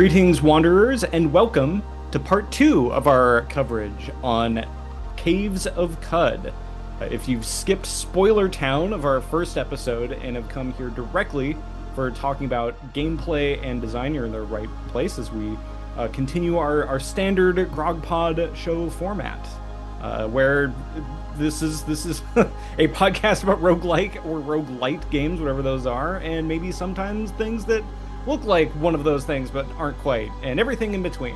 Greetings, Wanderers, and welcome to part 2 of our coverage on Caves of Cud. If you've skipped Spoiler Town of our first episode and have come here directly for talking about gameplay and design, you're in the right place as we continue our standard GrogPod show format, where this is a podcast about roguelike or roguelite games, whatever those are, and maybe sometimes things that look like one of those things but aren't quite, and everything in between.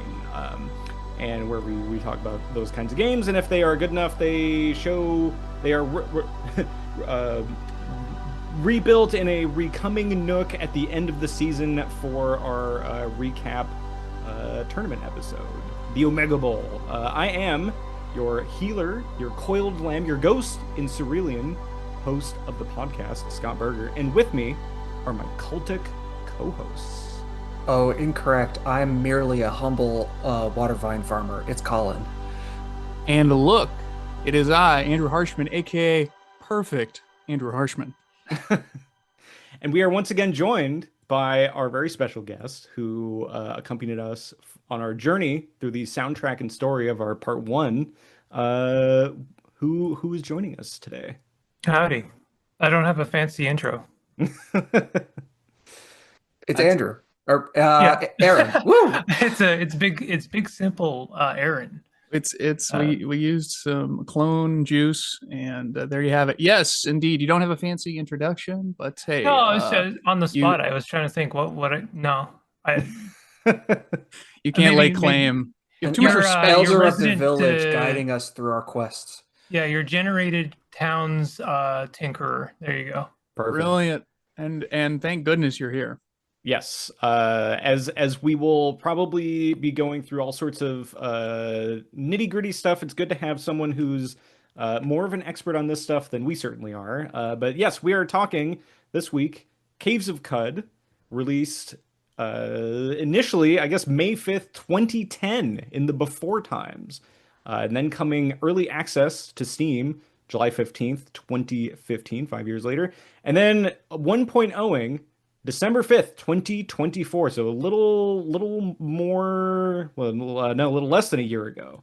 And where we talk about those kinds of games, and if they are good enough, they show they are rebuilt in a recoming nook at the end of the season for our recap tournament episode, the Omega Bowl. I am your healer, your coiled lamb, your ghost in Cerulean, host of the podcast, Scott Berger, and with me are my cultic co-hosts. Oh, incorrect. I'm merely a humble water vine farmer. It's Colin. And look, it is I, Andrew Harshman, aka Perfect Andrew Harshman. And we are once again joined by our very special guest who accompanied us on our journey through the soundtrack and story of our part 1. Who is joining us today? Howdy. I don't have a fancy intro. It's Andrew. Or Aaron. Woo! It's big simple Aaron. We used some clone juice, and there you have it. Yes, indeed. You don't have a fancy introduction, but hey. No, it's just on the spot. I was trying to think you can't lay claim. You have too much respect. Elder of the village guiding us through our quests. Yeah, your generated towns tinkerer. There you go. Perfect. Brilliant. And thank goodness you're here. Yes, as we will probably be going through all sorts of nitty-gritty stuff, it's good to have someone who's more of an expert on this stuff than we certainly are. But yes, we are talking this week, Caves of Cud, released initially, I guess, May 5th, 2010, in the before times, and then coming early access to Steam, July 15th, 2015, 5 years later, and then 1.0ing December 5th, 2024. So a little more, well, no, a little less than a year ago,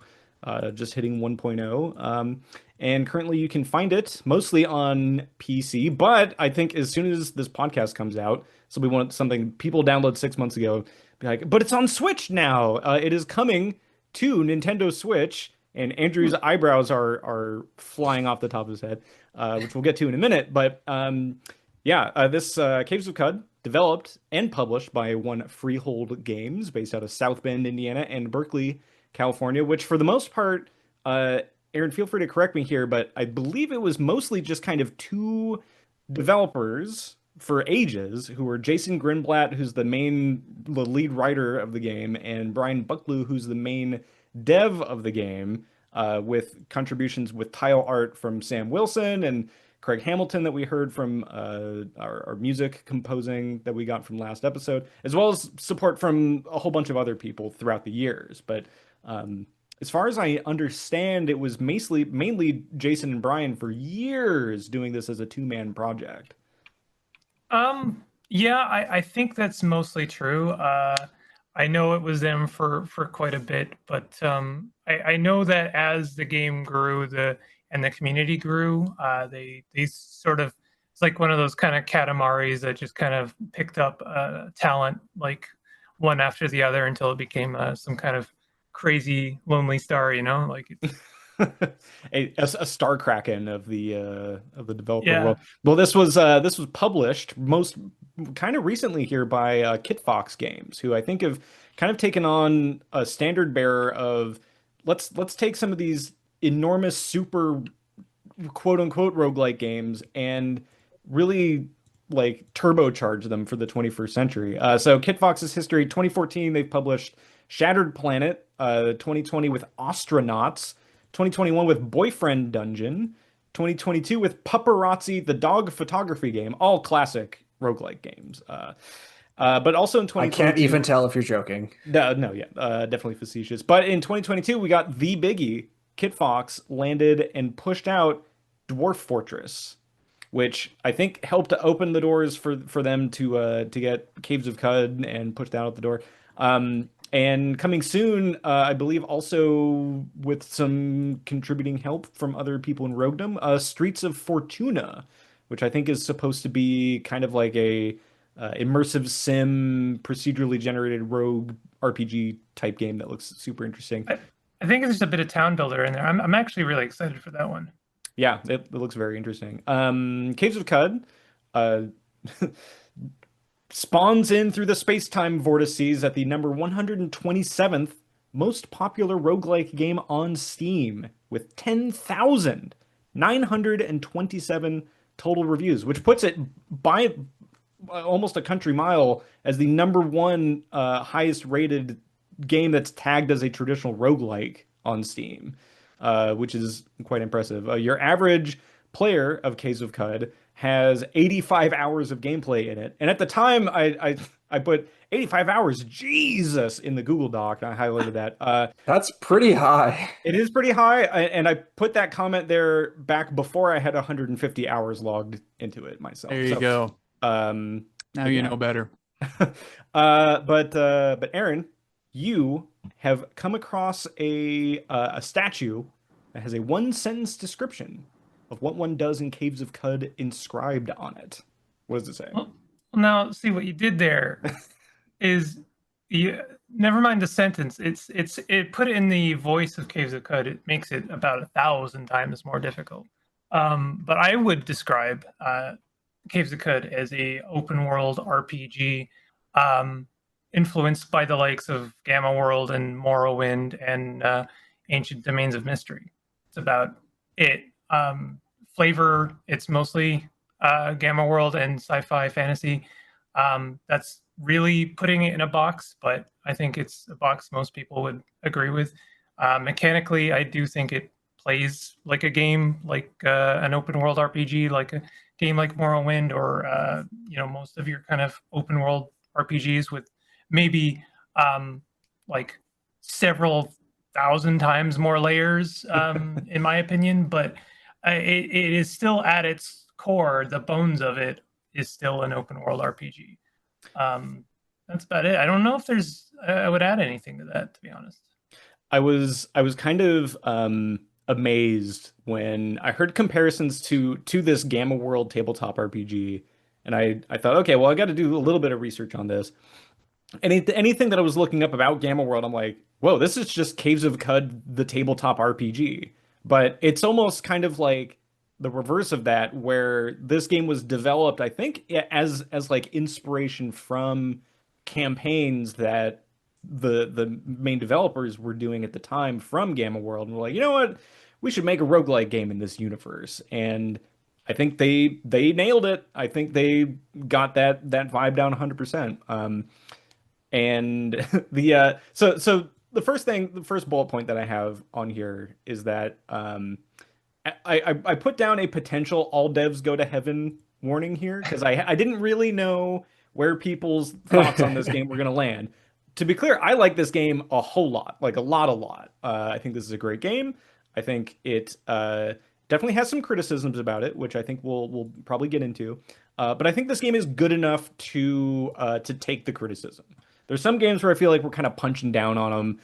just hitting 1.0. And currently you can find it mostly on PC, but I think as soon as this podcast comes out, so we want something people downloaded 6 months ago, be like, but it's on Switch now. It is coming to Nintendo Switch, and Andrew's eyebrows are flying off the top of his head, which we'll get to in a minute. But this Caves of Cud, developed and published by One Freehold Games, based out of South Bend, Indiana, and Berkeley, California, which for the most part, Aaron, feel free to correct me here, but I believe it was mostly just kind of two developers for ages, who were Jason Greenblatt, who's the lead writer of the game, and Brian Bucklew, who's the main dev of the game, with contributions with tile art from Sam Wilson and Craig Hamilton that we heard from our music composing that we got from last episode, as well as support from a whole bunch of other people throughout the years. But as far as I understand, it was mainly Jason and Brian for years doing this as a two-man project. Yeah, I think that's mostly true. I know it was them for quite a bit, but I know that as the game grew, and the community grew, they sort of, it's like one of those kind of Katamaris that just kind of picked up talent like one after the other until it became some kind of crazy lonely star, like a star kraken of the developer world. Yeah. Well, this was published most kind of recently here by Kit Fox Games, who I think have kind of taken on a standard bearer of let's take some of these enormous, super quote unquote roguelike games and really like turbocharge them for the 21st century. So Kit Fox's history: 2014 they've published Shattered Planet, 2020 with Astronauts, 2021 with Boyfriend Dungeon, 2022 with Paparazzi, the dog photography game, all classic roguelike games. But also in 2022, I can't even tell if you're joking. Definitely facetious. But in 2022 we got the biggie. Kit Fox landed and pushed out Dwarf Fortress, which I think helped to open the doors for them to get Caves of Cud and push that out the door. And coming soon, I believe also with some contributing help from other people in Roguedom, Streets of Fortuna, which I think is supposed to be kind of like a immersive sim, procedurally generated rogue RPG type game that looks super interesting. I think there's a bit of town builder in there. I'm actually really excited for that one. Yeah, it looks very interesting. Caves of Cud uh, spawns in through the space-time vortices at the number 127th most popular roguelike game on Steam with 10,927 total reviews, which puts it by almost a country mile as the number one highest rated game that's tagged as a traditional roguelike on Steam, which is quite impressive. Your average player of Caves of Cud has 85 hours of gameplay in it. And at the time, I put 85 hours, Jesus, in the Google Doc, and I highlighted that. That's pretty high. It is pretty high, and I put that comment there back before I had 150 hours logged into it myself. There you go. Now you know better. But Aaron, you have come across a statue that has a one sentence description of what one does in Caves of Cud inscribed on it. What does it say? Well, now see what you did there is you never mind the sentence. It put it in the voice of Caves of Cud. It makes it about 1,000 times more difficult. But I would describe Caves of Cud as a open world RPG influenced by the likes of Gamma World and Morrowind and Ancient Domains of Mystery. It's about it. Flavor, it's mostly Gamma World and sci-fi fantasy. That's really putting it in a box, but I think it's a box most people would agree with. Mechanically, I do think it plays like a game, like an open world RPG, like a game like Morrowind, or most of your kind of open world RPGs with maybe like several thousand times more layers, in my opinion. But it is still at its core, the bones of it is still an open world RPG. That's about it. I don't know if I would add anything to that, to be honest. I was kind of amazed when I heard comparisons to this Gamma World tabletop RPG, and I thought, okay, well, I got to do a little bit of research on this. Anything that I was looking up about Gamma World, I'm like, whoa, this is just Caves of Cud, the tabletop RPG. But it's almost kind of like the reverse of that, where this game was developed, I think, as like inspiration from campaigns that the main developers were doing at the time from Gamma World, and we're like, you know what, we should make a roguelike game in this universe. And I think they nailed it. I think they got that vibe down 100%. And so the first bullet point that I have on here is that I put down a potential all devs go to heaven warning here, because I didn't really know where people's thoughts on this game were going to land. To be clear, I like this game a whole lot, like a lot. I think this is a great game. I think it definitely has some criticisms about it, which I think we'll probably get into. But I think this game is good enough to take the criticism. There's some games where I feel like we're kind of punching down on them.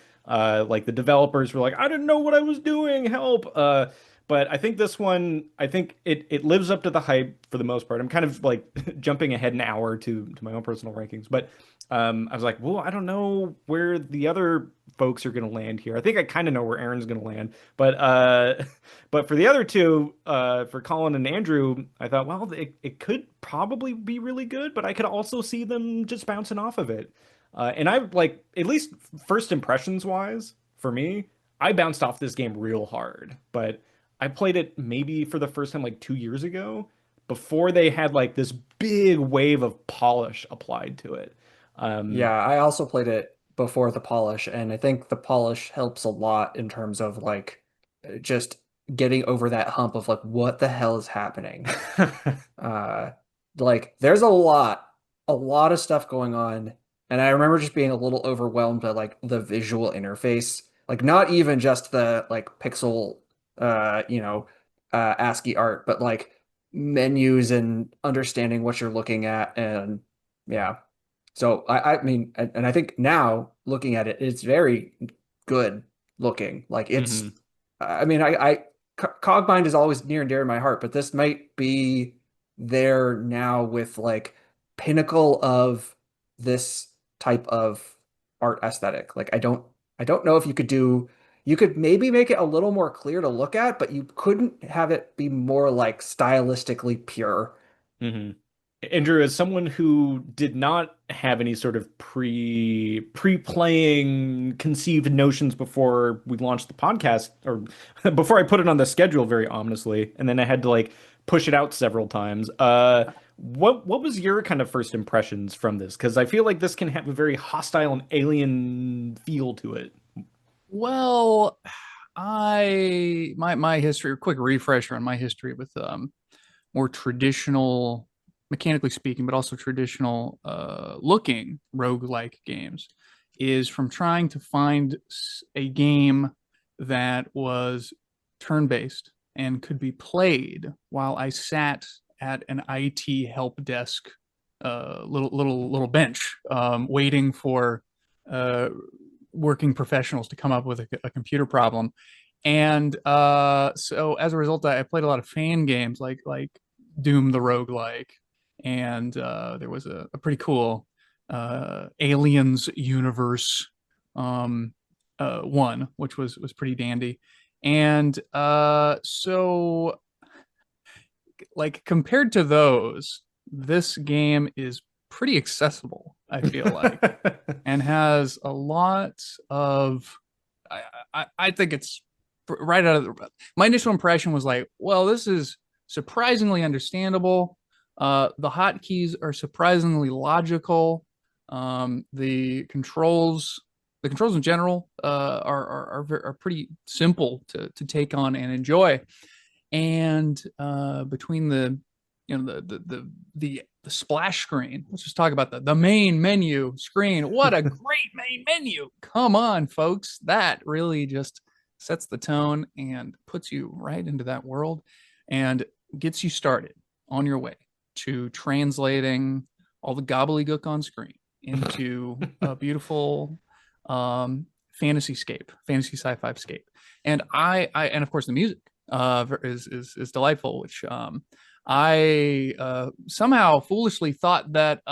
Like the developers were like, I didn't know what I was doing, help. But I think this one, I think it lives up to the hype for the most part. I'm kind of like jumping ahead an hour to my own personal rankings. But I was like, well, I don't know where the other folks are going to land here. I think I kind of know where Aaron's going to land. But for the other two, for Colin and Andrew, I thought, well, it could probably be really good, but I could also see them just bouncing off of it. And I like, at least first impressions wise, for me, I bounced off this game real hard. But I played it maybe for the first time like 2 years ago, before they had like this big wave of polish applied to it. Yeah, I also played it before the polish, and I think the polish helps a lot in terms of like just getting over that hump of like what the hell is happening. Like there's a lot of stuff going on, and I remember just being a little overwhelmed by like the visual interface, like not even just the like pixel ASCII art, but like menus and understanding what you're looking at. And yeah, So I mean, and I think now looking at it, it's very good looking. Like it's, Hmm. I mean, Cogmind is always near and dear to my heart, but this might be there now with like pinnacle of this type of art aesthetic. Like I don't know if you could maybe make it a little more clear to look at, but you couldn't have it be more like stylistically pure. Hmm. Andrew, as someone who did not have any sort of pre-playing conceived notions before we launched the podcast, or before I put it on the schedule very ominously, and then I had to like push it out several times. What was your kind of first impressions from this? Because I feel like this can have a very hostile and alien feel to it. Well, my history, a quick refresher on my history with more traditional, mechanically speaking, but also traditional looking roguelike games, is from trying to find a game that was turn-based and could be played while I sat at an IT help desk, little bench, waiting for uh, working professionals to come up with a computer problem. And so as a result, I played a lot of fan games like Doom the Roguelike, and there was a pretty cool Aliens universe one, which was pretty dandy. And so like compared to those, this game is pretty accessible, I feel like, and has a lot of I think it's right out of my initial impression was like, well, this is surprisingly understandable. The hotkeys are surprisingly logical. The controls in general, are pretty simple to take on and enjoy. And between the splash screen, let's just talk about the main menu screen. What a great main menu! Come on, folks, that really just sets the tone and puts you right into that world and gets you started on your way to translating all the gobbledygook on screen into a beautiful fantasy sci-fi scape. And and of course the music is delightful, which I somehow foolishly thought that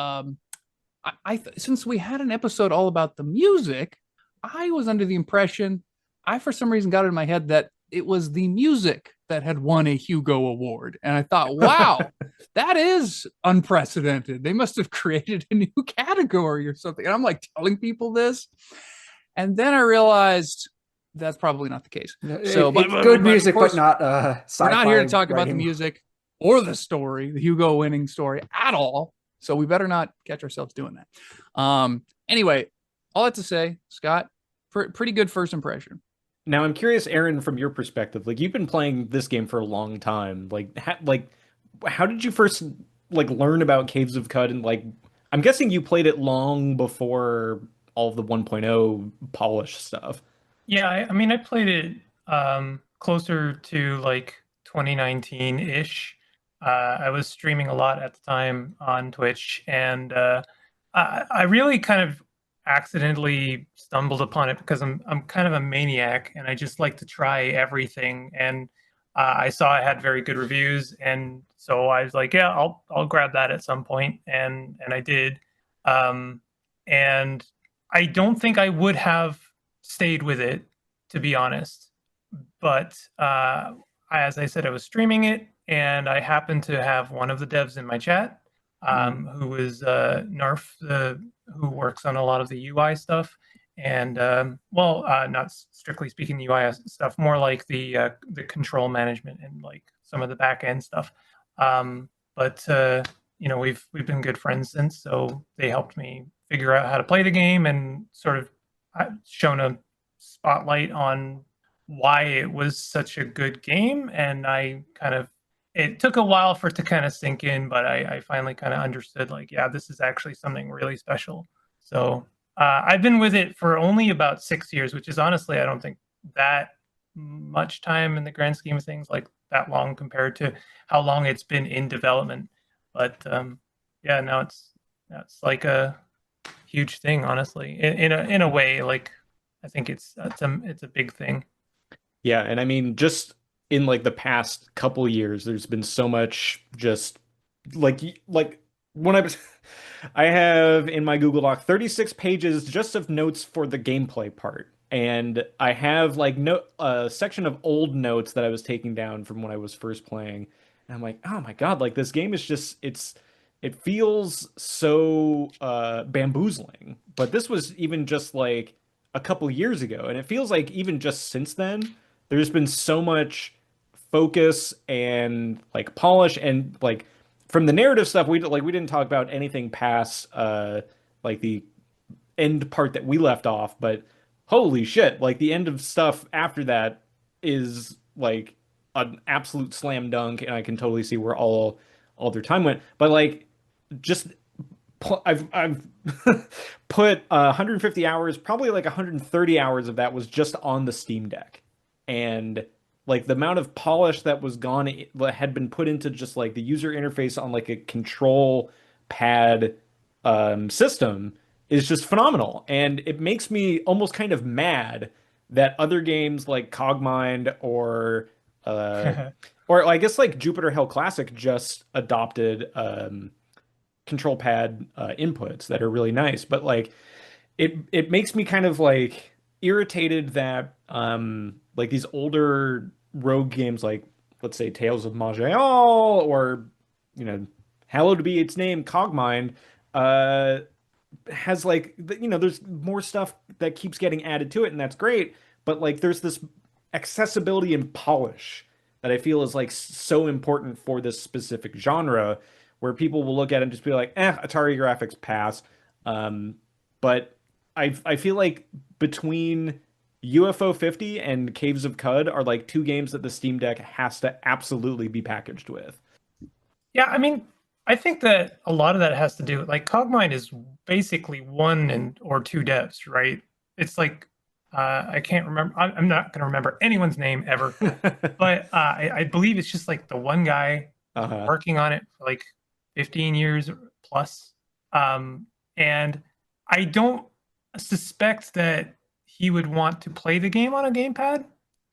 since we had an episode all about the music, I was under the impression, I for some reason got it in my head that it was the music that had won a Hugo Award. And I thought, wow, that is unprecedented. They must have created a new category or something. And I'm like telling people this. And then I realized that's probably not the case. So, It's good but of music, but course, not we're not here to sci-fi talk about the writing. music or the story, the Hugo winning story at all. So we better not catch ourselves doing that. Anyway, all that to say, Scott, pretty good first impression. Now I'm curious, Aaron, from your perspective, like you've been playing this game for a long time. How did you first like learn about Caves of Cud? And like, I'm guessing you played it long before all of the 1.0 polished stuff. Yeah, I mean, I played it closer to like 2019-ish. I was streaming a lot at the time on Twitch, and I really kind of accidentally stumbled upon it because I'm kind of a maniac, and I just like to try everything. And I saw it had very good reviews, and so I was like, yeah, I'll grab that at some point, and I did. Um, and I don't think I would have stayed with it, to be honest. But as I said, I was streaming it, and I happened to have one of the devs in my chat, who is Narf, who works on a lot of the UI stuff, and not strictly speaking the UI stuff, more like the control management and like some of the back end stuff. But we've been good friends since, so they helped me figure out how to play the game and sort of shown a spotlight on why it was such a good game. And it took a while for it to kind of sink in, but I finally kind of understood, like, yeah, this is actually something really special. So I've been with it for only about 6 years, which is honestly, I don't think that much time in the grand scheme of things, like that long compared to how long it's been in development. But yeah, now it's like huge thing, honestly. In a way, like I think it's a big thing. Yeah, and I mean, just in like the past couple years, there's been so much just like when I was I have in my Google Doc 36 pages just of notes for the gameplay part. And I have like no a section of old notes that I was taking down from when I was first playing. And I'm like, oh my God, like this game is just it feels so bamboozling. But this was even just like a couple years ago, and it feels like even just since then, there's been so much focus and like polish and like from the narrative stuff we didn't talk about anything past like the end part that we left off, but holy shit, like the end of stuff after that is like an absolute slam dunk, and I can totally see where all their time went. But like just I've put 150 hours, probably like 130 hours of that was just on the Steam Deck. And like the amount of polish that was gone had been put into just like the user interface on like a control pad system is just phenomenal. And it makes me almost kind of mad that other games like Cogmind uh or I guess like Jupiter Hell Classic just adopted control pad inputs that are really nice. But like it makes me kind of like irritated that like these older rogue games like let's say Tales of Maj'Al or you know hallowed be its name Cogmind uh has like there's more stuff that keeps getting added to it, and that's great, but like there's this accessibility and polish that I feel is like so important for this specific genre, where people will look at it and just be like, Atari graphics pass. But I feel like between UFO 50 and Caves of Cud are like two games that the Steam Deck has to absolutely be packaged with. Yeah, I mean, I think that a lot of that has to do like Cogmind is basically one and or two devs, right? It's like I can't remember. I'm not going to remember anyone's name ever, but I believe it's just like the one guy Uh-huh. working on it for like 15 years plus. And I don't suspect that he would want to play the game on a gamepad.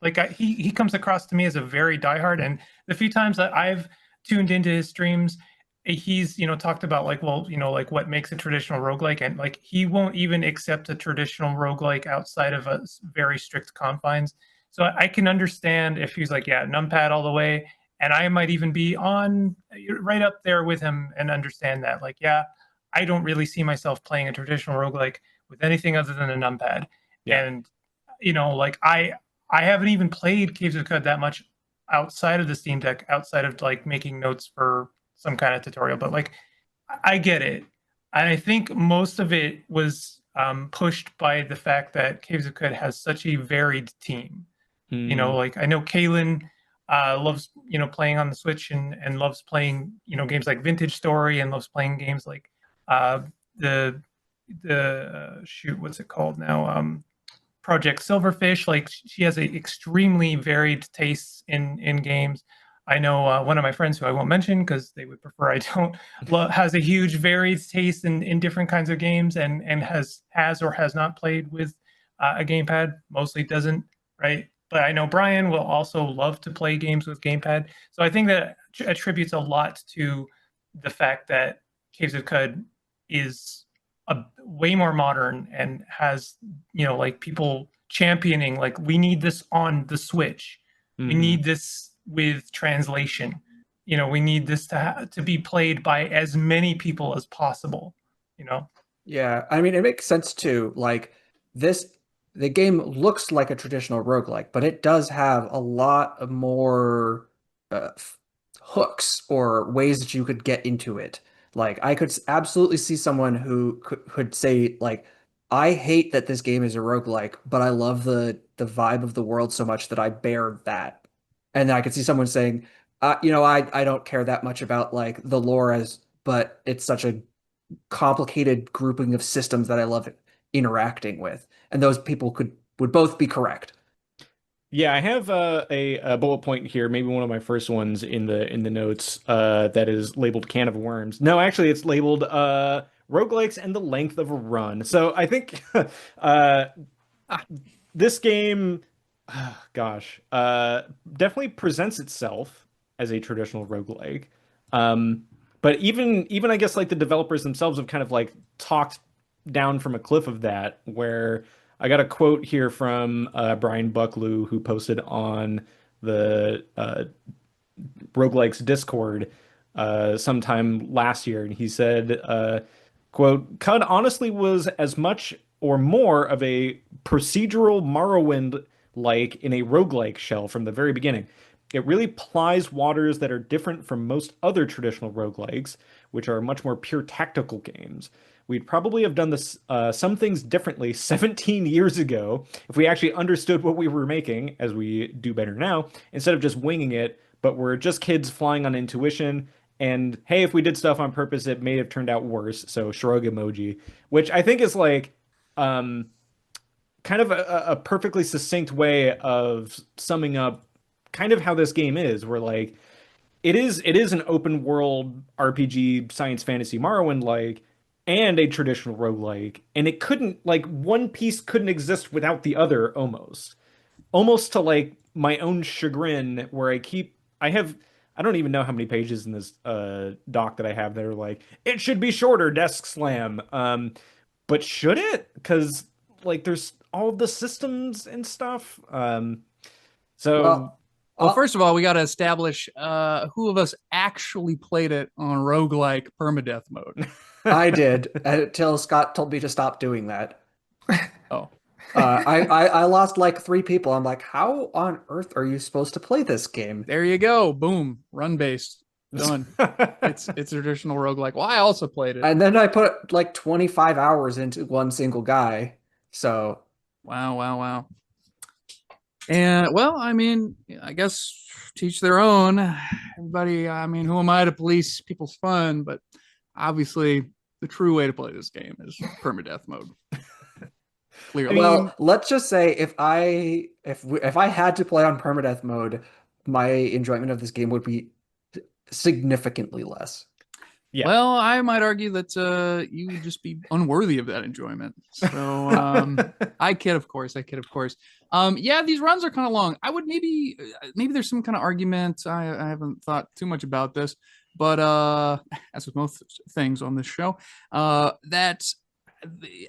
Like he comes across to me as a very diehard, and the few times that I've tuned into his streams, he's talked about like, well, like what makes a traditional roguelike, and like he won't even accept a traditional roguelike outside of a very strict confines. So I can understand if he's like, yeah, numpad all the way, and I might even be on right up there with him and understand that like, yeah, I don't really see myself playing a traditional roguelike with anything other than a numpad. Yeah. And like I haven't even played Caves of Cud that much outside of the Steam Deck, outside of like making notes for some kind of tutorial. But like I get it. And I think most of it was pushed by the fact that Caves of Cud has such a varied team. Like I know Kaylin loves playing on the Switch and loves playing games like Vintage Story, and loves playing games like uh, the shoot, what's it called now? Project Silverfish. Like she has a extremely varied tastes in games. I know one of my friends who I won't mention because they would prefer I don't has a huge varied taste in different kinds of games, and has or has not played with a gamepad. Mostly doesn't, right? But I know Brian will also love to play games with gamepad. So I think that attributes a lot to the fact that Caves of Cud is a way more modern and has like people championing like we need this on the Switch. We need this with translation. We need this to be played by as many people as possible. Yeah, I mean, it makes sense too. Like the game looks like a traditional roguelike, but it does have a lot of more hooks or ways that you could get into it. Like I could absolutely see someone who could say like, I hate that this game is a roguelike, but I love the vibe of the world so much that I bear that. And then I could see someone saying, I don't care that much about like the lore but it's such a complicated grouping of systems that I love interacting with. And those people would both be correct. Yeah, I have a bullet point here, maybe one of my first ones in the notes that is labeled "Can of Worms." No, actually, it's labeled roguelikes and the length of a run. So I think uh, this game, gosh, definitely presents itself as a traditional roguelike. Um, but even I guess like the developers themselves have kind of like talked down from a cliff of that, where I got a quote here from Brian Bucklew, who posted on the Roguelike's Discord sometime last year, and he said, quote, "Cud honestly was as much or more of a procedural Morrowind like in a roguelike shell from the very beginning. It really plies waters that are different from most other traditional roguelikes, which are much more pure tactical games. We'd probably have done this some things differently 17 years ago if we actually understood what we were making, as we do better now, instead of just winging it. But we're just kids flying on intuition. And hey, if we did stuff on purpose, it may have turned out worse. So shrug emoji, which I think is like um, kind of a perfectly succinct way of summing up kind of how this game is. Where like it is an open world RPG science fantasy Morrowind like and a traditional roguelike, and it couldn't like one piece couldn't exist without the other almost to like my own chagrin, where I don't even know how many pages in this doc that I have that are like it should be shorter, desk slam. But should it? Because like there's all the systems and stuff. So Well, Well, first of all, we got to establish who of us actually played it on roguelike permadeath mode. I did until Scott told me to stop doing that. Oh, I lost like 3 people. I'm like, how on earth are you supposed to play this game? there you go. Boom. Run based. Done. It's a traditional roguelike. Well, I also played it. And then I put like 25 hours into one single guy. So Wow, wow, wow. And well, I mean, I guess teach their own. Everybody, I mean, who am I to police people's fun? But obviously, the true way to play this game is permadeath mode. Clearly. well, let's just say if I had to play on permadeath mode, my enjoyment of this game would be significantly less. Yeah. Well, I might argue that you would just be unworthy of that enjoyment. So I kid, of course. I kid, of course. Yeah, these runs are kind of long. I would maybe there's some kind of argument. I haven't thought too much about this, but as with most things on this show, that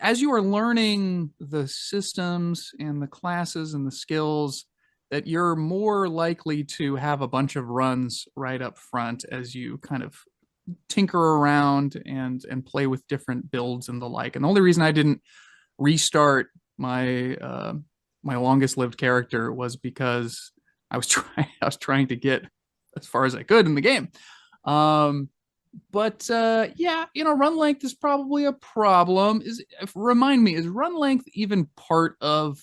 as you are learning the systems and the classes and the skills, that you're more likely to have a bunch of runs right up front as you kind of tinker around and play with different builds and the like. And the only reason I didn't restart my my longest lived character was because I was trying to get as far as I could in the game. But yeah, run length is probably a problem. Remind me, is run length even part of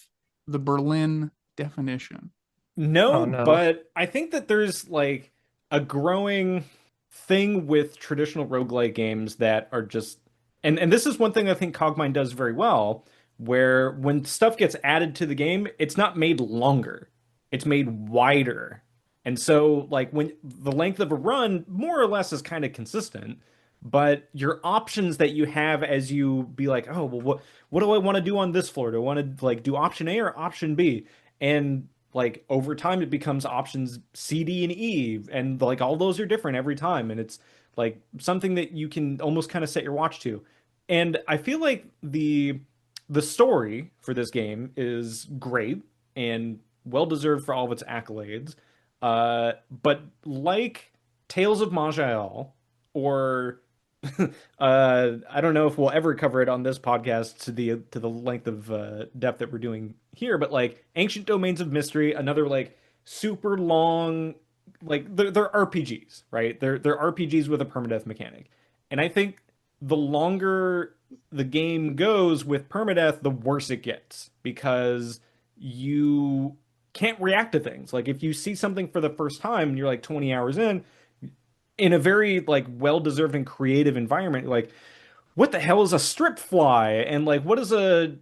the Berlin definition? No, Oh, no. but I think that there's like a growing thing with traditional roguelike games that are just and this is one thing I think Cogmind does very well, where when stuff gets added to the game, it's not made longer. It's made wider. And so like when the length of a run more or less is kind of consistent, but your options that you have as you be like, "Oh, well what do I want to do on this floor? Do I want to like do option A or option B?" And like over time it becomes options C, D, and E, and like all those are different every time, and it's like something that you can almost kind of set your watch to. And I feel like the story for this game is great and well deserved for all of its accolades. But like Tales of Maj'Al or I don't know if we'll ever cover it on this podcast to the length of depth that we're doing here, but like Ancient Domains of Mystery, another like super long, like they're RPGs, right? They're RPGs with a permadeath mechanic, and I think the longer the game goes with permadeath, the worse it gets because you can't react to things. Like if you see something for the first time and you're like 20 hours in a very like well-deserved and creative environment, like what the hell is a strip fly, and like what is a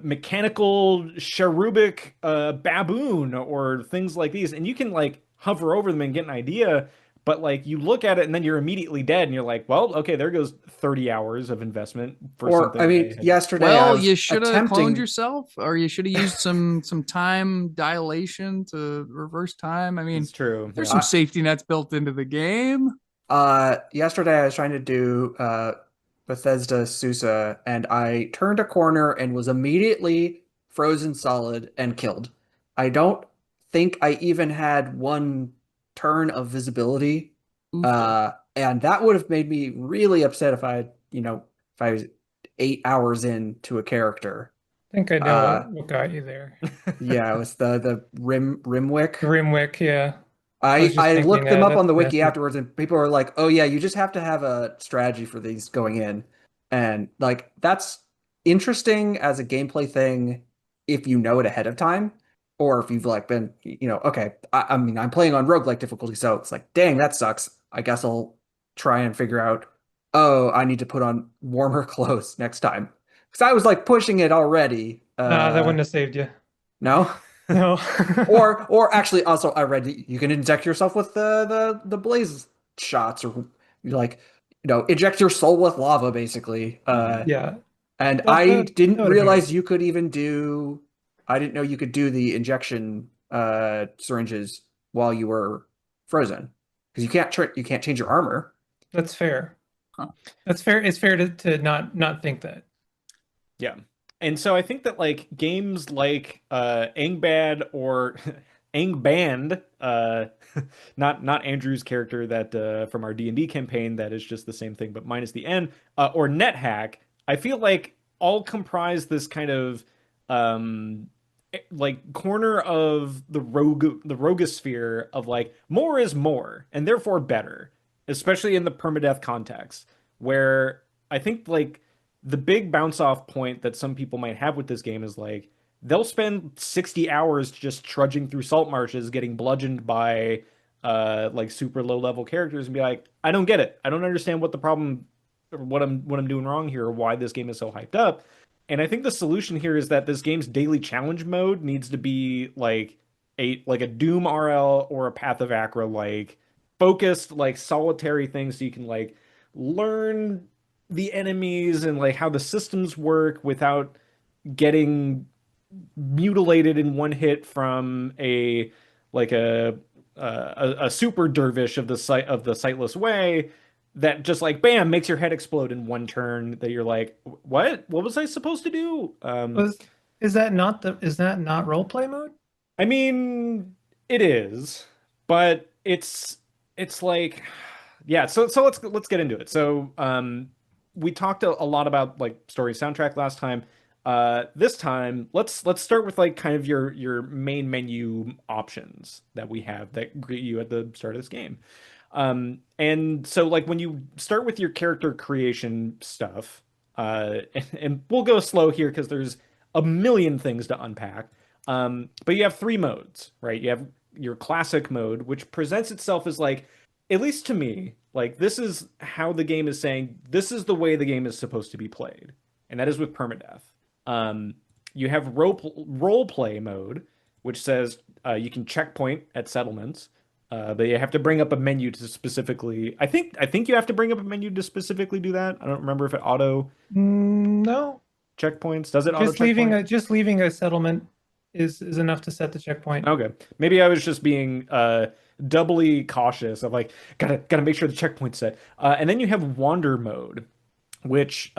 mechanical cherubic baboon, or things like these, and you can like hover over them and get an idea, but like you look at it and then you're immediately dead, and you're like, well, okay, there goes 30 hours of investment for Or, something I that mean, I had. yesterday I Well, was you should have cloned attempting. yourself, or you should have used some time dilation to reverse time. I mean, It's true. there's Yeah. some safety nets built into the game. Yesterday I was trying to do Bethesda Susa, and I turned a corner and was immediately frozen solid and killed. I don't think I even had one turn of visibility. Oofa. And that would have made me really upset if I was 8 hours into a character. I think I know Uh, what got you there. yeah, it was the Rimwick. Grimwick, yeah. I I was just I thinking looked them up that's on the wiki messy. afterwards, and people are like, "Oh yeah, you just have to have a strategy for these going in," and like that's interesting as a gameplay thing if you know it ahead of time, or if you've like been, okay. I mean, I'm playing on roguelike difficulty, so it's like, dang, that sucks. I guess I'll try and figure out. Oh, I need to put on warmer clothes next time because I was like pushing it already. Nah, that wouldn't have saved you. No. No. Or actually, also I read that you can inject yourself with the blaze shots, or you like, eject your soul with lava, basically. Yeah, And that I that, that didn't would have been realize good. you could even do. I didn't know you could do the injection syringes while you were frozen, because you can't change your armor. That's fair. Huh. That's fair. It's fair to not think that. Yeah. And so I think that like games like Angbad or Angband, not Andrew's character that from our D&D campaign that is just the same thing but minus the N, or NetHack, I feel like all comprise this kind of um like corner of the rogosphere of like more is more and therefore better, especially in the permadeath context, where I think like the big bounce off point that some people might have with this game is like they'll spend 60 hours just trudging through salt marshes getting bludgeoned by like super low level characters and be like, I don't get it. I don't understand what the problem or what I'm doing wrong here or why this game is so hyped up. And I think the solution here is that this game's daily challenge mode needs to be like a Doom RL or a Path of Acra like focused like solitary things so you can like learn the enemies and like how the systems work without getting mutilated in one hit from a like a super dervish of the sightless way that just like bam makes your head explode in one turn that you're like, what was I supposed to do? Was is that not role play mode? I mean, it is, but it's like, yeah. So let's get into it. So we talked a lot about like story soundtrack last time. This time let's start with like kind of your main menu options that we have that greet you at the start of this game. And so like when you start with your character creation stuff, and we'll go slow here because there's a million things to unpack. But you have three modes, right? You have your classic mode, which presents itself as like, at least to me, like this is how the game is saying this is the way the game is supposed to be played, and that is with permadeath. Um, you have role play mode, which says you can checkpoint at settlements, but you have to bring up a menu to specifically. I think you have to bring up a menu to specifically do that. I don't remember if it auto No, checkpoints. Does it auto just leaving checkpoint? a settlement is enough to set the checkpoint. Okay. Maybe I was just being doubly cautious of like gotta make sure the checkpoint's set. And then you have wander mode, which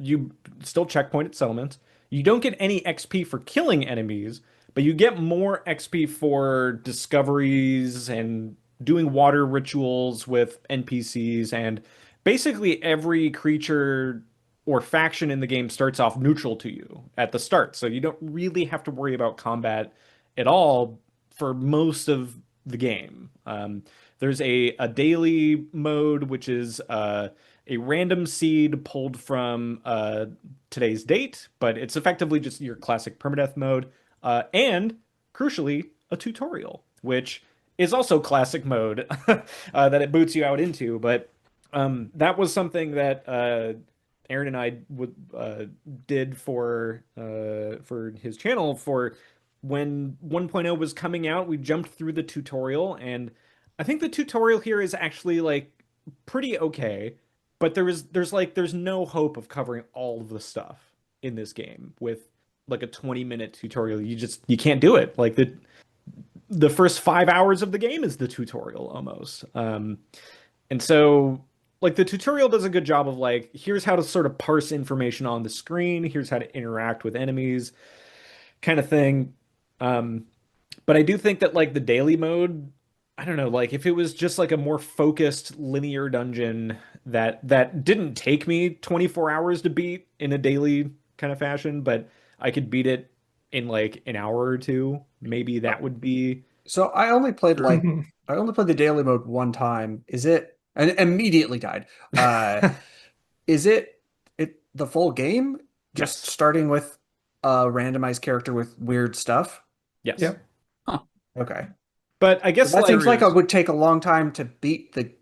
you still checkpoint at settlements. You don't get any XP for killing enemies, but you get more XP for discoveries and doing water rituals with NPCs. And basically every creature or faction in the game starts off neutral to you at the start. So you don't really have to worry about combat at all for most of the game. There's a daily mode, which is a random seed pulled from today's date, but it's effectively just your classic permadeath mode. And crucially, a tutorial, which is also classic mode that it boots you out into. But that was something that Aaron and I did for his channel for when 1.0 was coming out. We jumped through the tutorial, and I think the tutorial here is actually like pretty okay, but there's no hope of covering all of the stuff in this game with like a 20-minute tutorial. You can't do it. Like the first 5 hours of the game is the tutorial almost. And so like the tutorial does a good job of like, here's how to sort of parse information on the screen, here's how to interact with enemies, kind of thing. Um, but I do think that like the daily mode, I don't know, like if it was just like a more focused linear dungeon that didn't take me 24 hours to beat in a daily kind of fashion, but I could beat it in like an hour or two, maybe that would be So I only played the daily mode one time. Is it and immediately died. Is it the full game? Just yes. starting with a randomized character with weird stuff? Yes. Yep. Huh. Okay. But I guess That like seems like it Curious. would take a long time to beat the.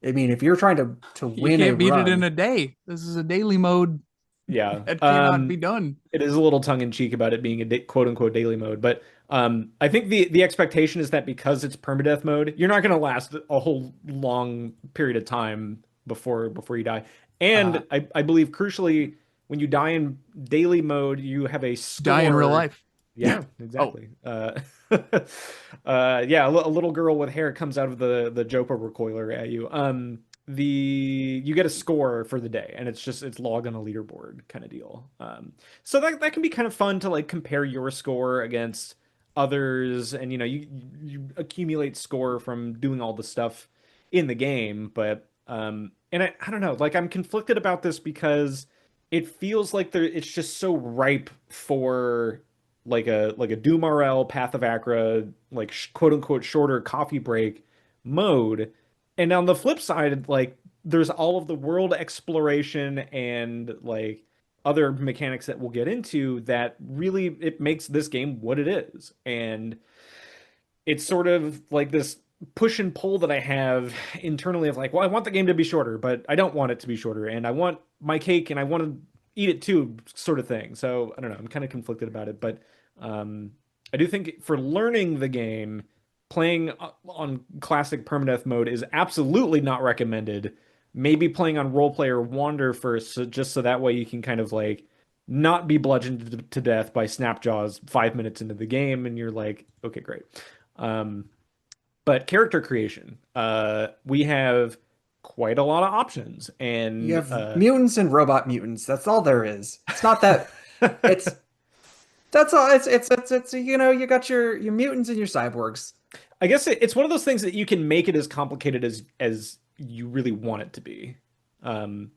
I mean, if you're trying to You win a can't beat it in run, a day. This is a daily mode yeah. that cannot be done. It is a little tongue in cheek about it being a quote unquote daily mode, but I think the expectation is that because it's permadeath mode, you're not going to last a whole long period of time before you die. uh, And I believe crucially, when you die in daily mode, you have a Die in real score. life. Yeah, Oh, exactly. Yeah, a little girl with hair comes out of the Jopa recoiler at you. You get a score for the day, and it's logged on a leaderboard kind of deal. So that can be kind of fun to like compare your score against others, and you accumulate score from doing all the stuff in the game. But and I don't know, like I'm conflicted about this because it feels like it's just so ripe for like a Doom RL, Path of Acra, like quote unquote shorter coffee break mode. And on the flip side, like there's all of the world exploration and like other mechanics that we'll get into that really it makes this game what it is. And it's sort of like this push and pull that I have internally of like, well, I want the game to be shorter, but I don't want it to be shorter, and I want my cake and I want to eat it too, sort of thing. So I don't know, I'm kind of conflicted about it, but um, I do think for learning the game, playing on classic permadeath mode is absolutely not recommended. Maybe playing on role player wander first, just so that way you can kind of like not be bludgeoned to death by Snapjaws 5 minutes into the game, and you're like, okay, great. Um, but character creation, we have quite a lot of options, you and have mutants and robot mutants. That's all there is. It's not that. It's that's all. It's you got your mutants and your cyborgs. I guess it's one of those things that you can make it as complicated as you really want it to be. Um,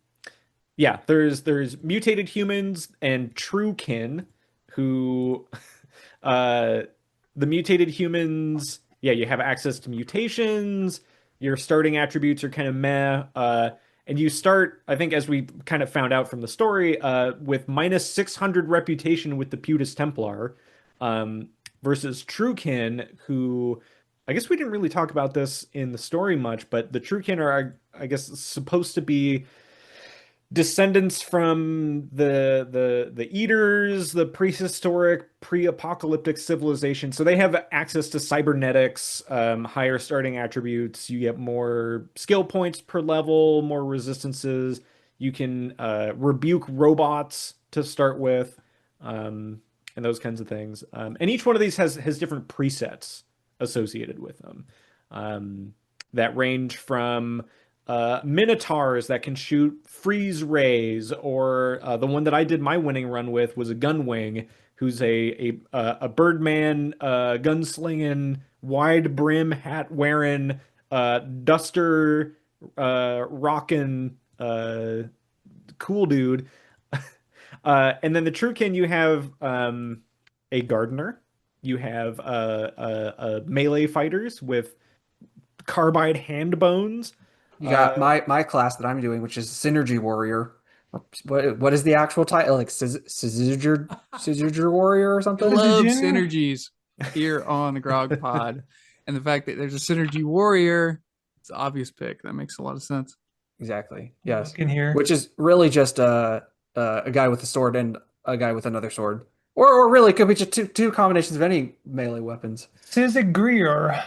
yeah, there's mutated humans and true kin who uh the mutated humans, yeah, you have access to mutations, your starting attributes are kind of meh, and you start, I think as we kind of found out from the story, with minus 600 reputation with the Putus Templar, um, versus true kin who I guess we didn't really talk about this in the story much, but the true kin are, I guess, supposed to be descendants from the eaters, the prehistoric pre-apocalyptic civilization. So they have access to cybernetics, higher starting attributes. You get more skill points per level, more resistances. You can rebuke robots to start with, and those kinds of things. And each one of these has different presets associated with them, that range from minotaurs that can shoot freeze rays, or the one that I did my winning run with was a gunwing, who's a birdman, gunslinging, wide brim hat wearing, duster, rockin', cool dude. And then the Truekin, you have a gardener, you have melee fighters with carbide hand bones. You got Uh, my class that I'm doing, which is Synergy Warrior. What is the actual title? Like Scissor Warrior or I something? love Virginia? synergies here on the Grog Pod. And the fact that there's a synergy warrior, it's an obvious pick. That makes a lot of sense. Exactly. Yes. Looking here. Which is really just a guy with a sword and a guy with another sword. Or really it could be just two combinations of any melee weapons. Sizagreer.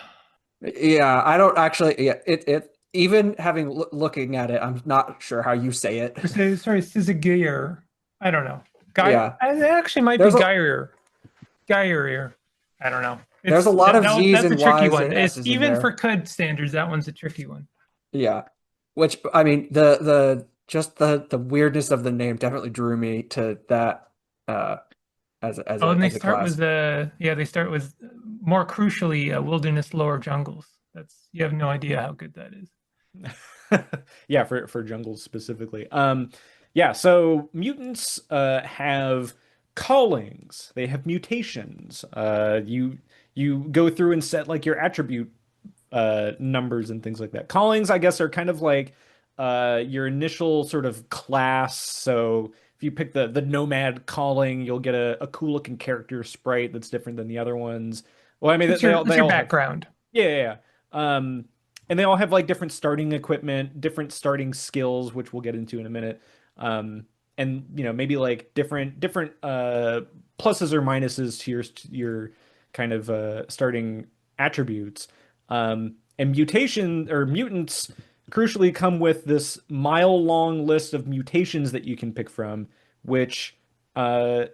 Yeah, I don't actually. Yeah, it even having looking at it, I'm not sure how you say it. Sorry, Syzygier. I don't know. Yeah, It actually might be there's a Gyrier. Gyrier. I don't know. there's a It's lot of Z's that's a and tricky Y's one. and It's S's in even for there. CUD standards. That one's a tricky one. Yeah, which I mean the just the weirdness of the name definitely drew me to that uh Oh, and they as a start class. with they start with more crucially wilderness lower jungles. That's you have no idea how good that is. Yeah, for jungles specifically. Yeah, so mutants have callings. They have mutations. You go through and set like your attribute numbers and things like that. Callings, I guess, are kind of like your initial sort of class. So if you pick the nomad calling, you'll get a cool looking character sprite that's different than the other ones. Well, I mean, It's they your all have, background. yeah, yeah, yeah. And they all have like different starting equipment, different starting skills, which we'll get into in a minute. Um, and maybe like different pluses or minuses to your kind of starting attributes. And mutation or mutants crucially come with this mile-long list of mutations that you can pick from, which uh,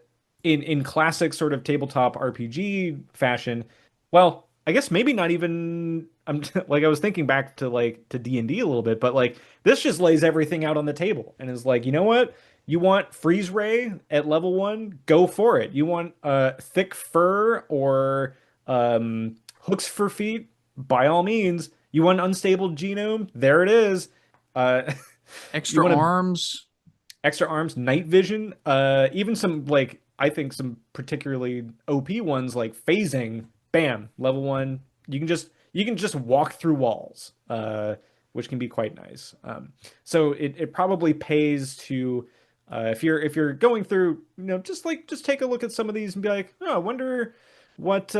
in classic sort of tabletop RPG fashion, well, I guess maybe not even. I'm like I was thinking back to like to D&D a little bit, but like this just lays everything out on the table and is like, you know what? You want freeze ray at level 1? Go for it. You want thick fur or hooks for feet? By all means. You want unstable genome? There it is. Uh, you Extra want to arms. extra arms, night vision, even some like I think some particularly OP ones like phasing, bam, level 1. You can just walk through walls, which can be quite nice. So it probably pays to if you're going through, just take a look at some of these and be like, oh, I wonder what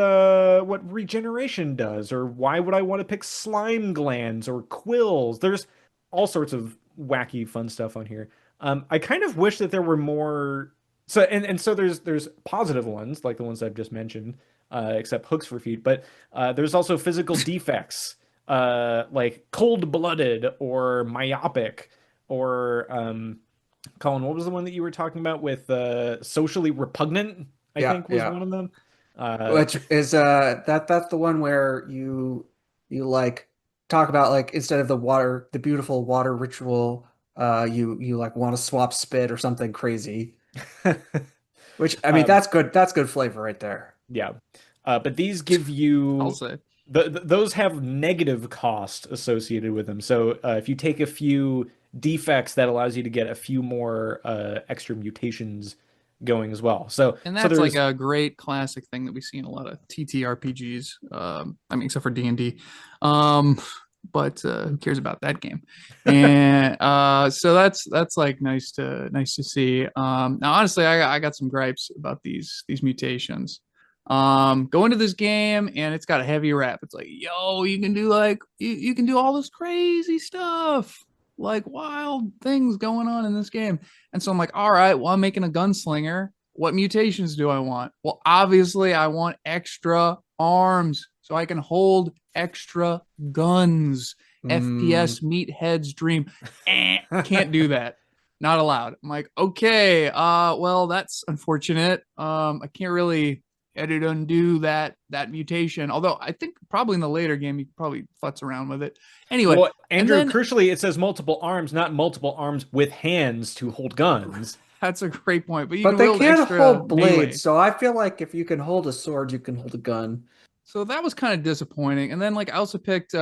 regeneration does, or why would I want to pick slime glands or quills? There's all sorts of wacky fun stuff on here. I kind of wish that there were more. So and so there's positive ones like the ones I've just mentioned, except hooks for feet. But there's also physical defects, like cold-blooded or myopic, or Colin, what was the one that you were talking about with socially repugnant? I Yeah, think was yeah. one of them. Uh, Which is that's the one where you like talk about like instead of the beautiful water ritual, you like want to swap spit or something crazy. Which I mean um, that's good flavor right there. yeah, but these give I'll you say. those have negative cost associated with them. So if you take a few defects, that allows you to get a few more extra mutations going as well. And So that's like there's a great classic thing that we see in a lot of TTRPGs. I mean, except for D&D. Um, but who cares about that game? And so that's like nice to see. Now, honestly, I got some gripes about these mutations. Go into this game and it's got a heavy rap. It's like, yo, you can do like you can do all this crazy stuff, like wild things going on in this game. And so I'm like, all right, well, I'm making a gunslinger. What mutations do I want? Well, obviously, I want extra arms so I can hold extra guns. Mm, FPS meathead's dream. Can't do that. Not allowed. I'm like, okay, well, that's unfortunate. I can't really edit undo that mutation. Although I think probably in the later game you could probably futz around with it. Anyway, well, and Andrew. then Crucially, it says multiple arms, not multiple arms with hands to hold guns. that's a great point. But you but can they wield can't extra hold blades, melee. so I feel like if you can hold a sword, you can hold a gun. So that was kind of disappointing. And then like I also picked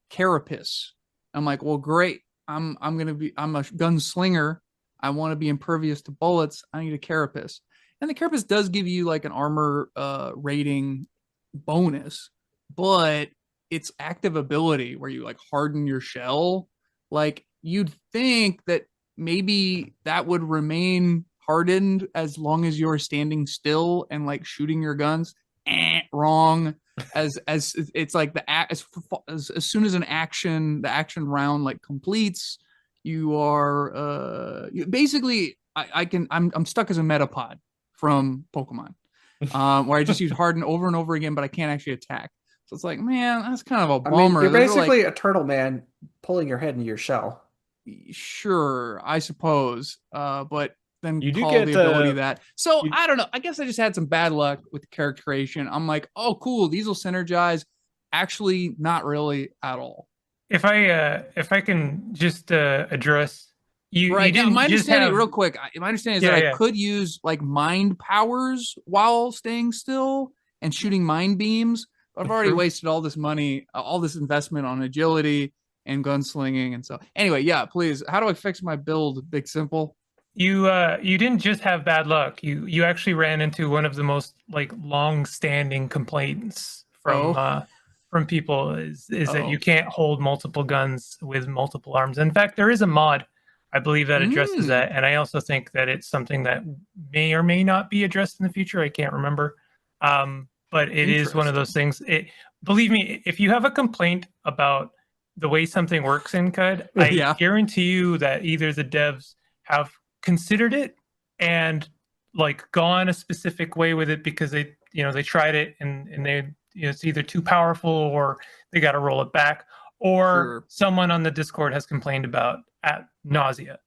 Carapace. I'm like, well, great. I'm a gunslinger. I want to be impervious to bullets. I need a Carapace. And the Carapace does give you like an armor rating bonus, but it's active ability where you like harden your shell. Like you'd think that maybe that would remain hardened as long as you're standing still and like shooting your guns. Wrong. As it's like as soon as the action round like completes, you are basically I'm stuck as a metapod from Pokemon, where I just use harden over and over again, but I can't actually attack. So it's like, man, that's kind of a I mean, bummer. you're Those are basically a turtle man pulling your head into your shell. sure, I suppose. But then You do call get the ability that. So you- I don't know. I guess I just had some bad luck with the character creation. I'm like, oh, cool, these will synergize. Actually, not really at all. If I can just address you Right now, didn't my just understanding, have real quick, my understanding is yeah that I yeah could use like mind powers while staying still and shooting mind beams. But I've already True. wasted all this money, all this investment on agility and gunslinging, and so anyway, yeah. Please, how do I fix my build? Big simple. you didn't just have bad luck. You actually ran into one of the most like long-standing complaints Oh, from people is that you oh, can't hold multiple guns with multiple arms. In fact, there is a mod I believe that addresses mm, that, and I also think that it's something that may or may not be addressed in the future. I can't remember, but it is one of those interesting. things. Believe me, if you have a complaint about the way something works in CUD, I Yeah, guarantee you that either the devs have considered it and like gone a specific way with it because they tried it and they it's either too powerful or they got to roll it back, or sure. someone on the Discord has complained about at nausea.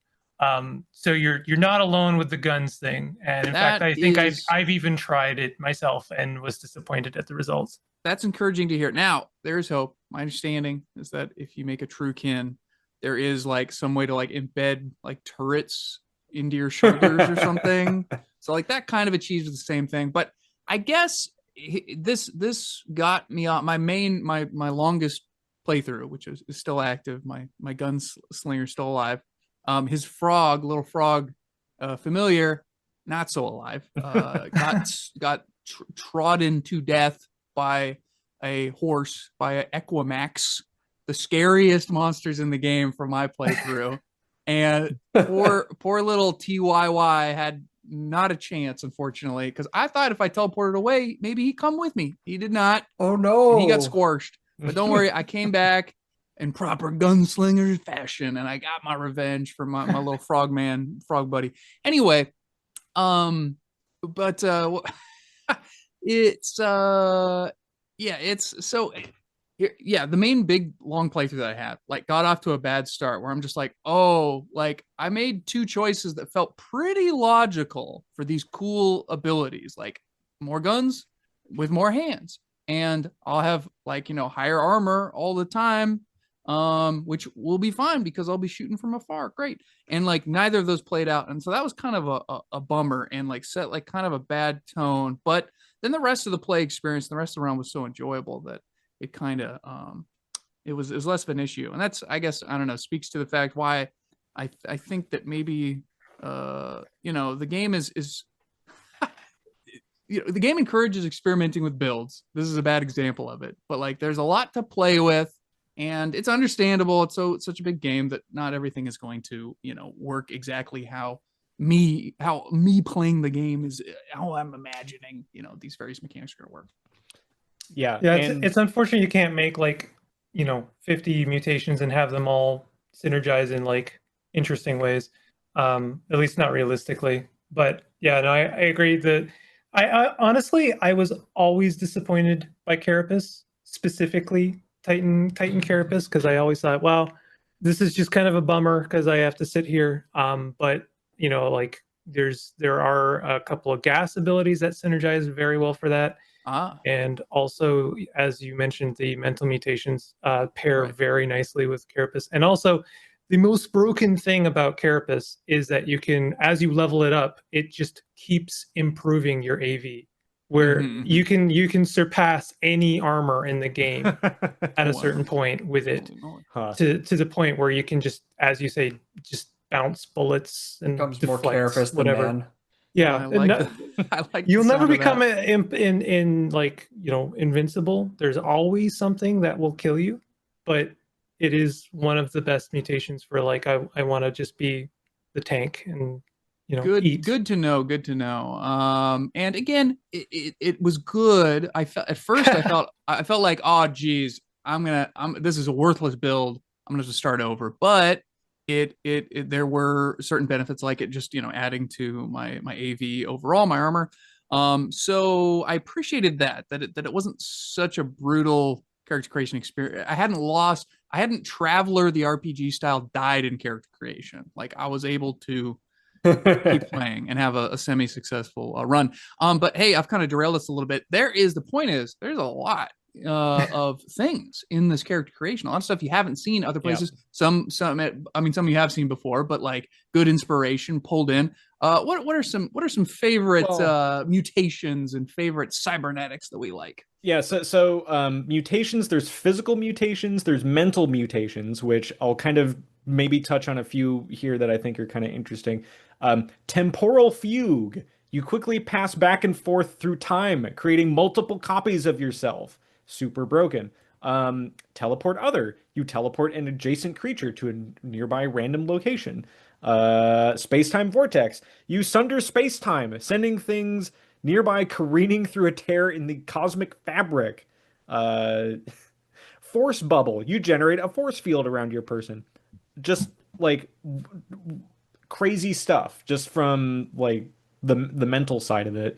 So you're not alone with the guns thing, and in fact That I think is I've even tried it myself and was disappointed at the results. that's encouraging to hear. Now, there's hope. My understanding is that if you make a true kin, there is like some way to like embed like turrets into your shoulders or something. So like that kind of achieves the same thing. But I guess this got me on my longest playthrough, which is still active. My gunslinger still alive. His little frog, familiar, not so alive. Got trodden to death by a horse, by an Equimax, the scariest monsters in the game for my playthrough. And poor little TYY had not a chance, unfortunately, because I thought if I teleported away, maybe he'd come with me. He did not, Oh and he got no. squashed. But don't worry, I came back in proper gunslinger fashion, and I got my revenge for my little frog buddy. Anyway, but it's yeah, it's so yeah, the main big long playthrough that I had like got off to a bad start where I'm just like, oh, like I made two choices that felt pretty logical for these cool abilities, like more guns with more hands, and I'll have like higher armor all the time, which will be fine because I'll be shooting from afar. Great. And like neither of those played out, and so that was kind of a bummer and like set like kind of a bad tone. But then the rest of the play experience, the rest of the round was so enjoyable that it kind of it was less of an issue. And that's, I guess, I don't know, speaks to the fact why I think that maybe the game is the game encourages experimenting with builds. This is a bad example of it, but like there's a lot to play with, and it's understandable. It's such a big game that not everything is going to work exactly how me playing the game is how I'm imagining these various mechanics are going to work. Yeah, Yeah, and it's unfortunate you can't make like 50 mutations and have them all synergize in like interesting ways. At least not realistically. But yeah, no, I agree that I honestly I was always disappointed by Carapace, specifically Titan Carapace, because I always thought, well, this is just kind of a bummer because I have to sit here. But like there are a couple of gas abilities that synergize very well for that. And also, as you mentioned, the mental mutations pair Right. very nicely with Carapace. And also, the most broken thing about Carapace is that you can, as you level it up, it just keeps improving your AV, where Mhm. you can surpass any armor in the game at a Wow. certain point with it, Holy moly. Huh. to the point where you can just, as you say, just bounce bullets and Becomes more deflect carapace than whatever. man. Yeah, I like no- I like you'll the never sound of become that. in like invincible. There's always something that will kill you, but it is one of the best mutations for like I want to just be the tank and eat. Good to know. Good to know. And again, it was good. I felt at first I felt like, oh geez, this is a worthless build. I'm gonna have to start over. But it there were certain benefits like it just adding to my AV overall, my armor. So I appreciated that it wasn't such a brutal character creation experience. I hadn't Traveler the RPG style died in character creation. Like I was able to keep playing and have a semi-successful run. But hey, I've kind of derailed this a little bit. The point is there's a lot of things in this character creation, a lot of stuff you haven't seen other places. Some you have seen before, but like good inspiration pulled in. What are some favorite mutations and favorite cybernetics that we like? Yeah, so mutations, there's physical mutations, there's mental mutations, which I'll kind of maybe touch on a few here that I think are kind of interesting. Temporal fugue. You quickly pass back and forth through time, creating multiple copies of yourself. Super broken. Teleport other. You teleport an adjacent creature to a nearby random location. Space-time vortex. You sunder space-time, sending things nearby careening through a tear in the cosmic fabric. Force bubble. You generate a force field around your person. Just like crazy stuff just from like the mental side of it.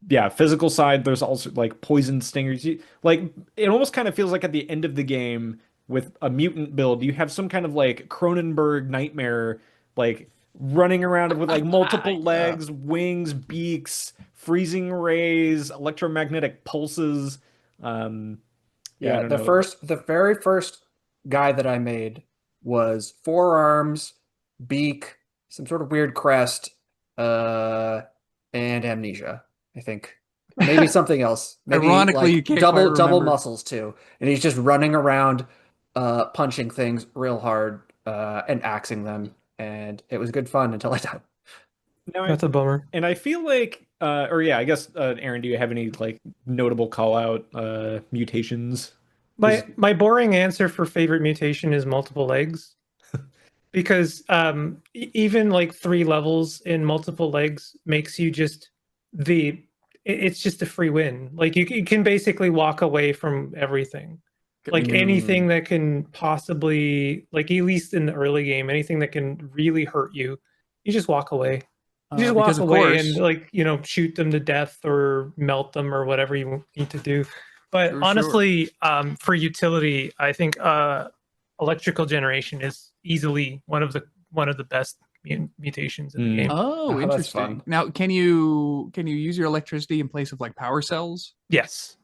Yeah, physical side, there's also like poison stingers. Like it almost kind of feels like at the end of the game with a mutant build, you have some kind of like Cronenberg nightmare, like running around with like multiple legs, wings, beaks, freezing rays, electromagnetic pulses. Yeah, I don't know. The very first guy that I made was 4 arms, beak, some sort of weird crest, and amnesia, I think. Maybe something else. Maybe Ironically, you can't quite double remember. muscles too. And he's just running around, punching things real hard, and axing them. And it was good fun until I died. That's a bummer. And I feel like, or yeah, I guess, Aaron, do you have any like notable call out mutations? My boring answer for favorite mutation is multiple legs. Because even like 3 levels in multiple legs makes you just it's just a free win. Like you can basically walk away from everything. Like anything that can possibly, like at least in the early game, anything that can really hurt you, you just walk away. You just walk away and like, shoot them to death or melt them or whatever you need to do. But honestly, for utility, I think electrical generation is easily one of the best mutations in the game. Oh, interesting. Now, can you use your electricity in place of like power cells? Yes.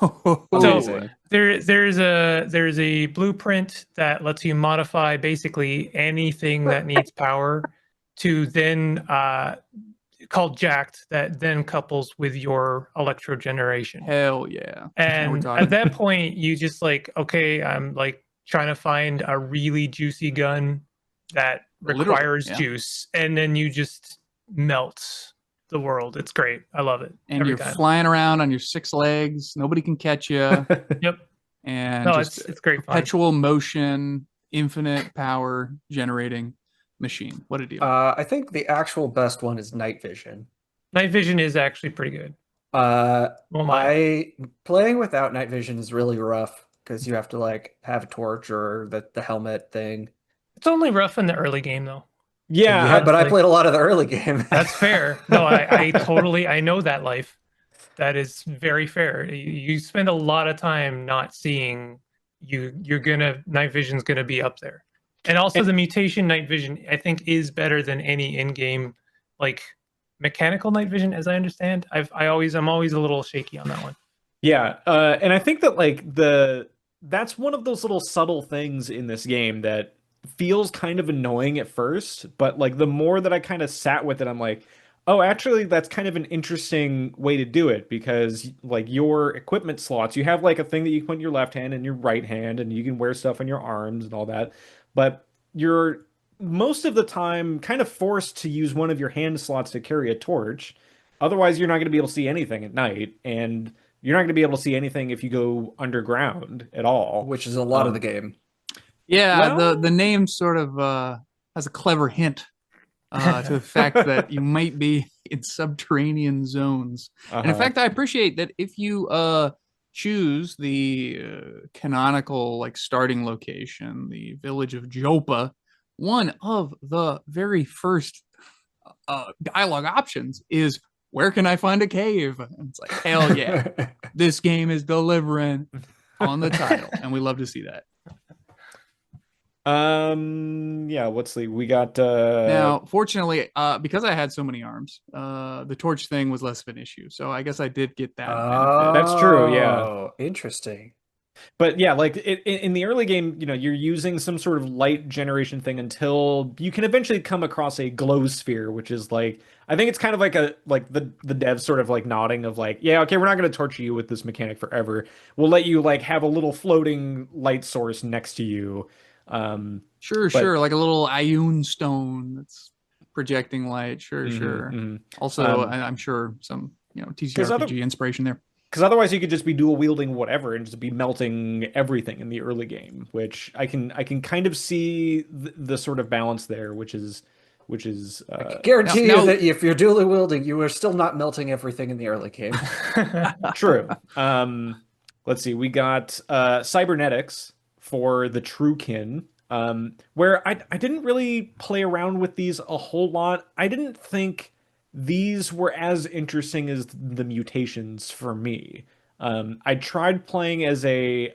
So there's a blueprint that lets you modify basically anything that needs power to then called jacked, that then couples with your electro generation. Hell yeah. And at that point you just like, okay, I'm like trying to find a really juicy gun that requires juice, and then you just melt the world. It's great. I love it. And you're flying around on your 6 legs. Nobody can catch you. Yep. And no, it's great fun. Perpetual motion, infinite power generating machine. What a deal. I think the actual best one is night vision. Night vision is actually pretty good. Playing without night vision is really rough because you have to like have a torch or the helmet thing. It's only rough in the early game though. Yeah, but I played a lot of the early game. That's fair. No, I know that life. That is very fair. You spend a lot of time not seeing night vision's gonna be up there. And also the mutation night vision, I think, is better than any in-game like mechanical night vision, as I understand. I'm always a little shaky on that one. Yeah, and I think that like that's one of those little subtle things in this game that feels kind of annoying at first, but like the more that I kind of sat with it, I'm like, oh, actually that's kind of an interesting way to do it, because like your equipment slots, you have like a thing that you can put in your left hand and your right hand, and you can wear stuff on your arms and all that, but you're most of the time kind of forced to use one of your hand slots to carry a torch. Otherwise you're not going to be able to see anything at night, and you're not going to be able to see anything if you go underground at all, which is a lot of the game. Yeah, well, the name sort of has a clever hint to the fact that you might be in subterranean zones. And in fact, I appreciate that if you choose the canonical like starting location, the village of Jopa, one of the very first dialogue options is where can I find a cave? And it's like, hell yeah, this game is delivering on the title, and we love to see that. Yeah, we got Now, fortunately, because I had so many arms, the torch thing was less of an issue. So I guess I did get that benefit. That's true, yeah. Oh, interesting. But yeah, like in the early game, you know, you're using some sort of light generation thing until you can eventually come across a glow sphere, which is like, I think it's kind of like the devs sort of like nodding of like, yeah, okay, we're not going to torture you with this mechanic forever. We'll let you like have a little floating light source next to you. Sure, like a little Ioun stone that's projecting light. Sure. Also, I'm sure some TCRPG inspiration there. Because otherwise you could just be dual wielding whatever and just be melting everything in the early game, which I can kind of see the sort of balance there, which is I can guarantee you that if you're dual wielding, you are still not melting everything in the early game. True. Let's see. We got cybernetics for the Truekin, where I didn't really play around with these a whole lot. I didn't think these were as interesting as the mutations for me. I tried playing as a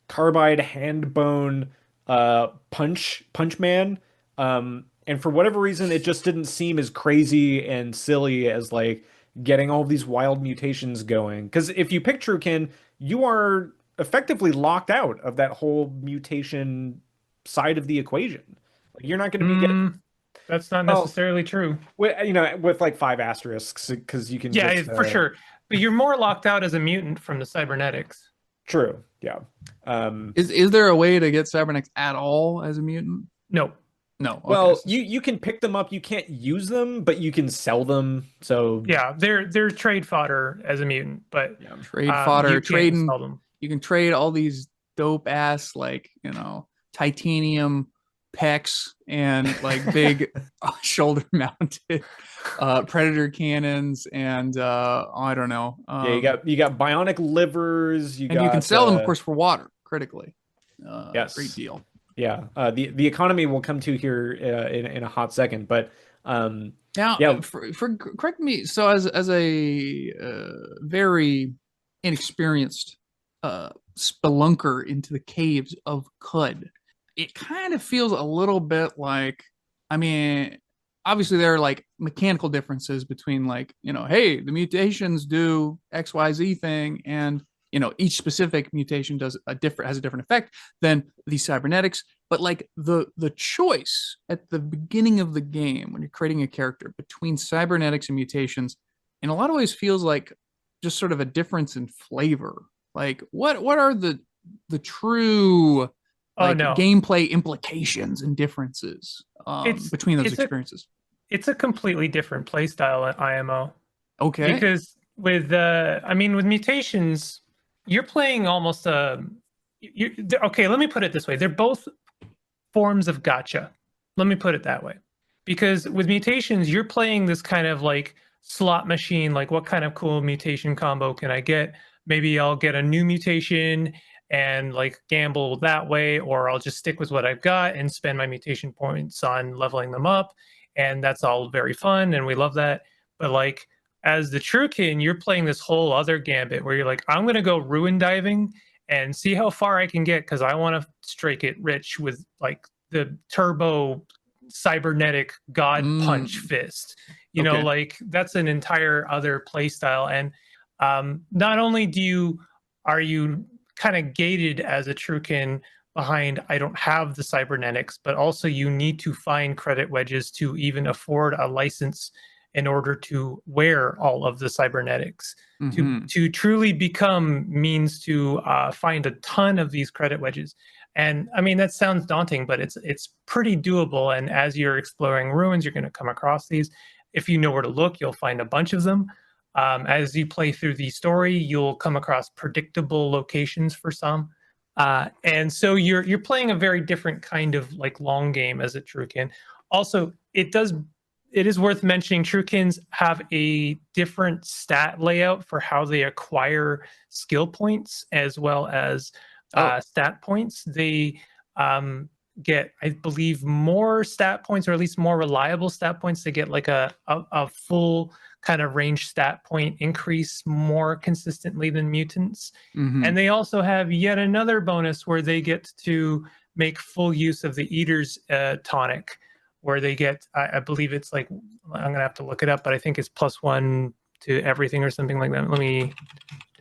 carbide hand bone punch man, and for whatever reason, it just didn't seem as crazy and silly as like getting all these wild mutations going. Because if you pick Truekin, you are effectively locked out of that whole mutation side of the equation. Like, you're not going to be getting. That's not necessarily true. With like 5 asterisks, because you can. Yeah, for sure. But you're more locked out as a mutant from the cybernetics. True. Yeah. Is there a way to get cybernetics at all as a mutant? No. Okay. Well, you can pick them up. You can't use them, but you can sell them. So yeah, they're trade fodder as a mutant, but trade fodder, trading. You can trade all these dope ass titanium pecs and like big shoulder mounted predator cannons and I don't know. You got bionic livers. You can sell them, of course, for water critically. Yes, great deal. Yeah, the economy will come to here in a hot second, but now correct me. So as a very inexperienced spelunker into the caves of Cud, it kind of feels a little bit like, I mean, obviously there are like mechanical differences between like, hey, the mutations do XYZ thing, and each specific mutation has a different effect than the cybernetics. But like the choice at the beginning of the game when you're creating a character between cybernetics and mutations in a lot of ways feels like just sort of a difference in flavor. Like what are the true gameplay implications and differences between those experiences? It's a completely different play style at IMO. Okay. Because with mutations, you're playing almost okay, let me put it this way. They're both forms of gacha. Let me put it that way. Because with mutations, you're playing this kind of like slot machine, like what kind of cool mutation combo can I get? Maybe I'll get a new mutation and like gamble that way, or I'll just stick with what I've got and spend my mutation points on leveling them up. And that's all very fun, and we love that. But like as the Truekin, you're playing this whole other gambit where you're like, I'm going to go ruin diving and see how far I can get because I want to strike it rich with like the turbo cybernetic god punch fist. Like that's an entire other play style. And not only are you kind of gated as a Truekin behind I don't have the cybernetics, but also you need to find credit wedges to even afford a license in order to wear all of the cybernetics. To truly become means to find a ton of these credit wedges. And I mean, that sounds daunting, but it's pretty doable. And as you're exploring ruins, you're going to come across these. If you know where to look, you'll find a bunch of them. As you play through the story, you'll come across predictable locations for some. And so you're playing a very different kind of like long game as a Truekin. Also, it is worth mentioning Truekins have a different stat layout for how they acquire skill points as well as stat points. They get, I believe, more stat points, or at least more reliable stat points. They get like a full kind of range stat point increase more consistently than mutants. Mhm. And they also have yet another bonus where they get to make full use of the Eater's tonic, where they get, I believe it's like, I'm gonna have to look it up, but I think it's +1 to everything or something like that. Let me,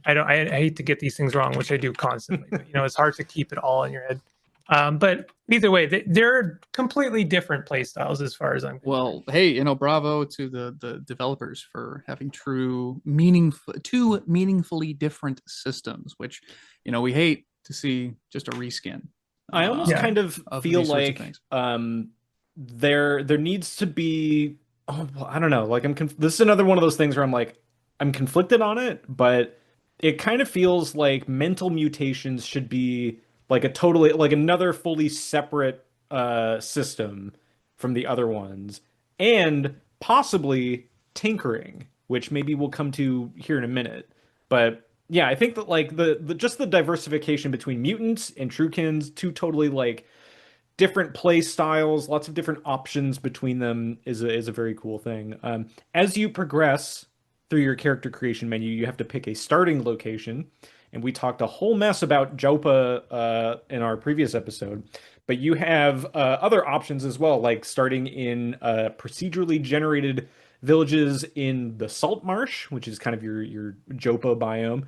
I hate to get these things wrong, which I do constantly, but you know, it's hard to keep it all in your head. But either way, they're completely different play styles as far as I'm concerned. Well, hey, you know, bravo to the developers for having two meaningfully different systems, which, you know, we hate to see just a reskin. I almost kind of feel these sorts of like things. there needs to be, oh, well, I don't know, like this is another one of those things where I'm like, I'm conflicted on it, but it kind of feels like mental mutations should be like a totally like another fully separate system from the other ones, and possibly tinkering, which maybe we'll come to here in a minute. But yeah, I think that like the just the diversification between mutants and Truekins, two totally like different play styles, lots of different options between them is a very cool thing. As you progress through your character creation menu, you have to pick a starting location, and we talked a whole mess about Jopa in our previous episode. But you have other options as well, like starting in procedurally generated villages in the Salt Marsh, which is kind of your Jopa biome.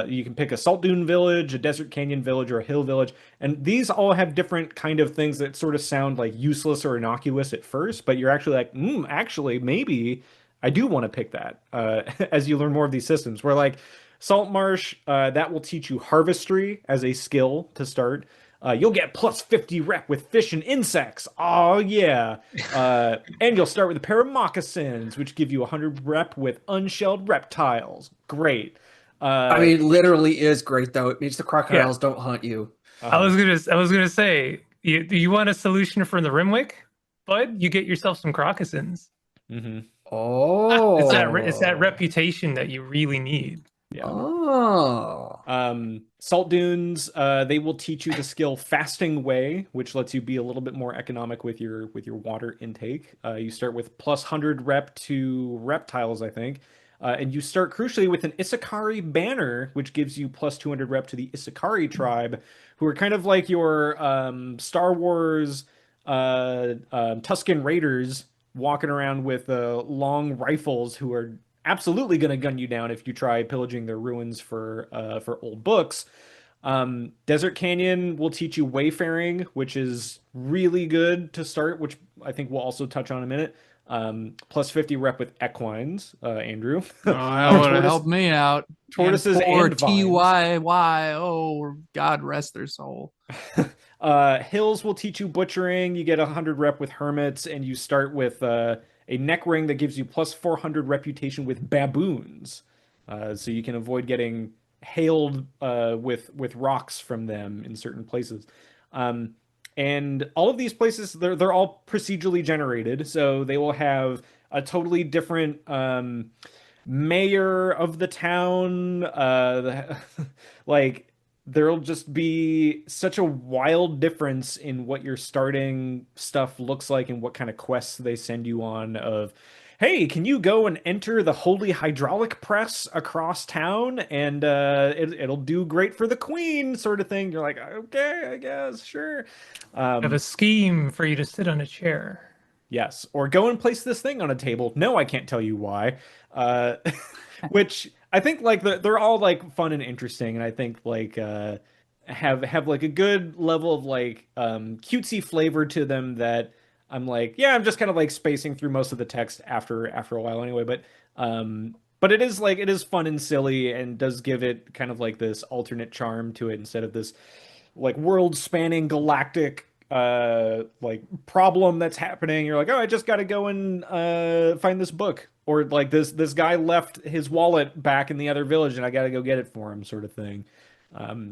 You can pick a salt dune village, a desert canyon village, or a hill village, and these all have different kind of things that sort of sound like useless or innocuous at first, but you're actually like, actually, maybe I do want to pick that as you learn more of these systems. Where like Salt Marsh, that will teach you harvestry as a skill to start. You'll get +50 rep with fish and insects. Oh yeah. And you'll start with a pair of moccasins, which give you 100 rep with unshelled reptiles. Great. I mean, literally is great though. It means the crocodiles don't hunt you. I was gonna say, you want a solution for the Rimwick, bud? You get yourself some crocossins. Mm-hmm. Oh, It's that reputation that you really need. Yeah. Oh. Salt dunes, they will teach you the skill fasting way, which lets you be a little bit more economic with your water intake. You start with +100 rep to reptiles, I think. And you start crucially with an Isakari banner, which gives you +200 rep to the Isakari tribe, who are kind of like your Star Wars Tusken Raiders walking around with long rifles who are absolutely going to gun you down if you try pillaging their ruins for old books. Desert Canyon will teach you wayfaring, which is really good to start, which I think we'll also touch on in a minute. +50 rep with equines, Andrew. Oh, that would have helped me out. Tortoises and vines. TYY. Oh, God rest their soul. Hills will teach you butchering. You get 100 rep with hermits, and you start with a neck ring that gives you +400 reputation with baboons. So you can avoid getting hailed with rocks from them in certain places. And all of these places, they're all procedurally generated, so they will have a totally different mayor of the town. Like there'll just be such a wild difference in what your starting stuff looks like and what kind of quests they send you on of, hey, can you go and enter the holy hydraulic press across town and it'll do great for the queen sort of thing. You're like, okay, I guess, sure. I have a scheme for you to sit on a chair. Yes, or go and place this thing on a table. No, I can't tell you why. Which I think like they're all like fun and interesting, and I think like have like a good level of like cutesy flavor to them that I'm like, yeah, I'm just kind of like spacing through most of the text after a while anyway. But it is like it is fun and silly and does give it kind of like this alternate charm to it instead of this like world spanning galactic like problem that's happening. You're like, oh, I just got to go and find this book, or like this guy left his wallet back in the other village and I got to go get it for him, sort of thing.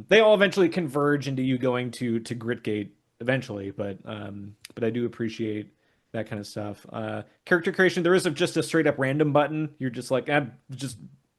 They all eventually converge into you going to Gritgate eventually, but I do appreciate that kind of stuff. Character creation, there isn't just a straight up random button. You're just like, just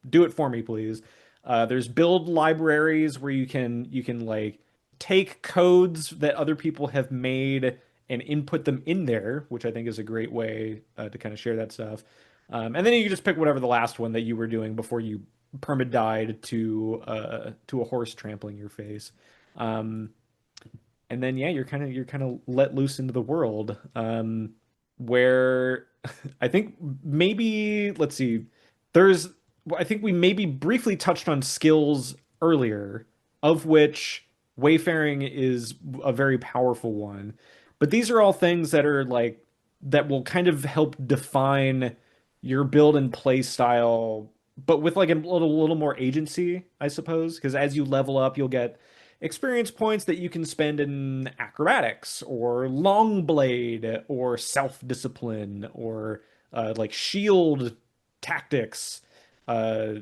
do it for me, please. There's build libraries where you can like take codes that other people have made and input them in there, which I think is a great way to kind of share that stuff. And then you can just pick whatever the last one that you were doing before you perma-died to a horse trampling your face. Um, and then yeah, you're kind of let loose into the world, where I think maybe let's see, there's I think we maybe briefly touched on skills earlier, of which wayfaring is a very powerful one. But these are all things that are like that will kind of help define your build and play style, but with like a little more agency, I suppose, because as you level up, you'll get experience points that you can spend in acrobatics or long blade or self-discipline or like shield tactics, uh,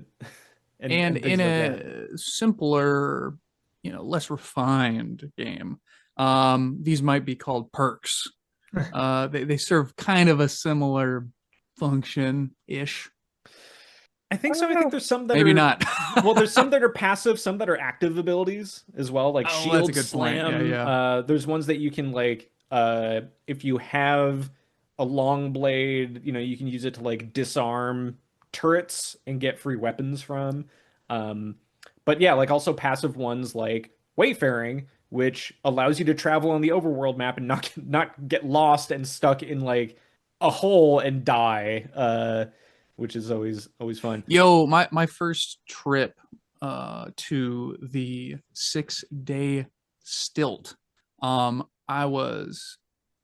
And and in things like that. a simpler, less refined game, these might be called perks. They serve kind of a similar function ish. I think so. I think there's some that Maybe are not. well, there's some that are passive, some that are active abilities as well, like Oh, that's a shield good point. Yeah, slam. yeah. There's ones that you can like if you have a long blade, you can use it to like disarm turrets and get free weapons from. Um, but yeah, like also passive ones like wayfaring, which allows you to travel on the overworld map and not get lost and stuck in like a hole and die. Which is always fun. Yo, my first trip to the 6 day stilt. I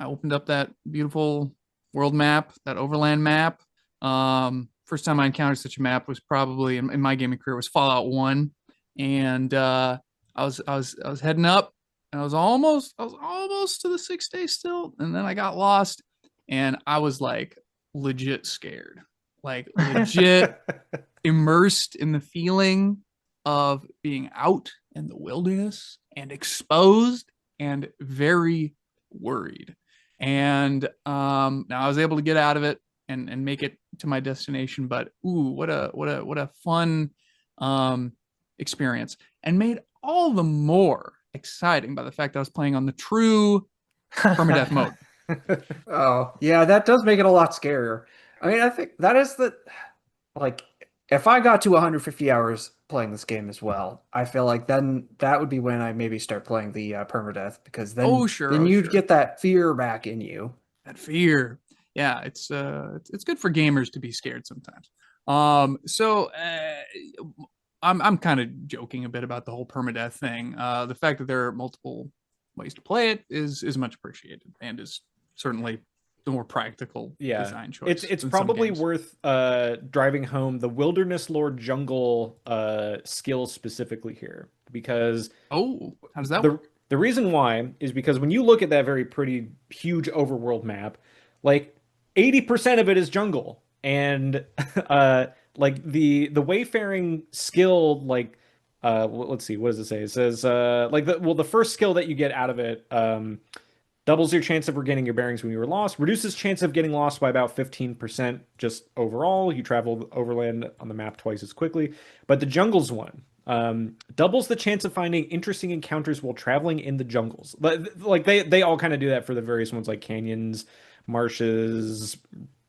opened up that beautiful world map, that overland map. First time I encountered such a map was probably in my gaming career was Fallout 1. And I was heading up and I was almost to the 6 day stilt, and then I got lost and I was like legit scared, like legit immersed in the feeling of being out in the wilderness and exposed and very worried. And now I was able to get out of it and make it to my destination. But ooh, what a fun experience, and made all the more exciting by the fact that I was playing on the true permadeath mode. Oh, yeah, that does make it a lot scarier. I mean, I think that is like, if I got to 150 hours playing this game as well, I feel like then that would be when I maybe start playing the permadeath, because Oh then sure, then oh you'd sure. get that fear back in you. That fear. Yeah, it's good for gamers to be scared sometimes. So I'm kind of joking a bit about the whole permadeath thing. The fact that there are multiple ways to play it is much appreciated and is certainly the more practical Yeah, design it's choice it's in some probably games. worth driving home the wilderness lord jungle skill specifically here, because Oh, how does that the work? the reason why is because when you look at that very pretty huge overworld map, like 80% of it is jungle, and like the wayfaring skill, like let's see, what does it say? It says like the first skill that you get out of it, doubles your chance of regaining your bearings when you were lost. Reduces chance of getting lost by about 15% just overall. You travel overland on the map twice as quickly. But the jungles one doubles the chance of finding interesting encounters while traveling in the jungles. Like they all kind of do that for the various ones like canyons, marshes,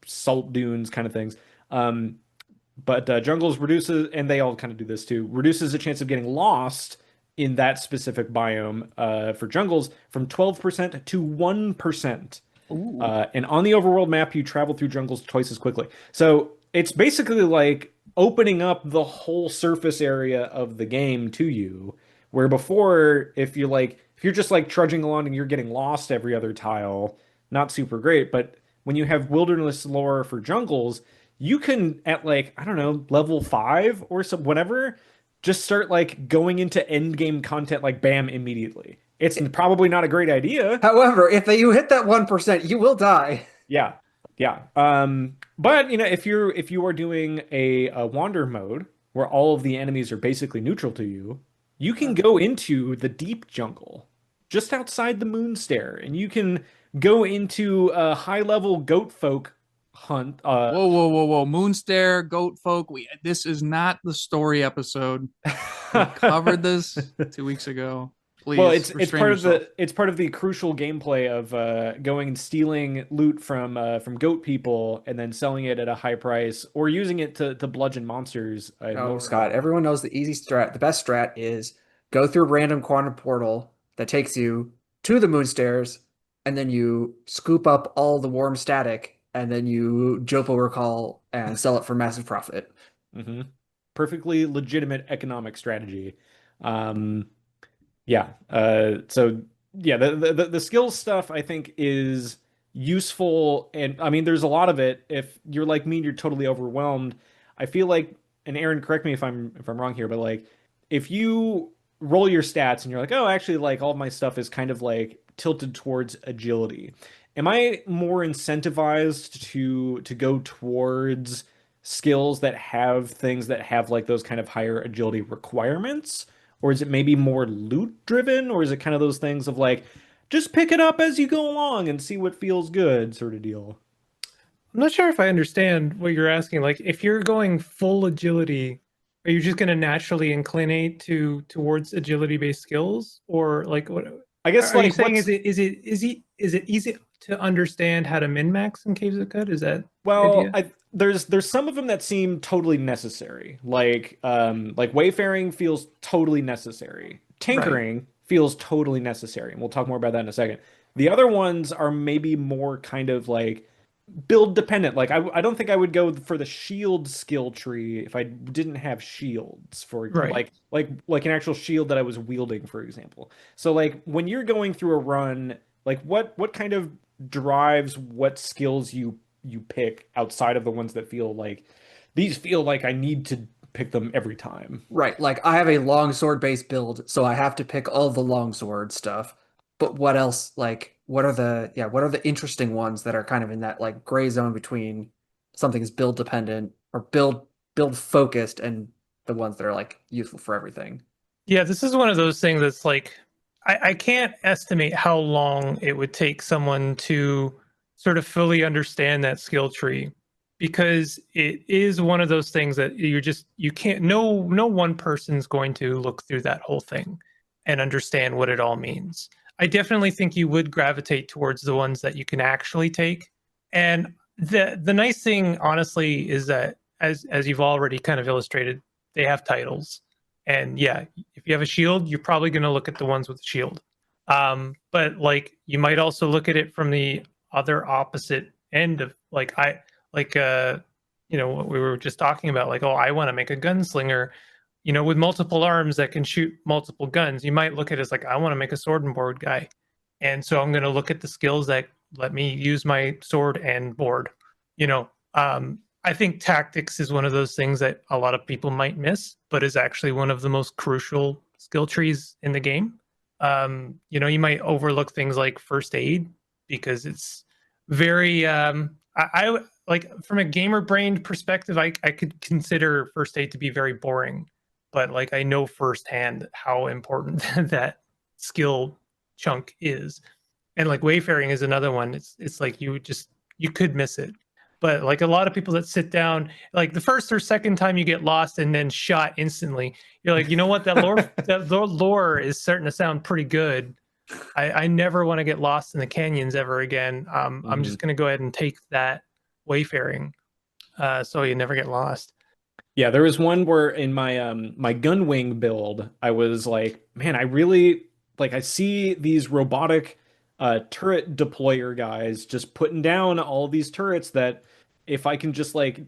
salt dunes, kind of things. But jungles reduces, and they all kind of do this too, reduces the chance of getting lost in that specific biome for jungles from 12% to 1%. Ooh. And on the overworld map, you travel through jungles twice as quickly. So it's basically like opening up the whole surface area of the game to you, where before, if you're just like trudging along and you're getting lost every other tile, not super great. But when you have wilderness lore for jungles, you can at like, I don't know, level 5 or some whatever, just start like going into endgame content like bam immediately. It's probably not a great idea. However, if you hit that 1%, you will die. Yeah. Yeah. But if you are doing a wander mode where all of the enemies are basically neutral to you, you can go into the deep jungle just outside the moon stair, and you can go into a high level goat folk hunt. Whoa, whoa, whoa, whoa. Moonstare, goat folk. This is not the story episode. We covered this 2 weeks ago. Please, Well, it's restrain part of yourself. it's part of the crucial gameplay of going and stealing loot from goat people and then selling it at a high price or using it to bludgeon monsters in Oh, lower Scott, level. everyone knows the easy strat. The best strat is go through a random quantum portal that takes you to the moon stairs, and then you scoop up all the warm static, and then you Jopo recall and sell it for massive profit. Hmm. Perfectly legitimate economic strategy. Um, Yeah. So yeah, the skills stuff I think is useful, and I mean, there's a lot of it. If you're like me and you're totally overwhelmed, I feel like, and Aaron, correct me if I'm wrong here, but like if you roll your stats and you're like, oh, actually, like all of my stuff is kind of like tilted towards agility. Am I more incentivized to go towards skills that have things that have like those kind of higher agility requirements? Or is it maybe more loot driven? Or is it kind of those things of like, just pick it up as you go along and see what feels good sort of deal? I'm not sure if I understand what you're asking. Like, if you're going full agility, are you just going to naturally inclinate towards agility-based skills, or like what I guess are you like saying? what's Is it easy to understand how to min max in Caves of Cud? Is that the well, idea? I there's some of them that seem totally necessary. Like wayfaring feels totally necessary. Right. Tinkering feels totally necessary, and we'll talk more about that in a second. The other ones are maybe more kind of like build dependent. Like I don't think I would go for the shield skill tree if I didn't have shields for Right. like an actual shield that I was wielding, for example. So like when you're going through a run, like what kind of drives what skills you pick outside of the ones that feel like these feel like I need to pick them every time. Right, like I have a long sword based build, so I have to pick all the long sword stuff. But what else? Like, what are the interesting ones that are kind of in that like gray zone between something is build dependent or build focused and the ones that are like useful for everything? Yeah, this is one of those things that's like I can't estimate how long it would take someone to sort of fully understand that skill tree, because it is one of those things that you can't, no one person's going to look through that whole thing and understand what it all means. I definitely think you would gravitate towards the ones that you can actually take. And the nice thing honestly is that, as you've already kind of illustrated, they have titles. And yeah, if you have a shield, you're probably going to look at the ones with the shield. But like you might also look at it from the other opposite end of like what we were just talking about, like, oh, I want to make a gunslinger, with multiple arms that can shoot multiple guns. You might look at it as like, I want to make a sword and board guy. And so I'm going to look at the skills that let me use my sword and board. I think tactics is one of those things that a lot of people might miss, but is actually one of the most crucial skill trees in the game. You might overlook things like first aid because it's very I like, from a gamer brain perspective, I could consider first aid to be very boring, but like I know firsthand how important that skill chunk is. And like wayfaring is another one. It's like you could miss it. But like a lot of people that sit down, like the first or second time you get lost and then shot instantly, you're like, you know what, that lore is starting to sound pretty good. I never want to get lost in the canyons ever again. I'm Mhm. just gonna go ahead and take that wayfaring, so you never get lost. Yeah, there was one where in my gunwing build, I was like, man, I really like I see these robotic turret deployer guys just putting down all these turrets that if I can just like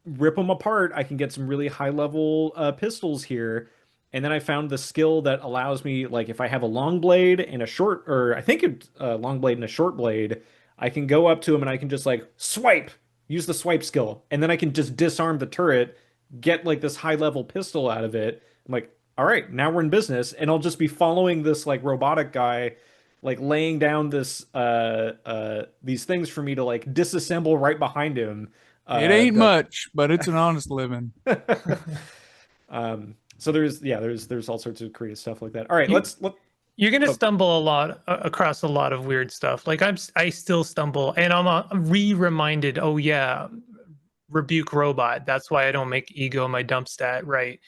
rip them apart, I can get some really high level pistols here. And then I found the skill that allows me, like, if I have a long blade and a short, or I think it's a long blade and a short blade, I can go up to him and I can just like swipe, use the swipe skill, and then I can just disarm the turret, get like this high level pistol out of it. I'm like, all right, now we're in business, and I'll just be following this like robotic guy, like laying down these things for me to like disassemble right behind him. It ain't That much, but it's an honest living. so there's all sorts of creative stuff like that. All right, You let you're gonna oh, stumble a lot across a lot of weird stuff. Like I still stumble, and I'm re-reminded. Oh yeah, rebuke robot. That's why I don't make ego my dump stat. Right.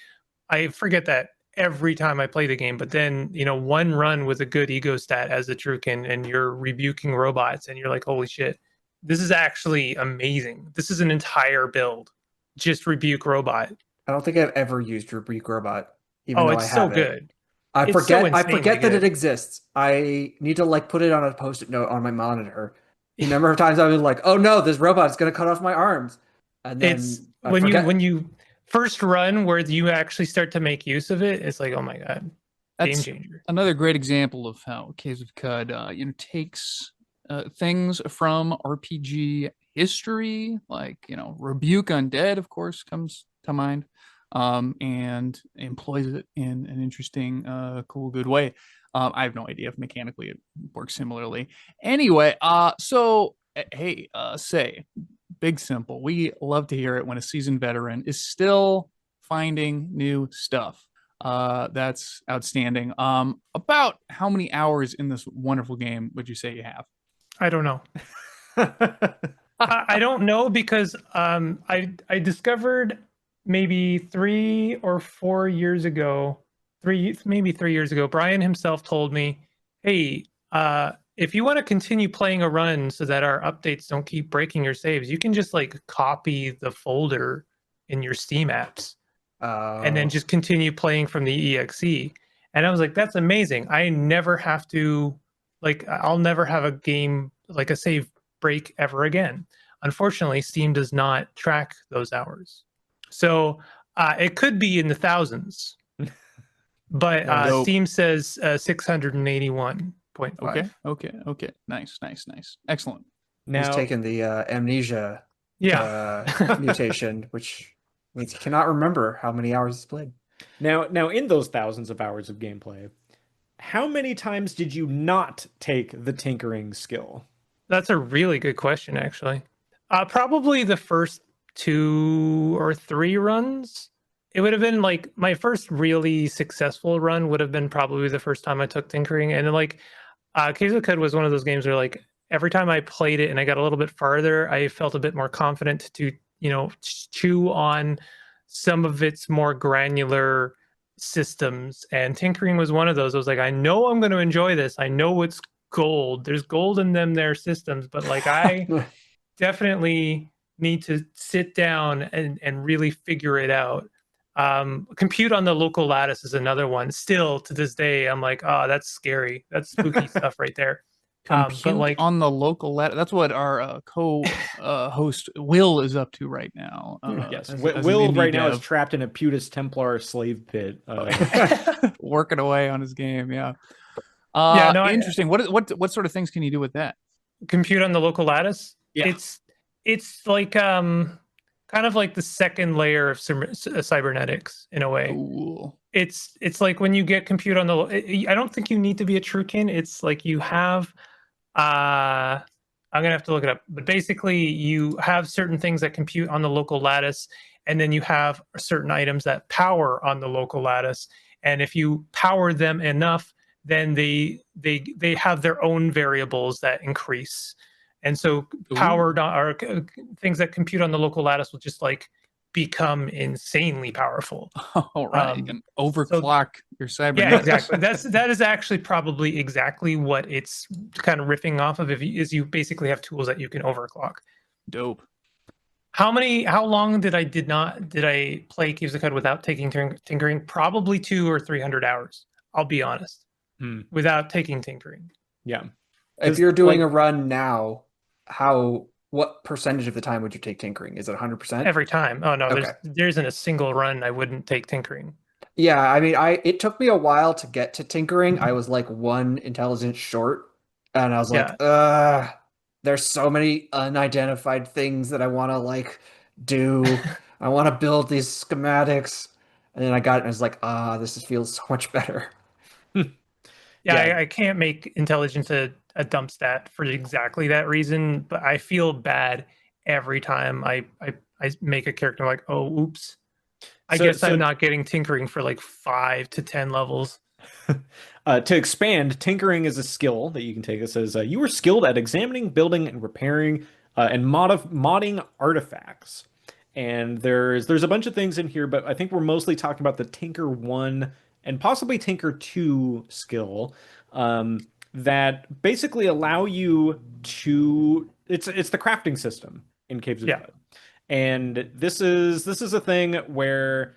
I forget that every time I play the game. But then, one run with a good ego stat as a Trukin and you're rebuking robots and you're like, holy shit, this is actually amazing. This is an entire build. Just rebuke robot. I don't think I've ever used Rebuke Robot, even Oh, though it's I so have it. good. I It's so forget insanely that it good. exists. I need to like put it on a post-it note on my monitor. The number of times I've been like, oh no, this robot's gonna cut off my arms. And It's then I when forget. you first run where you actually start to make use of it, it's like, oh my God, game That's changer. another great example of how Caves of Cud, takes things from RPG history, like Rebuke Undead, of course, comes to mind, and employs it in an interesting, cool, good way. I have no idea if mechanically it works similarly. Anyway, hey, say, big simple. We love to hear it when a seasoned veteran is still finding new stuff. That's outstanding. About how many hours in this wonderful game would you say you have? I don't know. I don't know because I discovered maybe 3 or 4 years ago, maybe 3 years ago, Brian himself told me, hey, if you want to continue playing a run so that our updates don't keep breaking your saves, you can just like copy the folder in your Steam apps and then just continue playing from the EXE. And I was like, that's amazing. I never have to, like, I'll never have a game like a save break ever again. Unfortunately, Steam does not track those hours. So it could be in the thousands, but Nope. Steam says 681.5. Okay. Nice. Excellent. He's Now, taken the amnesia Yeah. mutation, which means he cannot remember how many hours he's played. now, in those thousands of hours of gameplay, how many times did you not take the tinkering skill? That's a really good question, actually. Probably the first 2 or 3 runs. It would have been like my first really successful run would have been probably the first time I took tinkering. And then like Caves of Cud was one of those games where like every time I played it and I got a little bit farther, I felt a bit more confident to, chew on some of its more granular systems. And tinkering was one of those. I was like, I know I'm going to enjoy this. I know it's gold. There's gold in their systems, but like I definitely need to sit down and really figure it out. Compute on the local lattice is another one. Still to this day, I'm like, oh, that's scary. That's spooky stuff right there. Compute But like on the local ladder. That's what our co-host Will is up to right now. Yes, as Will an indie right now is dev, trapped in a Putus Templar slave pit. working away on his game. Yeah. Yeah, no, Interesting. What sort of things can you do with that? compute on the local lattice. Yeah. It's like kind of like the second layer of cybernetics in a way. Cool. It's like when you get compute on the I don't think you need to be a Trukin. It's like you have I'm gonna have to look it up, but basically you have certain things that compute on the local lattice, and then you have certain items that power on the local lattice. And if you power them enough, then they have their own variables that increase. And so powered or things that compute on the local lattice will just like become insanely powerful. All right. You can overclock your cybernetics. Yeah, exactly. That is actually probably exactly what it's kind of riffing off of. Is you basically have tools that you can overclock. Dope. How long did I play Caves of Cud without taking tinkering? Probably 200 or 300 hours. I'll be honest. Without taking tinkering. Yeah. If you're doing a run now, what percentage of the time would you take tinkering? Is it 100%? Every time. Oh no, Okay. there isn't a single run I wouldn't take tinkering. Yeah, I mean, it took me a while to get to tinkering. I was like one intelligence short, and I was like, there's so many unidentified things that I want to like do. I want to build these schematics, and then I got it, and I was like, feels so much better. Yeah. I can't make intelligence a dump stat for exactly that reason, but I feel bad every time I make a character like, oh, oops. I guess I'm not getting tinkering for like 5 to 10 levels. To expand, tinkering is a skill that you can take. It says you are skilled at examining, building, and repairing and modding artifacts. And there's a bunch of things in here, but I think we're mostly talking about the Tinker 1 and possibly Tinker 2 skill, that basically allow you to it's the crafting system in Caves of Yeah. Cut. And this is a thing where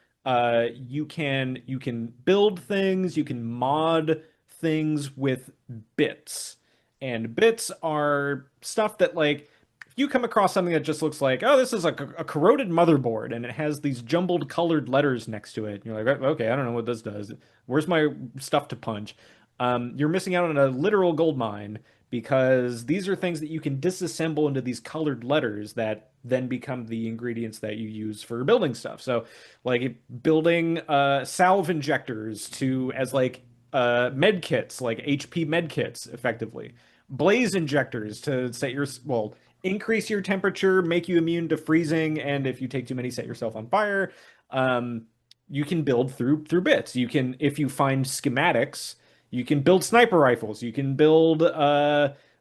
you can build things, you can mod things with bits. And bits are stuff that, like, if you come across something that just looks like, oh, this is a corroded motherboard and it has these jumbled colored letters next to it. And you're like, okay, I don't know what this does. Where's my stuff to punch? You're missing out on a literal gold mine, because these are things that you can disassemble into these colored letters that then become the ingredients that you use for building stuff. So, like, building salve injectors to as like med kits, like HP med kits, effectively. Blaze injectors to set your, well, increase your temperature, make you immune to freezing, and if you take too many, set yourself on fire. Um, you can build through bits. You can, if you find schematics, you can build sniper rifles. You can build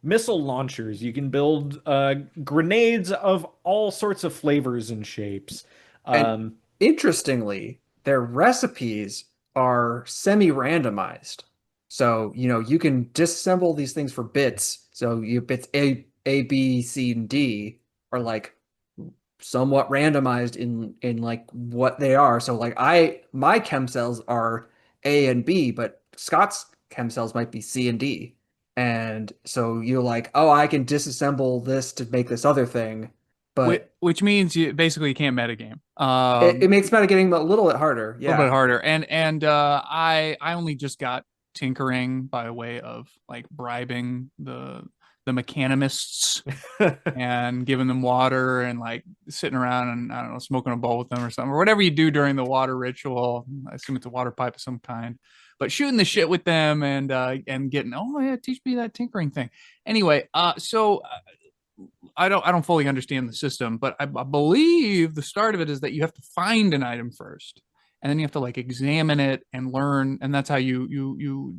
missile launchers. You can build grenades of all sorts of flavors and shapes. And Um, interestingly, their recipes are semi-randomized. So, you can disassemble these things for bits. So you bits A, B, C, and D are like somewhat randomized in like what they are. So like my chem cells are A and B, but Scott's chem cells might be C and D. And so you're like, oh, I can disassemble this to make this other thing. But which means you basically can't metagame. it makes metagaming a little bit harder. A little bit harder. And I only just got tinkering by way of like bribing the mechanimists and giving them water and like sitting around and, I don't know, smoking a bowl with them or something, or whatever you do during the water ritual. I assume it's a water pipe of some kind, but shooting the shit with them and getting, oh yeah, teach me that tinkering thing. Anyway, so I don't fully understand the system, but I believe the start of it is that you have to find an item first, and then you have to like examine it and learn, and that's how you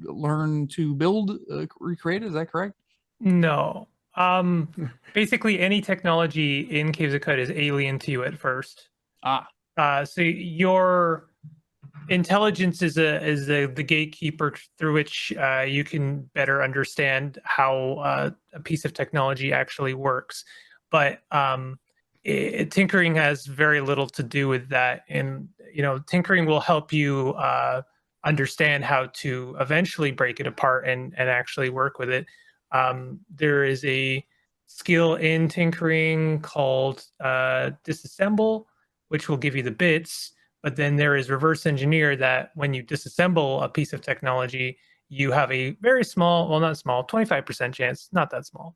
learn to build, recreate it. Is that correct? No. Basically, any technology in Caves of Cut is alien to you at first. So your intelligence is the gatekeeper through which you can better understand how a piece of technology actually works. But tinkering has very little to do with that. And tinkering will help you understand how to eventually break it apart and actually work with it. There is a skill in tinkering called disassemble, which will give you the bits. But then there is reverse engineer, that when you disassemble a piece of technology, you have a very small, well, not small, 25% chance, not that small,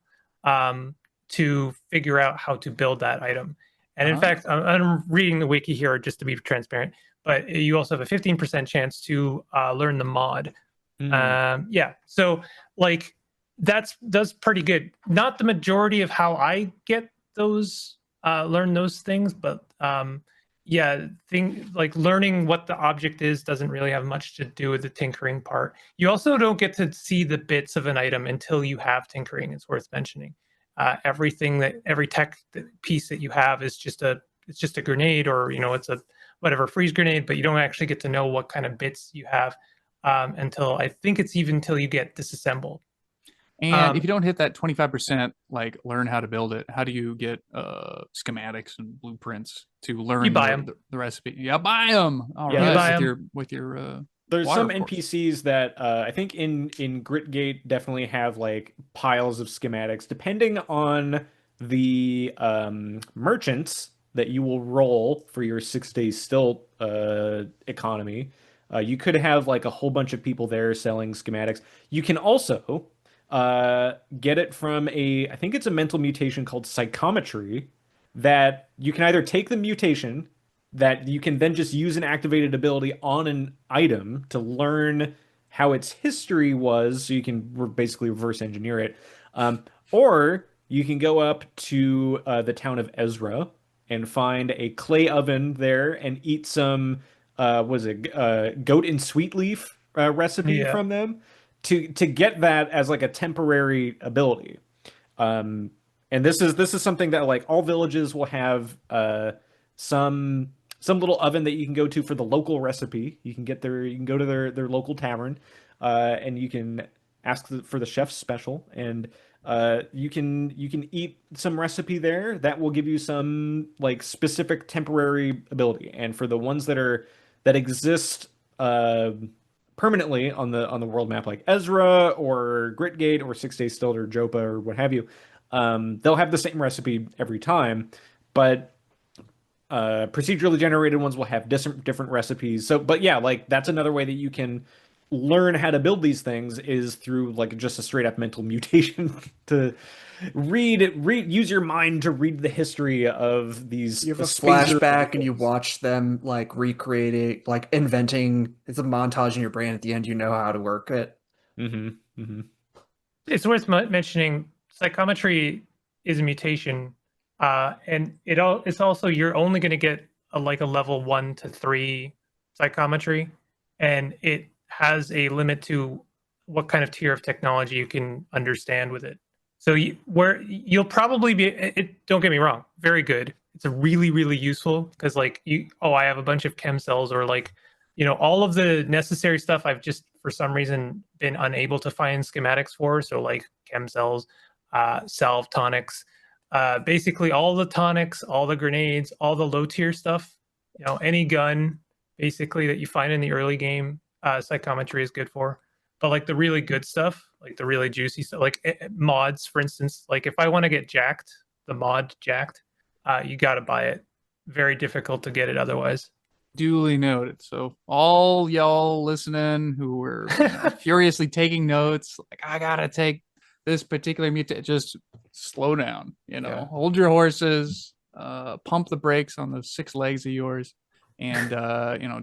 to figure out how to build that item. And in fact, I'm reading the wiki here just to be transparent, but you also have a 15% chance to learn the mod. Yeah, so like that's pretty good. Not the majority of how I get those, learn those things, but yeah, like learning what the object is doesn't really have much to do with the tinkering part. You also don't get to see the bits of an item until you have tinkering. It's worth mentioning. Every tech piece that you have is just a grenade, or it's a whatever freeze grenade, but you don't actually get to know what kind of bits you have until, I think it's even until you get disassembled. And if you don't hit that 25%, like learn how to build it, how do you get schematics and blueprints to learn You buy them. The recipe? Yeah, buy them. All Yeah, right, buy 'em. with your There's water some course. NPCs that I think in Gritgate definitely have like piles of schematics, depending on the merchants that you will roll for your 6 day still economy. You could have like a whole bunch of people there selling schematics. You can also get it from I think it's a mental mutation called psychometry, that you can either take the mutation that you can then just use an activated ability on an item to learn how its history was, so you can basically reverse engineer it. Or you can go up to the town of Ezra and find a clay oven there and eat some, goat and sweet leaf recipe Yeah. from them to get that as like a temporary ability. And this is something that like all villages will have some some little oven that you can go to for the local recipe. You can go to their local tavern, and you can ask for the chef's special, and you can eat some recipe there that will give you some like specific temporary ability. And for the ones that exist permanently on the world map, like Ezra or Gritgate or 6 Days Still or Jopa or what have you, they'll have the same recipe every time, but procedurally generated ones will have different recipes. So, but yeah, like that's another way that you can learn how to build these things is through like just a straight up mental mutation to use your mind to read the history of these You have a spacer flashback and you vehicles. watch them like recreate it, like inventing. It's a montage in your brain. At the end, you know how to work it. Hmm. Hmm. It's worth mentioning psychometry is a mutation, and it's also you're only going to get like a level 1 to 3 psychometry, and it has a limit to what kind of tier of technology you can understand with it. So where you'll probably be, don't get me wrong, very good. It's a really useful because like I have a bunch of chem cells or like all of the necessary stuff I've just for some reason been unable to find schematics for. So like chem cells, salve tonics, basically all the tonics, all the grenades, all the low tier stuff. Any gun basically that you find in the early game, psychometry is good for. But like the really good stuff, like the really juicy stuff, like mods, for instance, like if I want to get jacked, the mod jacked, you got to buy it. Very difficult to get it otherwise. Duly noted. So all y'all listening who were furiously taking notes, like I gotta take this particular mutation, just slow down. Yeah. Hold your horses, pump the brakes on those 6 legs of yours, and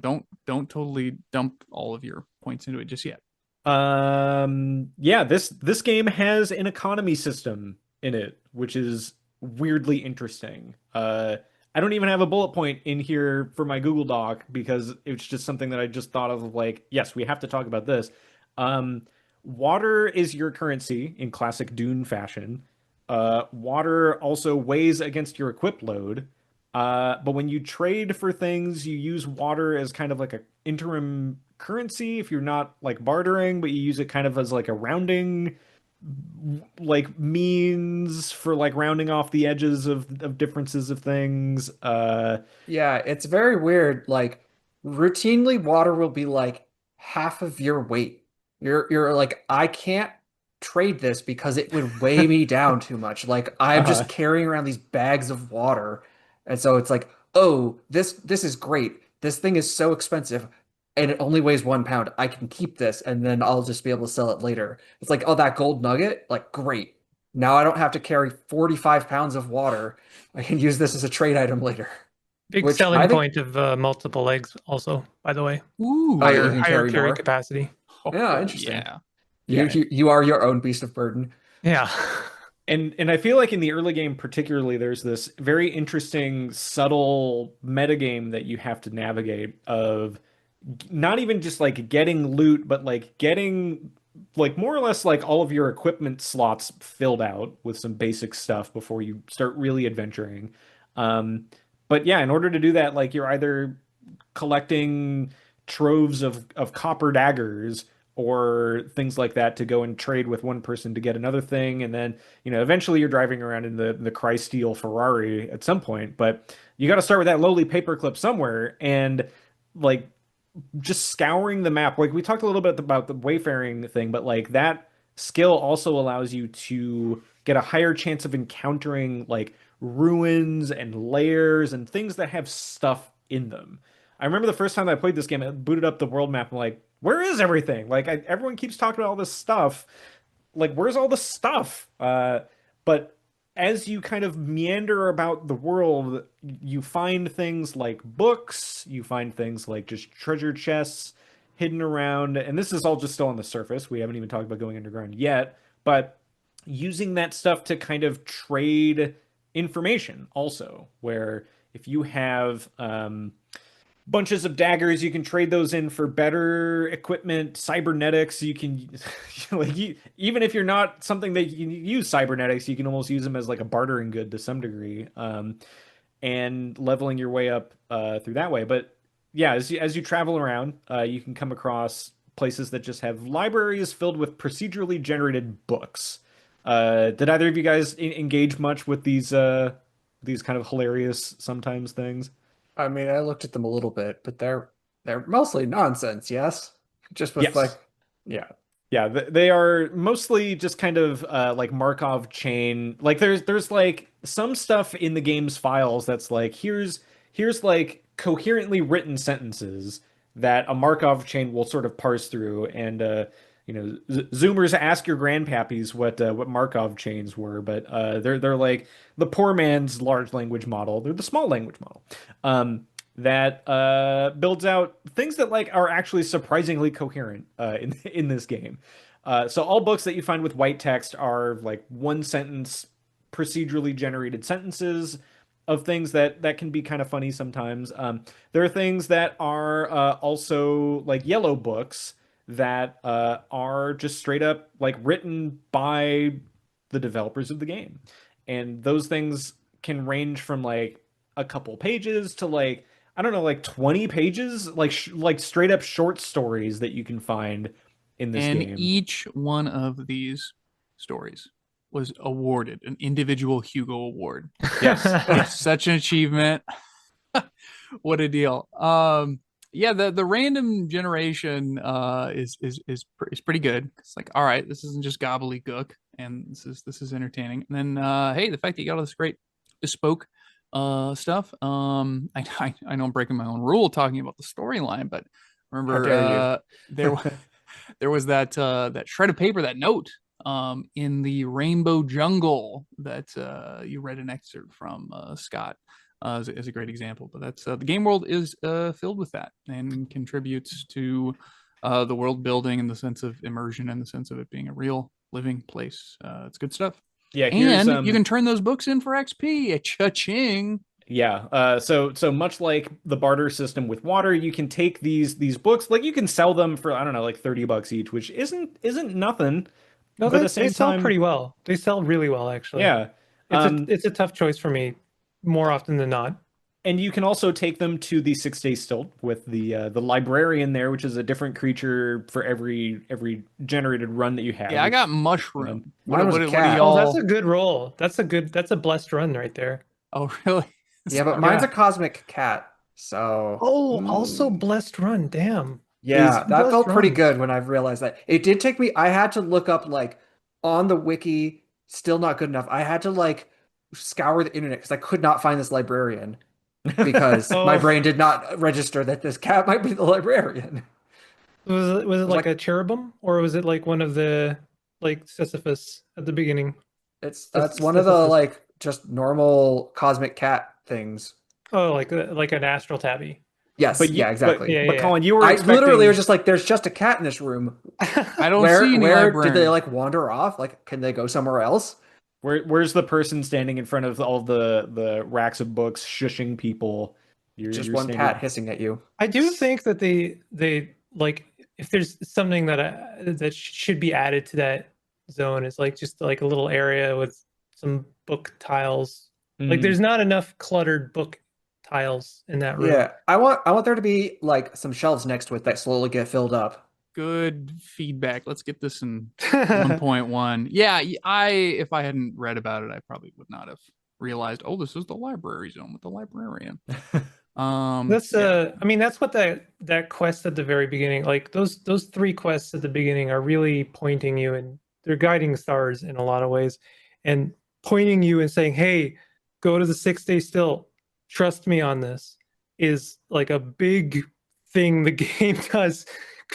don't totally dump all of your points into it just yet. Yeah, this game has an economy system in it, which is weirdly interesting. I don't even have a bullet point in here for my Google Doc because it's just something that I just thought of like, yes, we have to talk about this. Um, Water is your currency in classic Dune fashion. Water also weighs against your equip load. But when you trade for things, you use water as kind of like a interim currency if you're not like bartering, but you use it kind of as like a rounding like means for like rounding off the edges of differences of things. Yeah, it's very weird. Like routinely water will be like half of your weight. You're like, I can't trade this because it would weigh me down too much. Like I'm uh, just carrying around these bags of water. And so it's like, oh, this is great. This thing is so expensive and it only weighs 1 pound. I can keep this and then I'll just be able to sell it later. It's like, oh, that gold nugget, like great. Now I don't have to carry 45 pounds of water. I can use this as a trade item later. Big Which I selling think, point of multiple legs, also, by the way. Ooh, oh, you Higher can higher carry carry more. capacity. Yeah, interesting. yeah. You are your own beast of burden. Yeah. and I feel like in the early game particularly, there's this very interesting, subtle metagame that you have to navigate of not even just like getting loot, but like getting like more or less like all of your equipment slots filled out with some basic stuff before you start really adventuring. Um, but yeah, in order to do that, like you're either collecting troves of copper daggers or things like that to go and trade with one person to get another thing, and then eventually you're driving around in the Chrysler Ferrari at some point, but you got to start with that lowly paperclip somewhere, and like just scouring the map. Like we talked a little bit about the wayfaring thing, but like that skill also allows you to get a higher chance of encountering like ruins and layers and things that have stuff in them. I remember the first time I played this game, I booted up the world map. I'm like, where is everything? Like everyone keeps talking about all this stuff. Like, where's all the stuff? But as you kind of meander about the world, you find things like books, you find things like just treasure chests hidden around, and this is all just still on the surface. We haven't even talked about going underground yet, but using that stuff to kind of trade information also, where if you have bunches of daggers, you can trade those in for better equipment, cybernetics. You can like even if you're not something that you can use cybernetics, you can almost use them as like a bartering good to some degree. and leveling your way up through that way. But yeah, as you travel around, you can come across places that just have libraries filled with procedurally generated books. Did either of you guys engage much with these kind of hilarious sometimes things? I mean, I looked at them a little bit, but they're mostly nonsense, yes? Just with like, Yes. yeah. Yeah, they are mostly just kind of like Markov chain. Like there's like some stuff in the game's files that's like here's like coherently written sentences that a Markov chain will sort of parse through. And Zoomers ask your grandpappies what Markov chains were, but they're like the poor man's large language model. They're the small language model. That builds out things that like are actually surprisingly coherent in this game. So all books that you find with white text are like one sentence procedurally generated sentences of things that can be kind of funny sometimes. There are things that are also like yellow books that are just straight up like written by the developers of the game, and those things can range from like a couple pages to like I don't know, like 20 pages, like like straight up short stories that you can find in this And game. each one of these stories was awarded an individual Hugo Award. Yes, yes. Such an achievement. What a deal. Yeah, the random generation is pretty good. It's like, all right, this isn't just gobbledygook, and this is entertaining. And then hey, the fact that you got all this great bespoke stuff. I know I'm breaking my own rule talking about the storyline, but How remember dare you? there there was that shred of paper, that note in the Rainbow Jungle that you read an excerpt from, Scott, as a great example. But that's the game world is filled with that and contributes to the world building and the sense of immersion and the sense of it being a real living place. It's good stuff. Yeah, here's And you can turn those books in for XP. Cha-ching. yeah. So much like the barter system with water, you can take these books, like you can sell them for I don't know, like $30 each, which isn't nothing, No, but at the they same sell time, pretty well. They sell really well, actually. yeah. It's a tough choice for me more often than not. And you can also take them to the 6 Day Still with the librarian there, which is a different creature for every generated run that you have. Yeah, I got Um, mushroom. Mine was a What do cat. Oh, that's y'all? a good roll. That's a blessed run right there. Oh, really? Yeah, but mine's Yeah. a cosmic cat. So, Oh, also blessed run. Damn. yeah, that Blessed felt pretty runs. good when I've realized that. It did take me, I had to look up like on the wiki, still not good enough. I had to like scour the internet because I could not find this librarian because my Oh, brain did not register that this cat might be the librarian. was it It was like like a cherubim or was it like one of the like Sisyphus at the beginning? that's one of the Sisyphus. like just normal cosmic cat things. Oh, like an astral tabby. Yes, but yeah, you but exactly. Yeah, but yeah, Colin, you were I literally was expecting just like, there's just a cat in this room. I yeah. don't see any Where did they librarian. like wander off? Like, can they go somewhere else? where's the person standing in front of all the racks of books shushing people? Just Your one cat standard. hissing at you. I do think that they like if there's something that should be added to that zone is like just like a little area with some book tiles. Like Mm. there's not enough cluttered book tiles in that room. Yeah, I want there to be like some shelves next to it that slowly get filled up. Good feedback. Let's get this in 1.1. Yeah, if I hadn't read about it, I probably would not have realized, oh, this is the library zone with the librarian. That's Yeah. I mean that's what that quest at the very beginning, like those three quests at the beginning are really pointing you and they're guiding stars in a lot of ways and pointing you and saying, "Hey, go to the 6 Day Still. Trust me on this." Is like a big thing the game does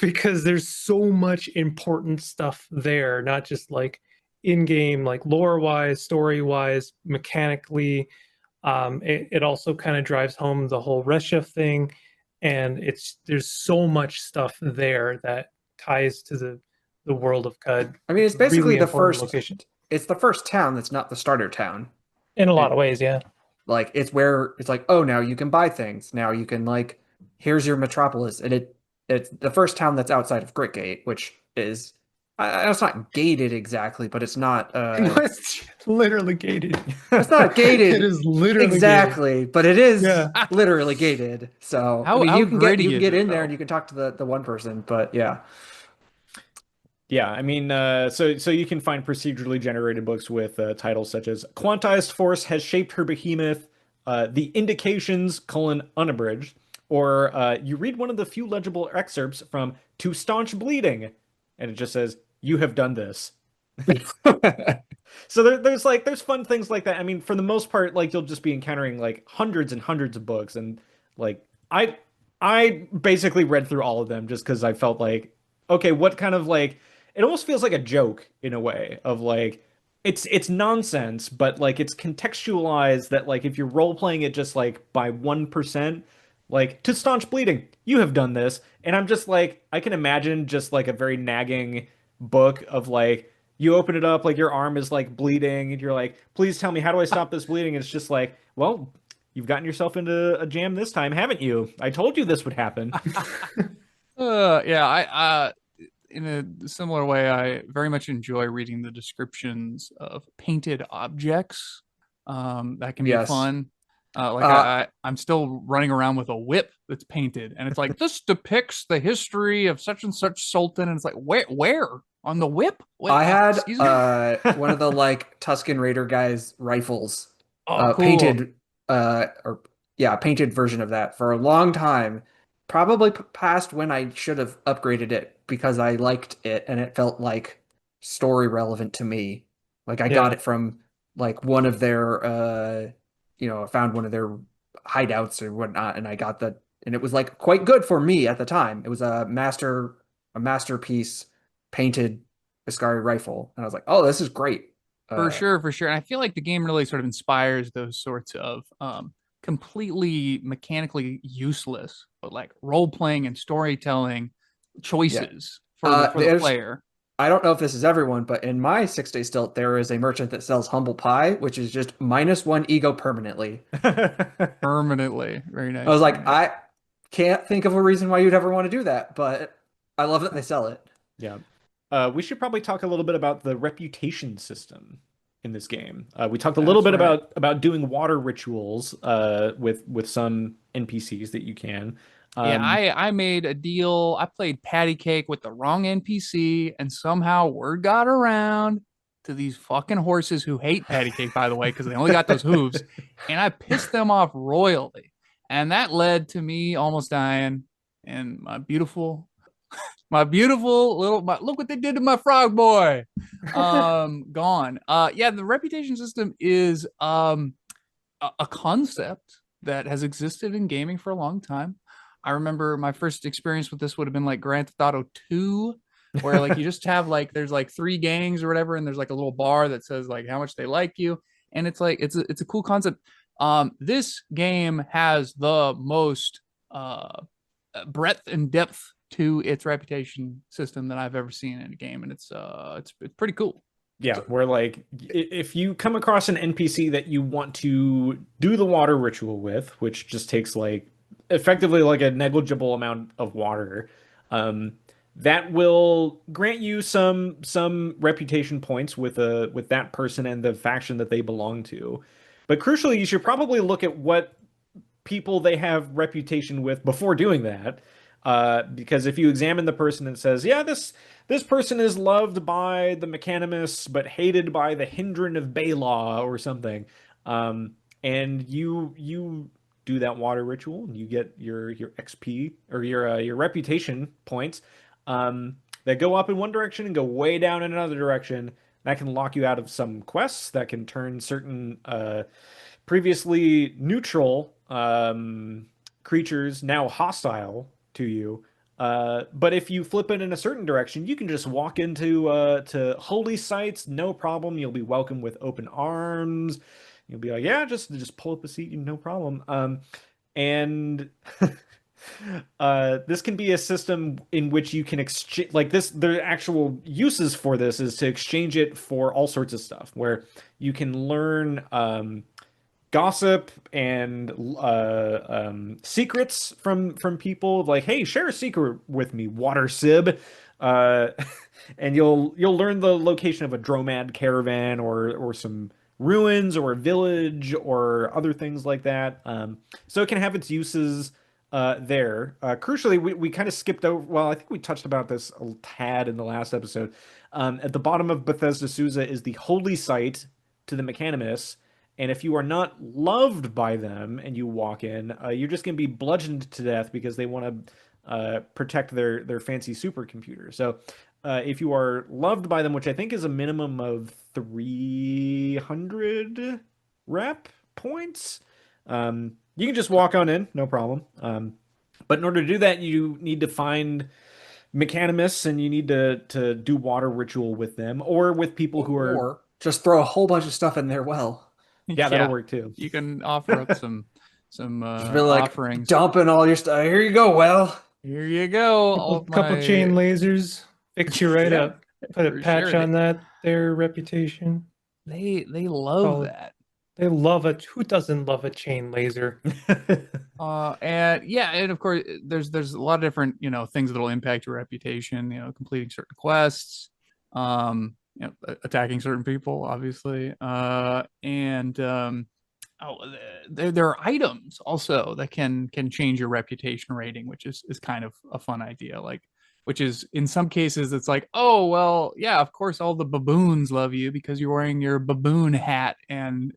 because there's so much important stuff there, not just like in-game like lore-wise, story-wise, mechanically. It also kind of drives home the whole Redshift thing, and there's so much stuff there that ties to the world of CUD. I mean, It's it's a basically really the important first. location It's the first town that's not the starter town. in a lot It of ways. Yeah, like it's where it's like, oh, now you can buy things. Now you can like, here's your metropolis, and it's the first town that's outside of Gritgate, which is it's not gated exactly, but it's not It's literally gated. it's not gated It is literally gated. exactly, but it is Yeah. literally gated. So How- I mean, how you can get gritty is it, in there though? and you can talk to the one person, but yeah. Yeah, I mean, so you can find procedurally generated books with titles such as "Quantized Force has shaped her behemoth," "The Indications: Unabridged," or you read one of the few legible excerpts from "To Staunch Bleeding," and it just says, "You have done this." So there's fun things like that. I mean, for the most part, like you'll just be encountering like hundreds and hundreds of books, and like I basically read through all of them just because I felt like, okay, what kind of like it almost feels like a joke in a way of like it's nonsense, but like it's contextualized that like if you're role playing it just like by 1%, like "To Staunch Bleeding, you have done this," and I'm just like I can imagine just like a very nagging book of like you open it up like your arm is like bleeding and you're like, please tell me, how do I stop this bleeding? And it's just like, well, you've gotten yourself into a jam this time, haven't you? I told you this would happen. Yeah, I in a similar way, I very much enjoy reading the descriptions of painted objects. That can be Yes. fun. Like Uh, I'm still running around with a whip that's painted, and it's like this depicts the history of such and such sultan, and it's like where on the whip? What? I had Excuse me. one of the like Tusken Raider guys' rifles, Oh, cool. painted or yeah, painted version of that for a long time. Probably past when I should have upgraded it because I liked it and it felt like story relevant to me. Like I got Yeah, it from like one of their I found one of their hideouts or whatnot, and I got the and it was like quite good for me at the time. It was a masterpiece painted Ascari rifle, and I was like, "Oh, this is great." for Uh, sure, for sure. And I feel like the game really sort of inspires those sorts of completely mechanically useless, but like role playing and storytelling yeah. choices for the There's player. I don't know if this is everyone, but in my 6 day stilt, there is a merchant that sells humble pie, which is just -1 ego permanently. Permanently. Very I nice, was very like, nice. I can't think of a reason why you'd ever want to do that, but I love that they sell it. Yeah. We should probably talk a little bit about the reputation system in this game. We talked a little That's bit right. about doing water rituals with some NPCs that you can. Yeah, Um, I made a deal. I played patty cake with the wrong NPC, and somehow word got around to these fucking horses who hate patty cake, by the way, because they only got those hooves, and I pissed them off royally. And that led to me almost dying. And my beautiful little look what they did to my frog boy. Gone. Yeah, the reputation system is a concept that has existed in gaming for a long time. I remember my first experience with this would have been like Grand Theft Auto 2, where like you just have like there's like three gangs or whatever, and there's like a little bar that says like how much they like you, and it's like it's a cool concept. This game has the most breadth and depth to its reputation system that I've ever seen in a game, and it's pretty cool. Yeah, where like if you come across an NPC that you want to do the water ritual with, which just takes like effectively like a negligible amount of water, um, that will grant you some reputation points with that person and the faction that they belong to. But crucially, you should probably look at what people they have reputation with before doing that. Because if you examine the person and says, yeah, this person is loved by the Mechanimists but hated by the Hindran of Belaw or something, and you do that water ritual and you get your XP or your reputation points, that go up in one direction and go way down in another direction. That can lock you out of some quests. That can turn certain previously neutral creatures now hostile to you. But if you flip it in a certain direction, you can just walk into to holy sites, no problem. You'll be welcomed with open arms. You'll be like, yeah, just pull up a seat, no problem. And this can be a system in which you can exchange like this. The actual uses for this is to exchange it for all sorts of stuff, where you can learn gossip and secrets from people like, hey, share a secret with me, water sib. Uh, and you'll learn the location of a Dromad caravan or some ruins or a village or other things like that. So it can have its uses there. Crucially, we kind of skipped over. Well, I think we touched about this a tad in the last episode. At the bottom of Bethesda Souza is the holy site to the Mechanimists. And if you are not loved by them and you walk in, you're just going to be bludgeoned to death because they want to protect their fancy supercomputer. So if you are loved by them, which I think is a minimum of 300 rep points, you can just walk on in, no problem. But in order to do that, you need to find mechanimists and you need to do water ritual with them or with people who are. Or just throw a whole bunch of stuff in their well. Yeah, that'll work too. You can offer up some Just be like offerings. dumping all your stuff. Here you go, well. Here you go. all of Couple my- chain lasers, fix you right Yeah, up. Put a for patch sure. on that. Their reputation. They love Oh. that. They love it. Who doesn't love a chain laser? And yeah, and of course there's a lot of different, things that'll impact your reputation, completing certain quests, attacking certain people, obviously. There are items also that can change your reputation rating, which is kind of a fun idea. Which is in some cases it's like, oh well, yeah, of course all the baboons love you because you're wearing your baboon hat and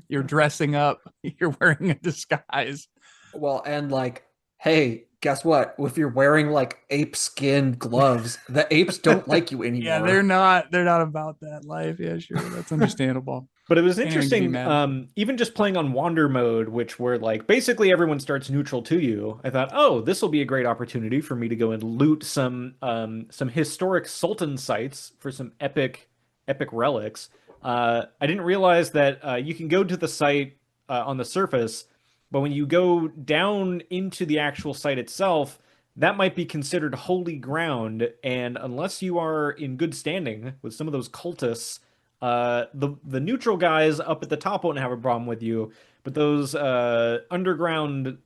you're dressing up, you're wearing a disguise. Well, and like, hey, guess what? If you're wearing like ape skin gloves, the apes don't like you anymore. Yeah, they're not about that life. Yeah, sure, that's understandable. But it was Anyone can be interesting, mad. even just playing on wander mode, which where like basically everyone starts neutral to you. I thought, oh, this will be a great opportunity for me to go and loot some historic Sultan sites for some epic relics. I didn't realize that you can go to the site on the surface, but when you go down into the actual site itself, that might be considered holy ground, and unless you are in good standing with some of those cultists, the neutral guys up at the top won't have a problem with you, but those underground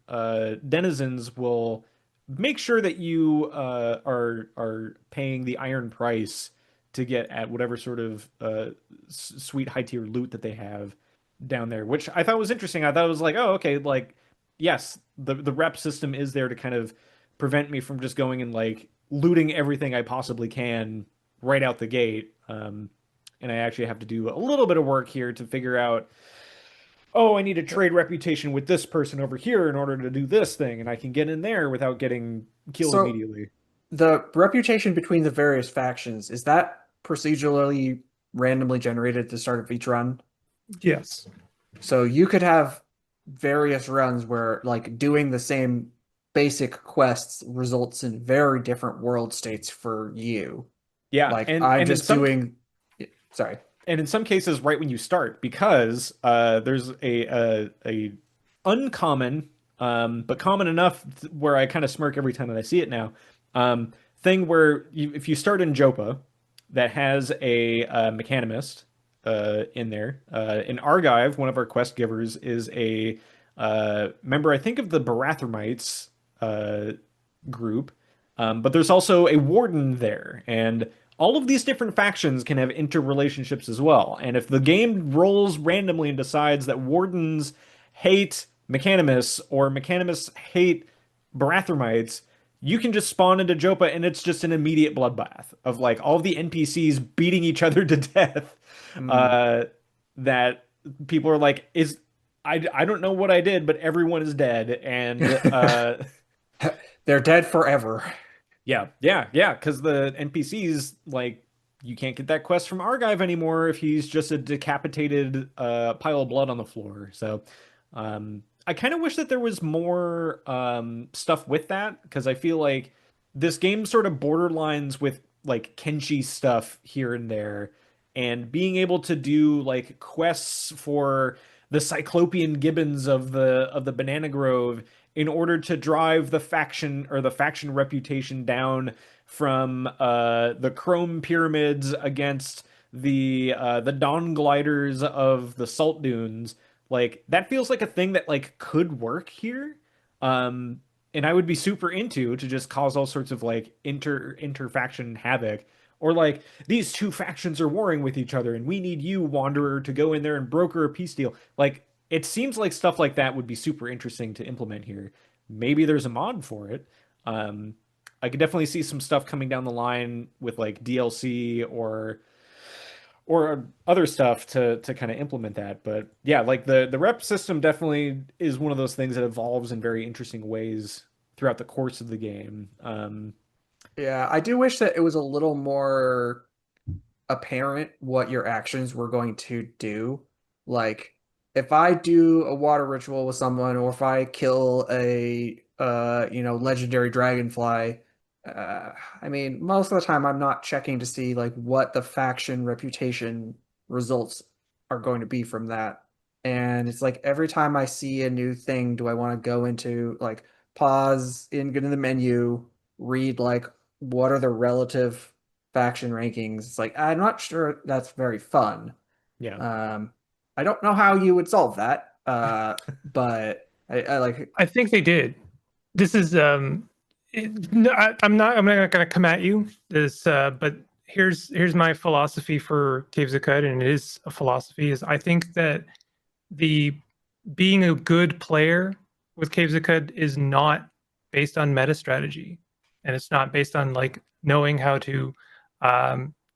denizens will make sure that you are paying the iron price to get at whatever sort of sweet high tier loot that they have down there, which I thought was interesting. I thought it was like, oh, okay, like yes, the rep system is there to kind of prevent me from just going and like looting everything I possibly can right out the gate. And I actually have to do a little bit of work here to figure out, oh, I need to trade reputation with this person over here in order to do this thing, and I can get in there without getting killed So- immediately. The reputation between the various factions, is that procedurally randomly generated at the start of each run? Yes. So you could have various runs where like doing the same basic quests results in very different world states for you. Yeah, Like and I'm in just some doing sorry. and in some cases right when you start, because there's a uncommon but common enough where I kind of smirk every time that I see it now, thing where if you start in Jopa that has a mechanimist in there, in Argive, one of our quest givers is a member, I think, of the Barathamites group, but there's also a warden there, and all of these different factions can have interrelationships as well. And if the game rolls randomly and decides that wardens hate mechanimists or mechanimists hate Barathamites, you can just spawn into Jopa and it's just an immediate bloodbath of like all of the NPCs beating each other to death. That people are like, I don't know what I did, but everyone is dead, and They're dead forever. yeah, because the NPCs, like, you can't get that quest from Argive anymore if he's just a decapitated pile of blood on the floor. So I kind of wish that there was more stuff with that, because I feel like this game sort of borderlines with like Kenshi stuff here and there, and being able to do like quests for the Cyclopean gibbons of the Banana Grove in order to drive the faction reputation down from the Chrome Pyramids against the Dawn Gliders of the Salt Dunes. Like that feels like a thing that like could work here. and I would be super into to just cause all sorts of like interfaction havoc. Or like these two factions are warring with each other, and we need you, Wanderer, to go in there and broker a peace deal. Like it seems like stuff like that would be super interesting to implement here. Maybe there's a mod for it. Um, I could definitely see some stuff coming down the line with like DLC or other stuff to kind of implement that. But yeah, like the rep system definitely is one of those things that evolves in very interesting ways throughout the course of the game. Yeah, I do wish that it was a little more apparent what your actions were going to do. Like, if I do a water ritual with someone, or if I kill a legendary dragonfly, I mean, most of the time I'm not checking to see like what the faction reputation results are going to be from that. And it's like every time I see a new thing, do I want to go into like pause in, get in the menu, read like what are the relative faction rankings? It's like I'm not sure that's very fun. Yeah. I don't know how you would solve that, but I like. I think they did. This is no, I'm not going to come at you. This, but here's my philosophy for Caves of Cud, and it is a philosophy. Is I think that the being a good player with Caves of Cud is not based on meta strategy, and it's not based on like knowing how to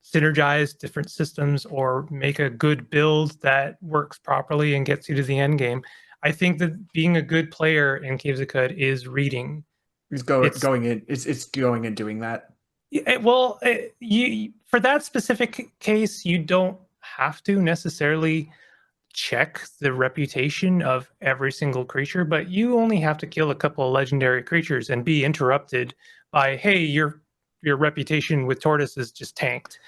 synergize different systems or make a good build that works properly and gets you to the end game. I think that being a good player in Caves of Cud is reading. It's It's going in. It's going and doing that. well, you for that specific case, you don't have to necessarily check the reputation of every single creature, but you only have to kill a couple of legendary creatures and be interrupted by, hey, your reputation with Tortoise is just tanked.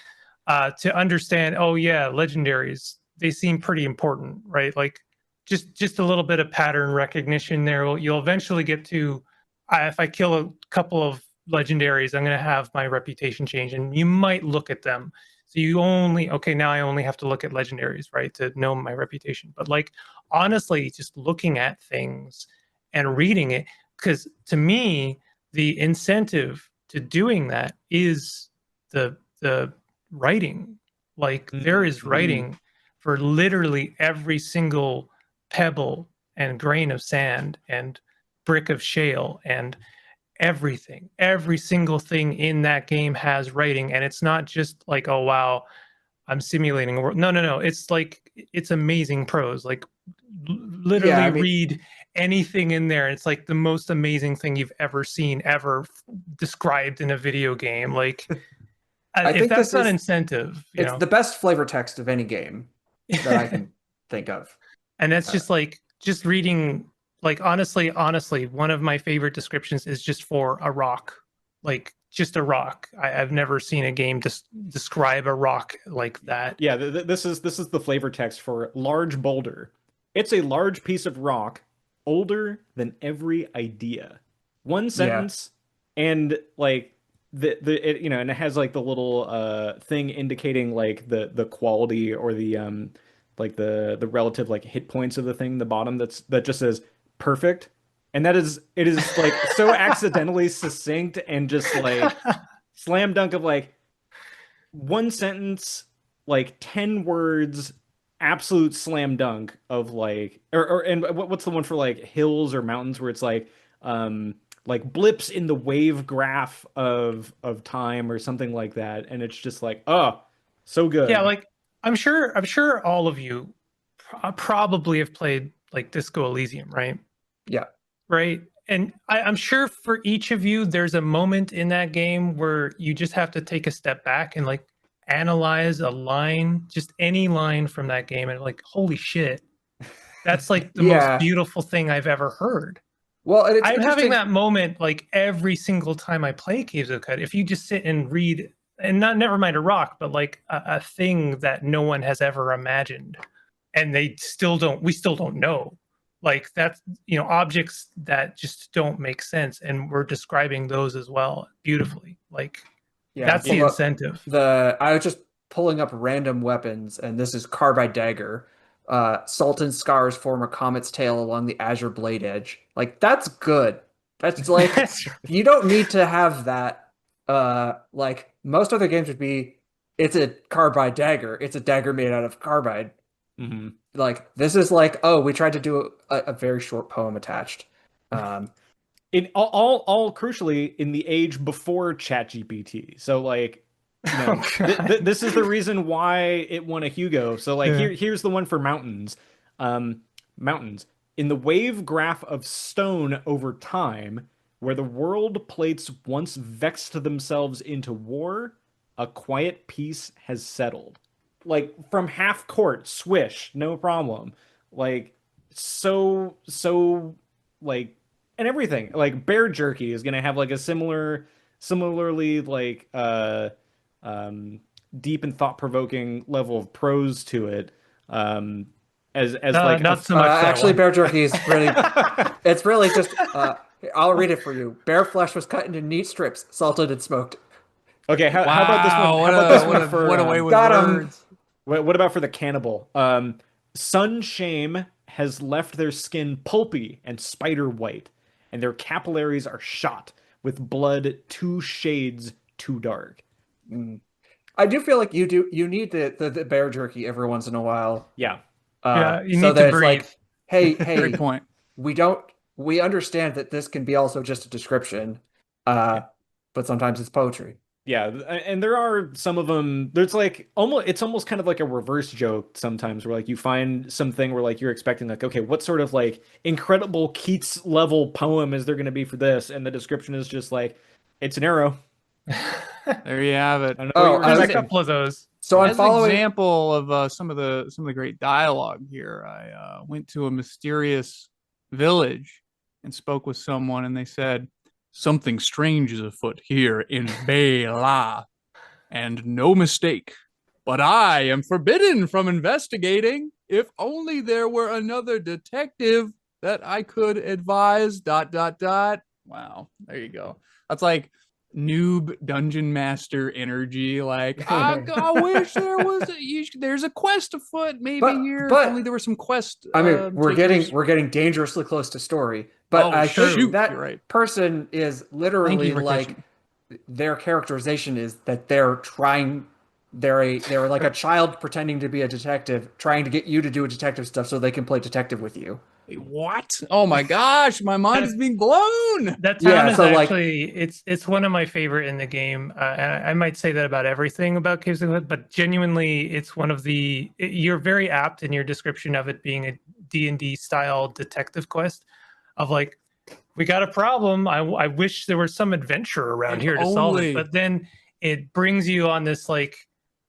To understand, oh yeah, legendaries, they seem pretty important, right? Like just a little bit of pattern recognition there. You'll eventually get to, if I kill a couple of legendaries, I'm going to have my reputation change, and you might look at them. So you only, okay, now I only have to look at legendaries, right, to know my reputation. But like honestly, just looking at things and reading it, because to me, the incentive to doing that is the writing. Like there is writing for literally every single pebble and grain of sand and brick of shale and everything. Every single thing in that game has writing, and it's not just like, oh wow, I'm simulating a world. No, no, no. It's like it's amazing prose. Like Yeah, literally I mean, read anything in there. It's like the most amazing thing you've ever seen, ever described in a video game. Like I if think that's this not is incentive, it's the best flavor text of any game that I can think of. And that's just like just reading, like honestly, one of my favorite descriptions is just for a rock. Like just a rock. I've never seen a game describe a rock like that. Yeah, this is the flavor text for large boulder. It's a large piece of rock, older than every idea. One Yeah, sentence, and like and it has like the little thing indicating like the quality or the like the relative like hit points of the thing, the bottom that just says perfect. And it is like so accidentally succinct and just like slam dunk of like one sentence, like 10 words, absolute slam dunk of like, and what's the one for like hills or mountains where it's like blips in the wave graph of time or something like that. And it's just like, oh, so Yeah, good. like I'm sure all of you probably have played like Disco Elysium, right? yeah, Right. And I'm sure for each of you, there's a moment in that game where you just have to take a step back and like analyze a line, just any line from that game, and like, holy shit, that's like the most yeah. beautiful thing I've ever heard. Well, and it's I'm having interesting. that moment like every single time I play Caves of Cut. If you just sit and read, and not never mind a rock, but like a thing that no one has ever imagined, and we still don't know. Like that's objects that just don't make sense, and we're describing those as well beautifully. Like Yeah, that's so the incentive. I was just pulling up random weapons, and this is Carbide Dagger. Sultan scars form a comet's tail along the azure blade edge. Like that's good. That's like you don't need to have that. Like most other games would be, it's a carbide dagger. It's a dagger made out of carbide. Hmm. Like this is like, oh, we tried to do a very short poem attached. Um, In all crucially in the age before ChatGPT. So like, you Oh know, God. this is the reason why it won a Hugo. So like Yeah. here's the one for mountains. Mountains. In the wave graph of stone over time, where the world plates once vexed themselves into war, a quiet peace has settled. Like from half court, swish, no problem. Like so like and everything. Like bear jerky is gonna have like a similarly like um deep and thought-provoking level of prose to it. Um as like a Not so much that actually, one. bear jerky is really, it's really just. I'll read it for you. Bear flesh was cut into neat strips, salted and smoked. Okay, how about this one? Wow, How about this what one a for what a way with Got him. words. what about for the cannibal? Sun shame has left their skin pulpy and spider white, and their capillaries are shot with blood 2 shades too dark. Mm. I do feel like you need the bear jerky every once in a while. Yeah. Yeah, you So need to that it's breathe. like, hey, Great hey, point. we understand that this can be also just a description, uh, but sometimes it's poetry. Yeah, and there are some of them. There's like it's almost kind of like a reverse joke sometimes, where like you find something where like you're expecting like, okay, what sort of like incredible Keats level poem is there going to be for this? And the description is just like, it's an arrow. There you have I it. don't know what Oh, you were I There's a was expecting. couple of those. so I'm As an following. example of some of the great dialogue here, I went to a mysterious village and spoke with someone, and they said, "Something strange is afoot here in Bela, and no mistake. But I am forbidden from investigating. If only there were another detective that I could advise. Dot dot dot." Wow, there you go. That's like noob dungeon master energy. Like I wish there was there's a quest afoot maybe here. If only But there were some quest I mean, takers. we're getting dangerously close to story. But Oh I think shoot, that you're right. person is Thank you literally for like, catching. their characterization is that they're trying. They're like a child pretending to be a detective, trying to get you to do detective stuff so they can play detective with you. Wait, what? Oh my gosh, my mind That, is being blown. that Yeah, town is so like, actually it's one of my favorite in the game. And I might say that about everything about Caves of the Hood, but genuinely, it's one of you're very apt in your description of it being a D&D style detective quest of like, we got a problem. I wish there was some adventure around If here to solve it. only. But then it brings you on this like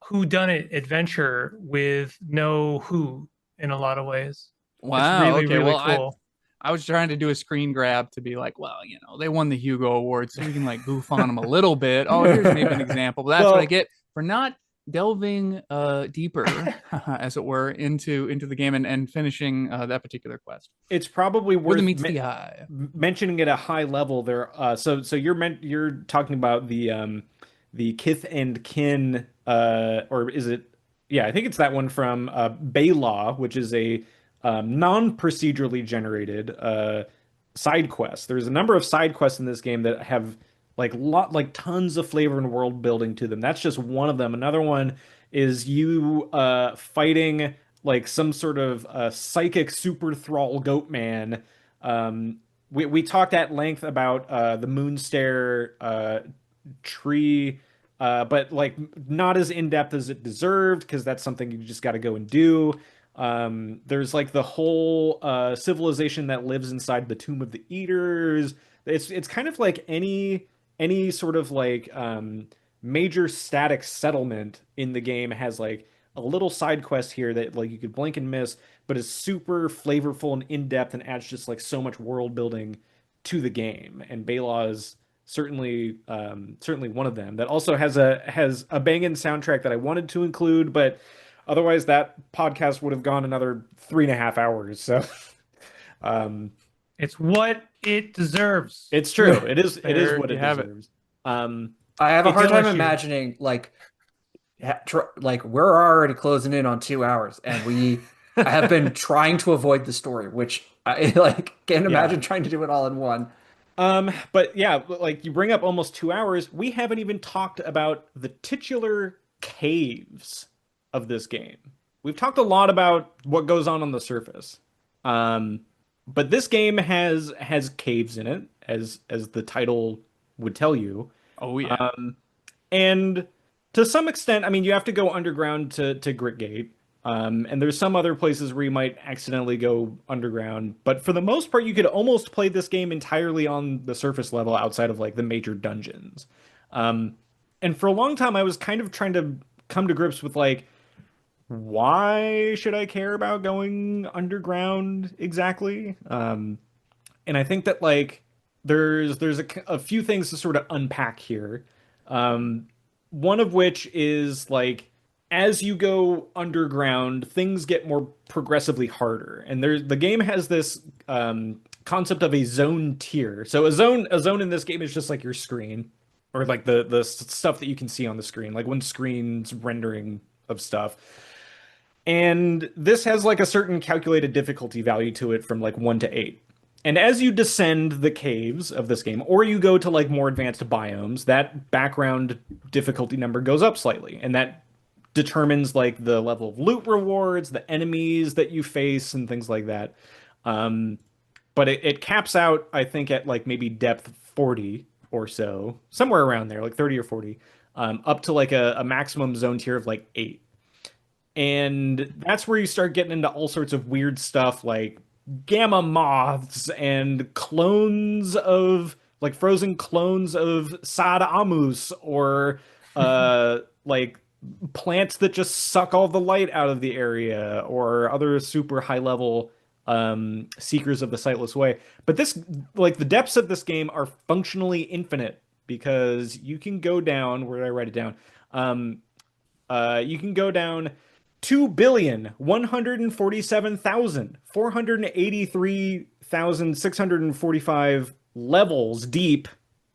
who done it adventure with no who in a lot of ways. It's Wow. really, Okay. really Well, cool. I was trying to do a screen grab to be like, well, they won the Hugo Award, so we can like goof on them a little bit. Oh, here's maybe an example. But that's what I Well, get for not delving deeper, as it were, into the game and finishing that particular quest it's probably where the worth meets the eye. mentioning at a high level there. So you're talking about the Kith and Kin, or is it? Yeah, I think it's that one from Baylaw, which is a non-procedurally generated side quest. There's a number of side quests in this game that have like tons of flavor and world building to them. That's just one of them. Another one is you fighting like some sort of psychic super thrall goat man. We talked at length about the Moonstare tree, but like not as in depth as it deserved because that's something you just got to go and do. There's like the whole civilization that lives inside the Tomb of the Eaters. It's kind of like any sort of like major static settlement in the game has like a little side quest here that like you could blink and miss, but is super flavorful and in depth and adds just like so much world building to the game. And Baylaw is certainly one of them that also has a banging soundtrack that I wanted to include, but otherwise that podcast would have gone another 3.5 hours. So um, It's what it deserves. it's true. It is There what you it have it. deserves. Um, I have a It's hard time LSU. imagining like, like we're already closing in on 2 hours, and I have been trying to avoid the story, which I like can't Yeah. imagine trying to do it all in one. But yeah, like you bring up almost 2 hours. We haven't even talked about the titular caves of this game. We've talked a lot about what goes on the surface. Um, but this game has caves in it, as the title would tell you. Oh yeah. And to some extent, I mean, you have to go underground to Gritgate. And there's some other places where you might accidentally go underground, but for the most part, you could almost play this game entirely on the surface level outside of like the major dungeons. Um, and for a long time, I was kind of trying to come to grips with like, why should I care about going underground exactly? And I think that like there's a few things to sort of unpack here. Um, One of which is like as you go underground, things get more progressively harder, and the game has this concept of a zone tier. So a zone in this game is just like your screen, or like the stuff that you can see on the screen, like one screen's rendering of stuff. And this has like a certain calculated difficulty value to it from like 1 to 8. And as you descend the caves of this game, or you go to like more advanced biomes, that background difficulty number goes up slightly. And that determines like the level of loot rewards, the enemies that you face, and things like that. Um, but it caps out, I think, at like maybe depth 40 or so, somewhere around there, like 30 or 40, up to like a maximum zone tier of like 8. And that's where you start getting into all sorts of weird stuff like gamma moths and clones of like frozen clones of Sad Amus, or like plants that just suck all the light out of the area, or other super high level seekers of the sightless way. But this, like, the depths of this game are functionally infinite, because you can go down, where did I write it down? You can go down 2,147,483,645 levels deep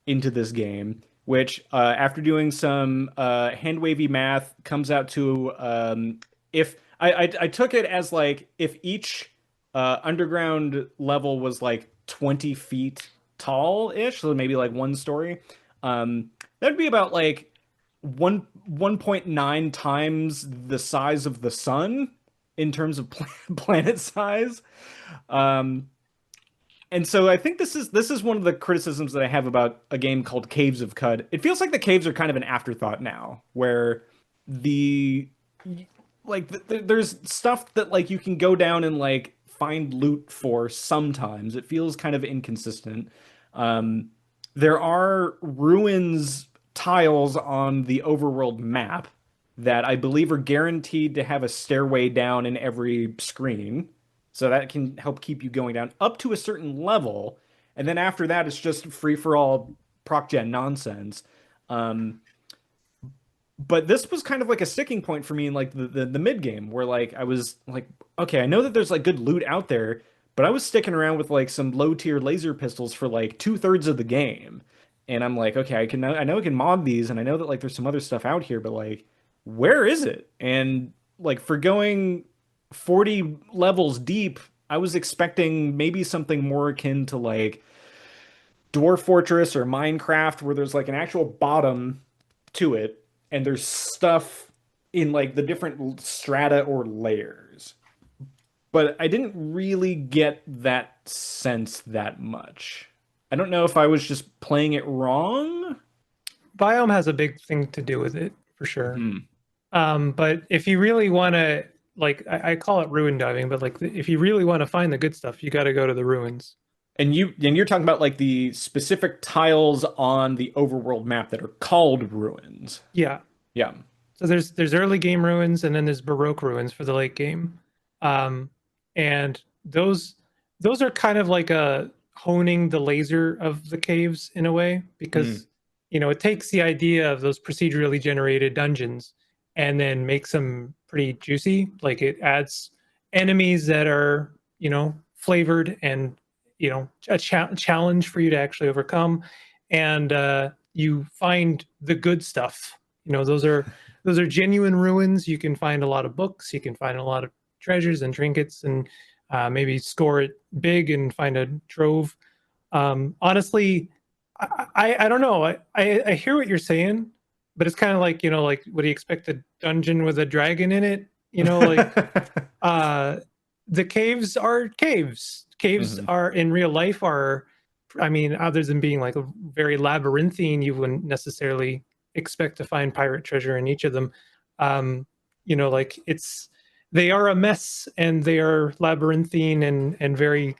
into this game, which, after doing some hand wavy math, comes out to, if I took it as like if each underground level was like 20 feet tall-ish, so maybe like one story. That'd be about like 1.9 times the size of the sun in terms of planet size. Um, and so I think this is one of the criticisms that I have about a game called Caves of Cud. It feels like the caves are kind of an afterthought now, where the like there's stuff that like you can go down and like find loot for sometimes. It feels kind of inconsistent. Um, there are ruins tiles on the overworld map that I believe are guaranteed to have a stairway down in every screen. So that can help keep you going down up to a certain level. And then after that, it's just free for all proc gen nonsense. Um, but this was kind of like a sticking point for me in like the mid game, where like I was like, okay, I know that there's like good loot out there, but I was sticking around with like some low tier laser pistols for like 2/3 of the game. And I'm like, okay, I know I can mod these, and I know that like there's some other stuff out here, but like, where is it? And like for going 40 levels deep, I was expecting maybe something more akin to like Dwarf Fortress or Minecraft, where there's like an actual bottom to it, and there's stuff in like the different strata or layers. But I didn't really get that sense that much. I don't know if I was just playing it wrong. Biome has a big thing to do with it for sure. Hmm. But if you really want to, like, I call it ruin diving, but like, if you really want to find the good stuff, you got to go to the ruins. And you're talking about like the specific tiles on the overworld map that are called ruins. Yeah. Yeah. So there's early game ruins, and then there's Baroque ruins for the late game. And those are kind of like a honing the laser of the caves in a way, because it takes the idea of those procedurally generated dungeons and then makes them pretty juicy. Like it adds enemies that are flavored and a challenge for you to actually overcome, and you find the good stuff. Those are genuine ruins. You can find a lot of books. You can find a lot of treasures and trinkets, and maybe score it big and find a trove. Honestly, I don't know. I hear what you're saying, but it's kind of like, like, what do you expect, a dungeon with a dragon in it? Like, the caves are caves. Caves Mhm. are in real life are, I mean, other than being like a very labyrinthine, you wouldn't necessarily expect to find pirate treasure in each of them. Like, they are a mess, and they are labyrinthine and very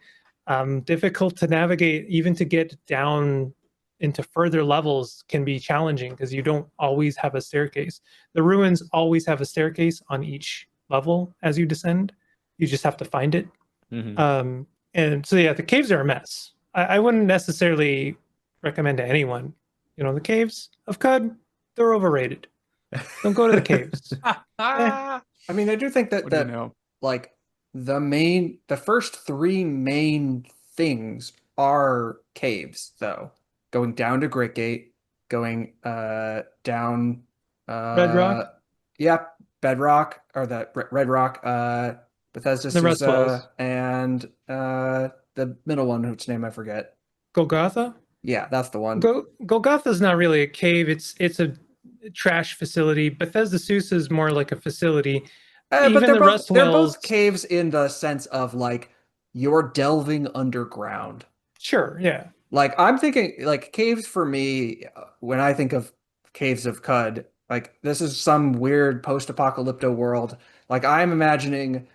difficult to navigate. Even to get down into further levels can be challenging because you don't always have a staircase. The ruins always have a staircase on each level as you descend. You just have to find it. Mhm. And so, yeah, the caves are a mess. I wouldn't necessarily recommend to anyone. The caves of Cud, they're overrated. Don't go to the caves. Eh, I mean, I do think that What do you know? like the first three main things are caves, though. Going down to Great Gate, going down Red Rock, yeah, Bedrock or the Red Rock, Bethesda the Rust Wells, Sousa, and the middle one, whose name I forget. Golgotha. Yeah, that's the one. Golgotha's not really a cave. It's a trash facility. Bethesda Sousa is more like a facility. But Even the Rust they're both Wells, caves in the sense of like you're delving underground. sure, yeah. Like I'm thinking like caves for me when I think of caves of Cud, like this is some weird post-apocalypto world. Like I'm imagining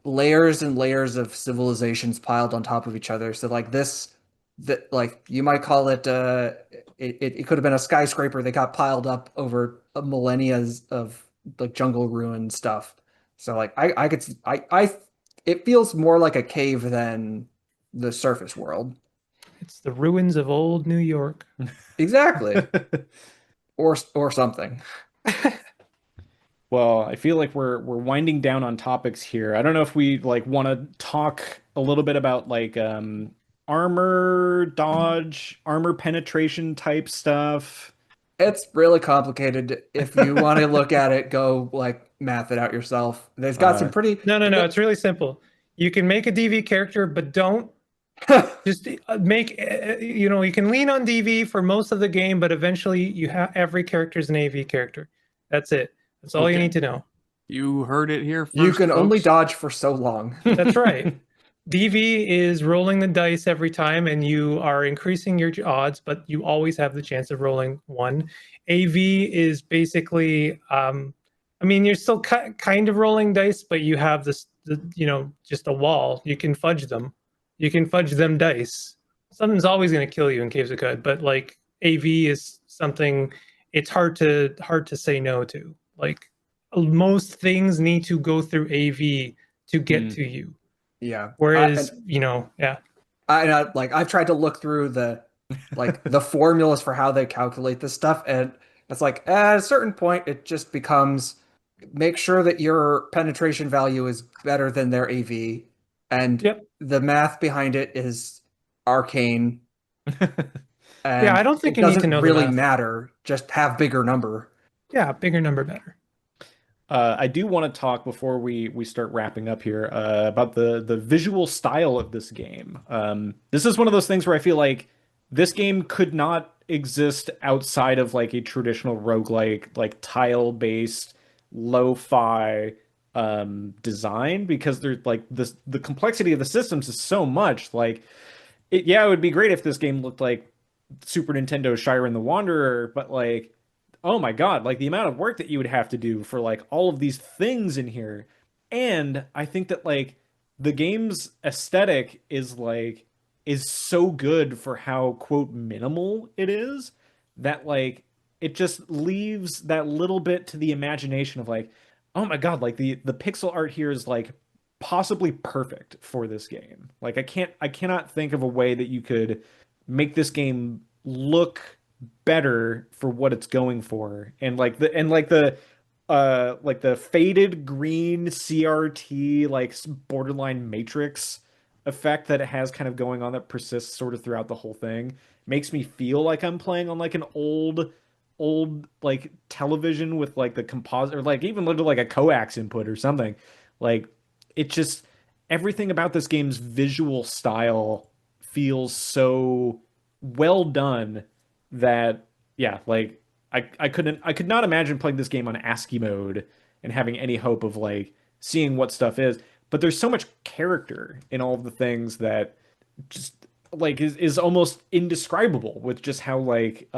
layers and layers of civilizations piled on top of each other. So like this that like you might call it it could have been a skyscraper that got piled up over millennia of like jungle ruin stuff. So like I could I it feels more like a cave than the surface world. It's the ruins of old New York. Exactly. Or something. Well, I feel like we're winding down on topics here. I don't know if we like want to talk a little bit about like armor dodge, armor penetration type stuff. It's really complicated. If you want to look at it, go like math it out yourself. There's got some Uh pretty No, no, no. It's really simple. You can make a DV character, but don't just make. You can lean on DV for most of the game, but eventually you have every character is an AV character. That's it. That's all you Okay. need to know. You heard it here you first, can only folks. dodge for so long. That's right. DV is rolling the dice every time, and you are increasing your odds, but you always have the chance of rolling one. AV is basically, I mean, you're still kind of rolling dice, but you have just a wall. You can fudge them. You can fudge them dice. Something's always going to kill you in Caves of Cud, but like AV is something it's hard to say no to. Like, most things need to go through AV to get Mm. to you. Yeah. Whereas, yeah. Like I've tried to look through the formulas for how they calculate this stuff, and it's like at a certain point it just becomes make sure that your penetration value is better than their AV, and Yep. the math behind it is arcane, Yeah, I and don't think it you need to doesn't know the really math. matter. Just have bigger number. Yeah, bigger number better. I do want to talk before we start wrapping up here about the visual style of this game. This is one of those things where I feel like this game could not exist outside of like a traditional roguelike, like tile-based, lo-fi design because there's like the complexity of the systems is so much. Like yeah, it would be great if this game looked like Super Nintendo Shire the Wanderer, but like, oh my God, like the amount of work that you would have to do for like all of these things in here. And I think that like the game's aesthetic is so good for how quote minimal it is that like it just leaves that little bit to the imagination of like, oh my God, like the pixel art here is like possibly perfect for this game. Like I cannot think of a way that you could make this game look better for what it's going for. And like the faded green CRT like borderline matrix effect that it has kind of going on that persists sort of throughout the whole thing makes me feel like I'm playing on like an old like television with like the composite or like even literally like a coax input or something. Like it just everything about this game's visual style feels so well done that yeah, like I could not imagine playing this game on ASCII mode and having any hope of like seeing what stuff is. But there's so much character in all of the things that just like is almost indescribable with just how like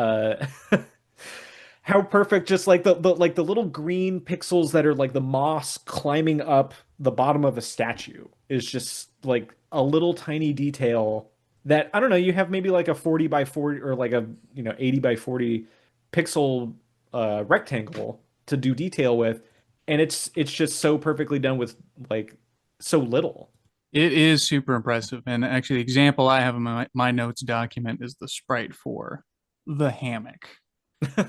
how perfect just like the little green pixels that are like the moss climbing up the bottom of a statue is just like a little tiny detail that I don't know, you have maybe like a 40 by 40 or like a 80 by 40 pixel rectangle to do detail with, and it's just so perfectly done with like so little. It is super impressive. And actually, the example I have in my notes document is the sprite for the hammock.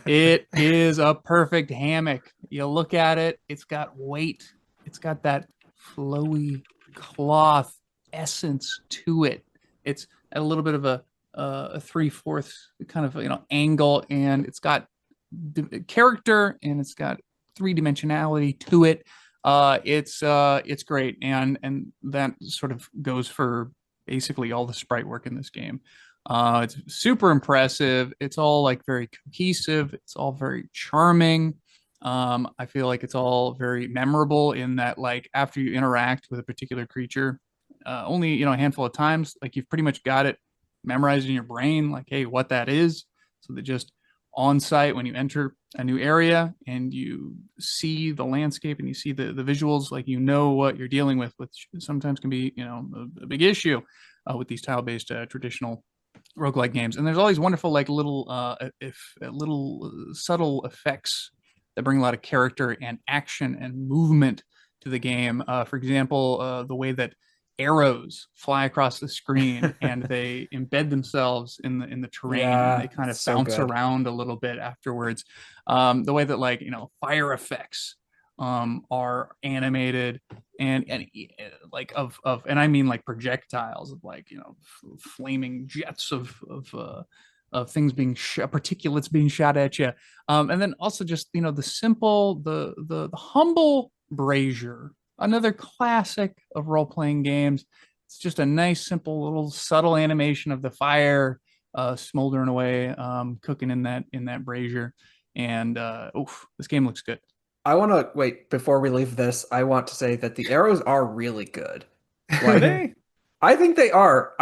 It is a perfect hammock. You look at it, it's got weight, it's got that flowy cloth essence to it. It's a little bit of a 3/4 kind of angle, and it's got character, and it's got three dimensionality to it. It's great, and that sort of goes for basically all the sprite work in this game. It's super impressive. It's all like very cohesive. It's all very charming. I feel like it's all very memorable in that like after you interact with a particular creature, only a handful of times, like you've pretty much got it memorized in your brain, like hey, what that is. So that just on site when you enter a new area and you see the landscape and you see the visuals, like what you're dealing with, which sometimes can be a big issue with these tile-based traditional roguelike games. And there's all these wonderful like little subtle effects that bring a lot of character and action and movement to the game. For example, the way that arrows fly across the screen and they embed themselves in the terrain, Yeah, and they kind of so bounce good. around a little bit afterwards. The way that like fire effects are animated and like and I mean like projectiles of like flaming jets of things being particulates being shot at you, and then also just the simple the humble brazier, another classic of role-playing games. It's just a nice simple little subtle animation of the fire smoldering away, cooking in that brazier. And oof, this game looks good. I want to wait before we leave this. I want to say that the arrows are really good. Are Like, they? I think they are.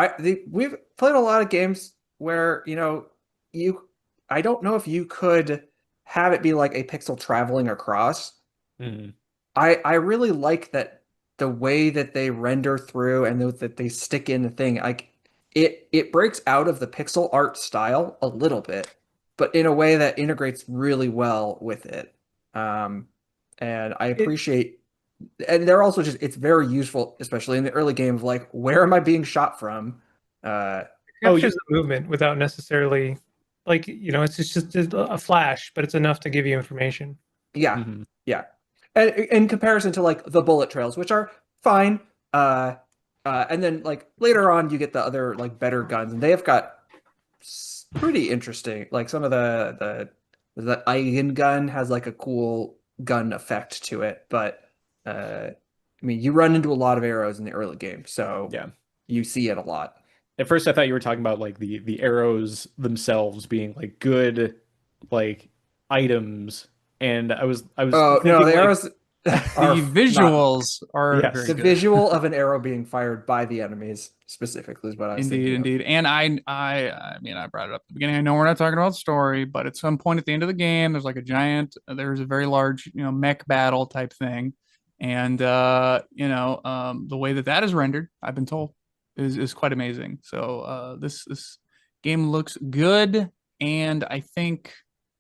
We've played a lot of games where, you I don't know if you could have it be like a pixel traveling across. Mhm. I really like that the way that they render through and that they stick in the thing. Like it breaks out of the pixel art style a little bit, but in a way that integrates really well with it. Um, and I It appreciate, and they're also just it's very useful, especially in the early game of like where am I being shot from? Uh, Oh, captures the movement without necessarily, like, it's just a flash, but it's enough to give you information. yeah, mhm. yeah. And in comparison to like the bullet trails, which are fine. Uh, and then like later on, you get the other like better guns, and they have got pretty interesting. Like some of the Eigen gun has like a cool gun effect to it, but I mean, you run into a lot of arrows in the early game, so Yeah. you see it a lot. At first, I thought you were talking about like the arrows themselves being like good, like items, and I was Oh no, thinking the like arrows are The not. visuals are very yes, The good. visual of an arrow being fired by the enemies specifically is what I was Indeed, thinking of. indeed. And I mean, I brought it up at the beginning. I know we're not talking about story, but at some point at the end of the game, there's like there's a very large, mech battle type thing. And, the way that is rendered, I've been told, is quite amazing. So, this game looks good. And I think,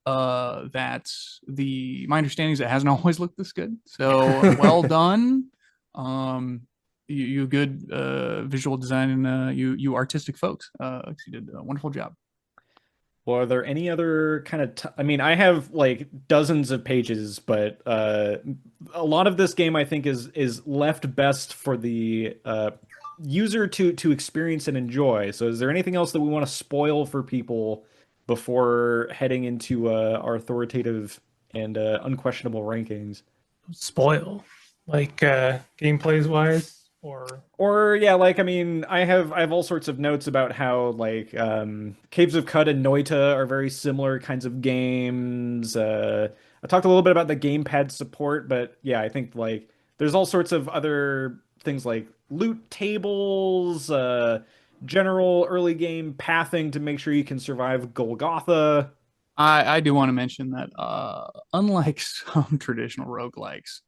that my understanding is it hasn't always looked this good. So well done. You good visual design, and you artistic folks. You did a wonderful job. Well, are there any other kind of I mean, I have like dozens of pages, but a lot of this game I think is left best for the user to experience and enjoy. So, is there anything else that we want to spoil for people before heading into our authoritative and unquestionable rankings? Spoil, like gameplays wise. or yeah, like I mean, I have all sorts of notes about how like Caves of Cud and Noita are very similar kinds of games. I talked a little bit about the gamepad support, but yeah, I think like there's all sorts of other things like loot tables, general early game pathing to make sure you can survive Golgotha. I do want to mention that unlike some traditional roguelikes,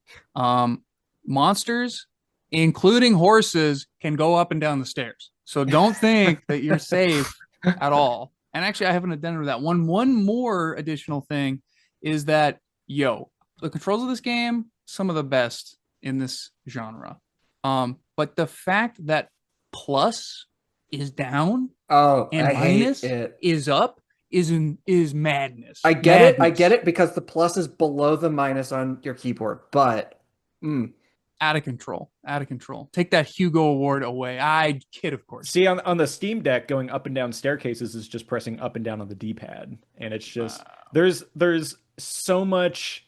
monsters, including horses, can go up and down the stairs. So don't think that you're safe at all. And actually, I have an addendum to that. One more additional thing is that the controls of this game, some of the best in this genre. But the fact that plus is down Oh, and I hate minus it. is up is madness. I get it. I get it because the plus is below the minus on your keyboard, but Out of control. Out of control. Take that Hugo Award away. I kid, of course. See, on the Steam Deck, going up and down staircases is just pressing up and down on the D-pad, and it's just there's so much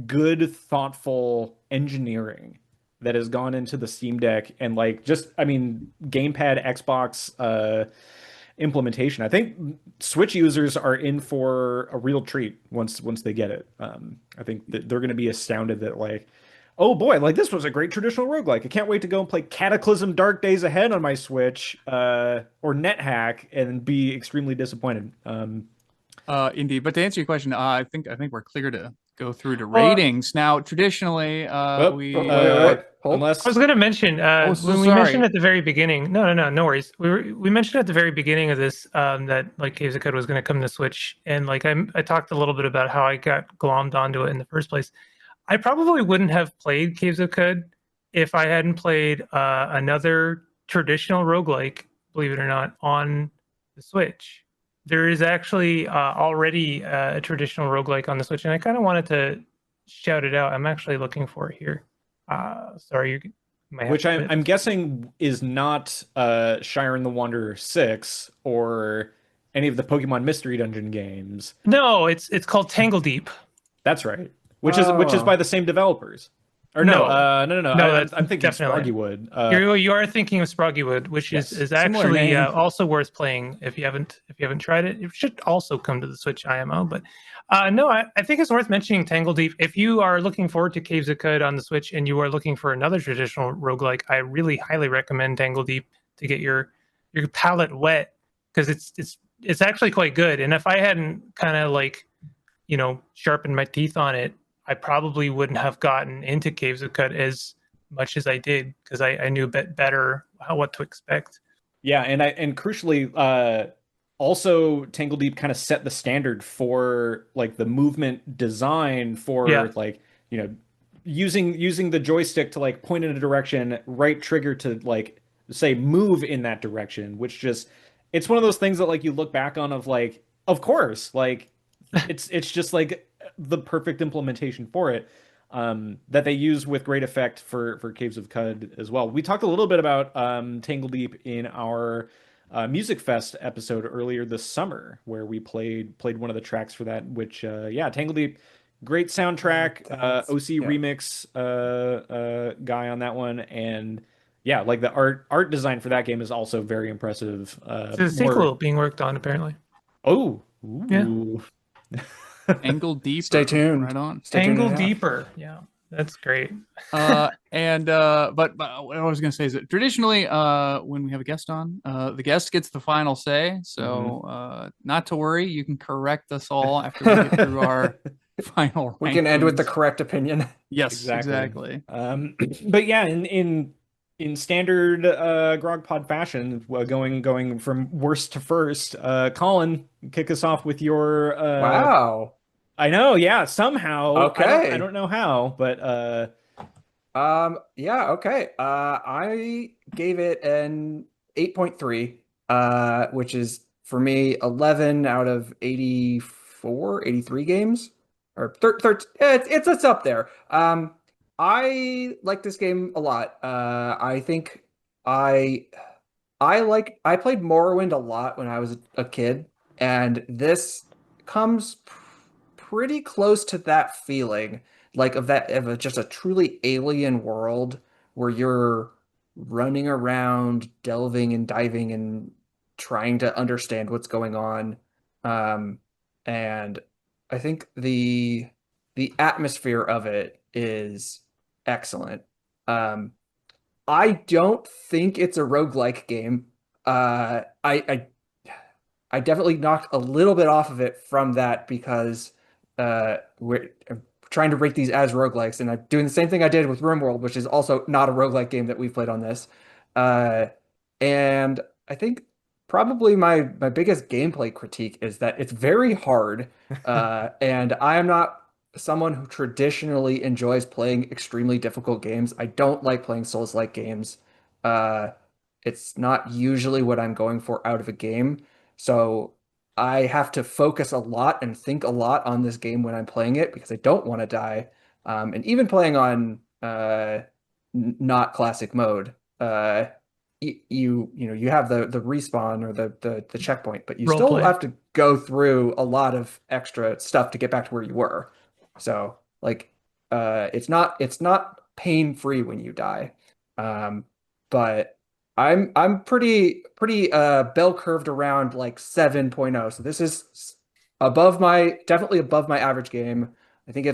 good, thoughtful engineering that has gone into the Steam Deck, and like just I mean, gamepad, Xbox, implementation. I think Switch users are in for a real treat once they get it. I think that they're going to be astounded that like, oh boy, like this was a great traditional roguelike. I can't wait to go and play Cataclysm Dark Days Ahead on my Switch or NetHack and be extremely disappointed. Indeed. But to answer your question, I think we're clear to go through to ratings. Now, traditionally, wait. Unless I was going to mention when we sorry. mentioned at the very beginning. No worries. We mentioned at the very beginning of this that like Caves of Code was going to come to Switch, and like I talked a little bit about how I got glommed onto it in the first place. I probably wouldn't have played Caves of Cud if I hadn't played another traditional roguelike, believe it or not, on the Switch. There is actually already a traditional roguelike on the Switch, and I kind of wanted to shout it out. I'm actually looking for it here. Sorry, you might have which to I'm guessing is not Shire and the Wanderer 6 or any of the Pokemon Mystery Dungeon games. No, it's called Tangle Deep. That's right. Which is by the same developers. Or no, no. That's I'm thinking definitely Sproggywood. you are thinking of Sproggywood, which Yes. is Similar actually name. also worth playing if you haven't tried it. It should also come to the Switch IMO, but no, I think it's worth mentioning Tangle Deep. If you are looking forward to Caves of Cud on the Switch and you are looking for another traditional roguelike, I really highly recommend Tangle Deep to get your palate wet because it's actually quite good. And if I hadn't kind of like sharpened my teeth on it, I probably wouldn't have gotten into Caves of Cud as much as I did because I knew a bit better what to expect. Yeah, and crucially, also Tangle Deep kind of set the standard for like the movement design for like using the joystick to like point in a direction, right trigger to like say move in that direction, which just it's one of those things that like you look back on of like of course like it's just like the perfect implementation for it that they use with great effect for Caves of Cud as well. We talked a little bit about Tangle Deep in our Music Fest episode earlier this summer, where we played one of the tracks for that. Which Tangle Deep, great soundtrack, OC remix guy on that one, and yeah, like the art design for that game is also very impressive. There's a sequel being worked on apparently. Oh, yeah. Tangle Deeper. Stay tuned. Right on. Tangle Deeper. Yeah, that's great. But what I was going to say is that traditionally, when we have a guest on, the guest gets the final say. So not to worry, you can correct us all after we get through our final. We can end with the rankings. correct opinion. Yes, exactly. But yeah, in standard GrogPod fashion, going from worst to first, Colin, kick us off with your Wow. I know, yeah, somehow. Okay. I don't know how, but yeah, okay. I gave it an 8.3, which is for me 11 out of 84, 83 games. Or 13, it's up there. I like this game a lot. I think I played Morrowind a lot when I was a kid, and this comes pretty close to that feeling, like of just a truly alien world where you're running around, delving and diving and trying to understand what's going on. And I think the atmosphere of it is excellent. Um, I don't think it's a roguelike game. I definitely knocked a little bit off of it from that because we're trying to rate these as roguelikes, and I'm doing the same thing I did with RimWorld, which is also not a roguelike game that we've played on this. Uh, and I think probably my biggest gameplay critique is that it's very hard, and I am not someone who traditionally enjoys playing extremely difficult games. I don't like playing Souls-like games. Uh, it's not usually what I'm going for out of a game. So I have to focus a lot and think a lot on this game when I'm playing it because I don't want to die. And even playing on not classic mode, you have the respawn or the checkpoint, but you Role still play. have to go through a lot of extra stuff to get back to where you were. So like it's not pain-free when you die. But I'm pretty bell curved around like 7.0. So this is definitely above my average game. I think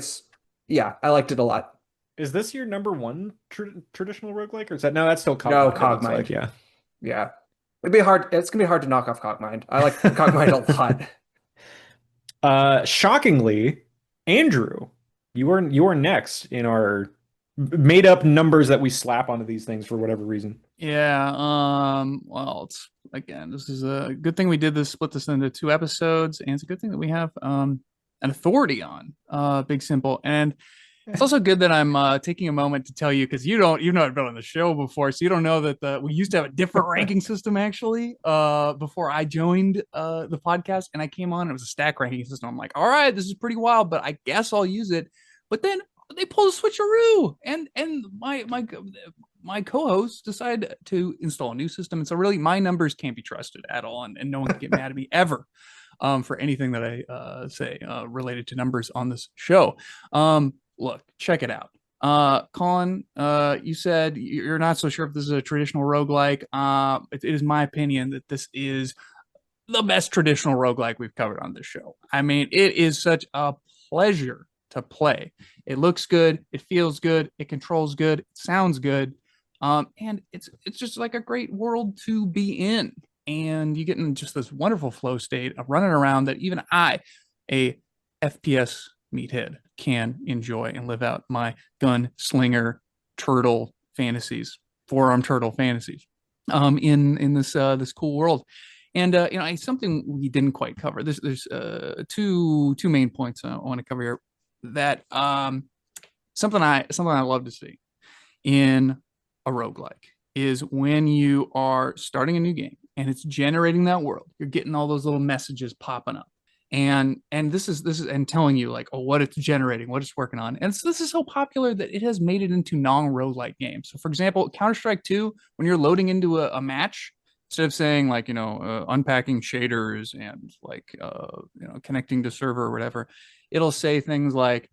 yeah, I liked it a lot. Is this your number one traditional roguelike, or is that no? That's still No, Cogmind, it looks like, Cogmind. yeah. Yeah. It's gonna be hard to knock off Cogmind. I like Cogmind a lot. Shockingly, Andrew, you are next in our made up numbers that we slap onto these things for whatever reason. Yeah. Well, it's again, this is a good thing we did this, split this into 2 episodes, and it's a good thing that we have an authority on Big Simple. And it's also good that I'm taking a moment to tell you because you've not been on the show before, so you don't know that we used to have a different ranking system actually before I joined the podcast, and I came on. It was a stack ranking system. I'm like, all right, this is pretty wild, but I guess I'll use it. But then they pulled a switcheroo, and my co-hosts decided to install a new system, and so really my numbers can't be trusted at all, and no one can get mad at me ever for anything that I say related to numbers on this show. Look, check it out. Colin, you said you're not so sure if this is a traditional roguelike. It is my opinion that this is the best traditional roguelike we've covered on this show. I mean, it is such a pleasure to play. It looks good, it feels good, it controls good, it sounds good. And it's just like a great world to be in. And you get in just this wonderful flow state of running around that even I, a FPS meathead, can enjoy and live out my gunslinger turtle fantasies, forearm turtle fantasies, in this cool world. And something we didn't quite cover. There's two main points I want to cover here. That something I love to see in a roguelike is when you are starting a new game and it's generating that world. You're getting all those little messages popping up. And this is and telling you like, oh, what it's generating, what it's working on. And this is so popular that it has made it into non-roguelike games. So for example, Counter-Strike 2, when you're loading into a match, instead of saying like, unpacking shaders and like, connecting to server or whatever, it'll say things like,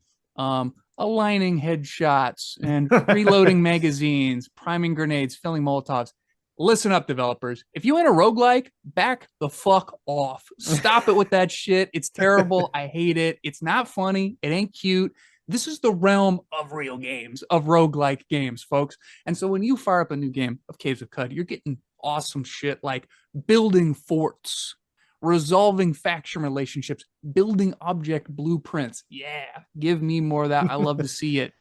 aligning headshots and reloading magazines, priming grenades, filling Molotovs. Listen up, developers. If you ain't a roguelike, back the fuck off. Stop it with that shit. It's terrible. I hate it. It's not funny. It ain't cute. This is the realm of real games, of roguelike games, folks. And so when you fire up a new game of Caves of Cud, you're getting awesome shit like building forts, resolving faction relationships, building object blueprints. Yeah, give me more of that. I love to see it.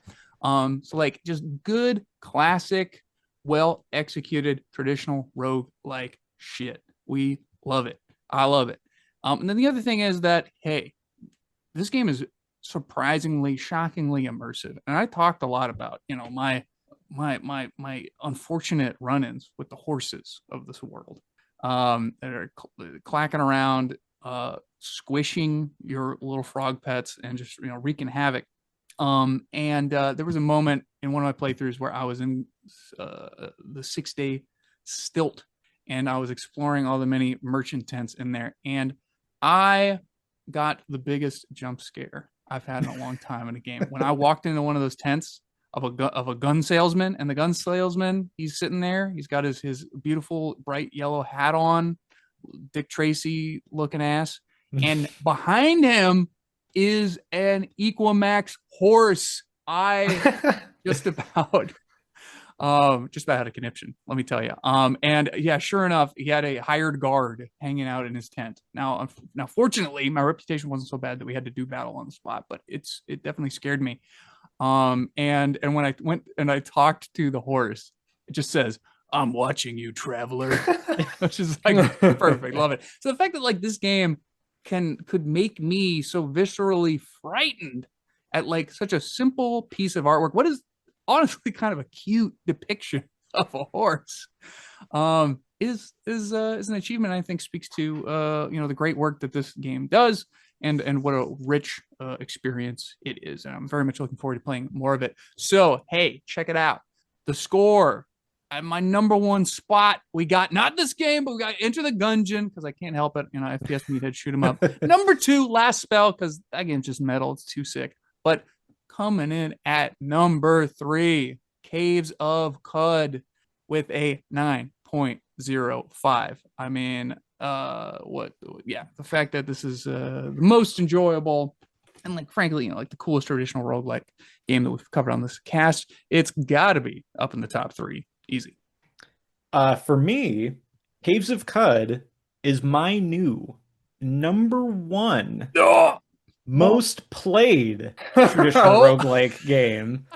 So like just good, classic, well executed traditional rogue-like shit. We love it. I love it. And then the other thing is that, hey, this game is surprisingly, shockingly immersive. And I talked a lot about, my unfortunate run-ins with the horses of this world that are clacking around, squishing your little frog pets and just wreaking havoc. And there was a moment in one of my playthroughs where I was in the 6-day stilt and I was exploring all the many merchant tents in there, and I got the biggest jump scare I've had in a long time in a game. When I walked into one of those tents, of a gun salesman, and the gun salesman, he's sitting there, he's got his beautiful bright yellow hat on, Dick Tracy looking ass, and behind him is an Equamax horse. I just about had a conniption, let me tell you. And yeah, sure enough, he had a hired guard hanging out in his tent. Now fortunately, my reputation wasn't so bad that we had to do battle on the spot, but it definitely scared me. And when I went and I talked to the horse, it just says, "I'm watching you, traveler," which is like perfect. Love it. So the fact that like this game could make me so viscerally frightened at like such a simple piece of artwork. What is honestly kind of a cute depiction of a horse, is an achievement I think speaks to the great work that this game does, and what a rich experience it is. And I'm very much looking forward to playing more of it. So hey, check it out. The score at my number one spot, we got not this game, but we got Enter the Gungeon, because I can't help it. FPS meathead shoot 'em up. Number 2, Last Spell, because that game's just metal. It's too sick. But coming in at number 3, Caves of Cud with a 9.05. I mean, the fact that this is the most enjoyable and like frankly, like the coolest traditional roguelike game that we've covered on this cast, it's got to be up in the top 3. Easy. For me, Caves of Cud is my new number 1 most played traditional roguelike game,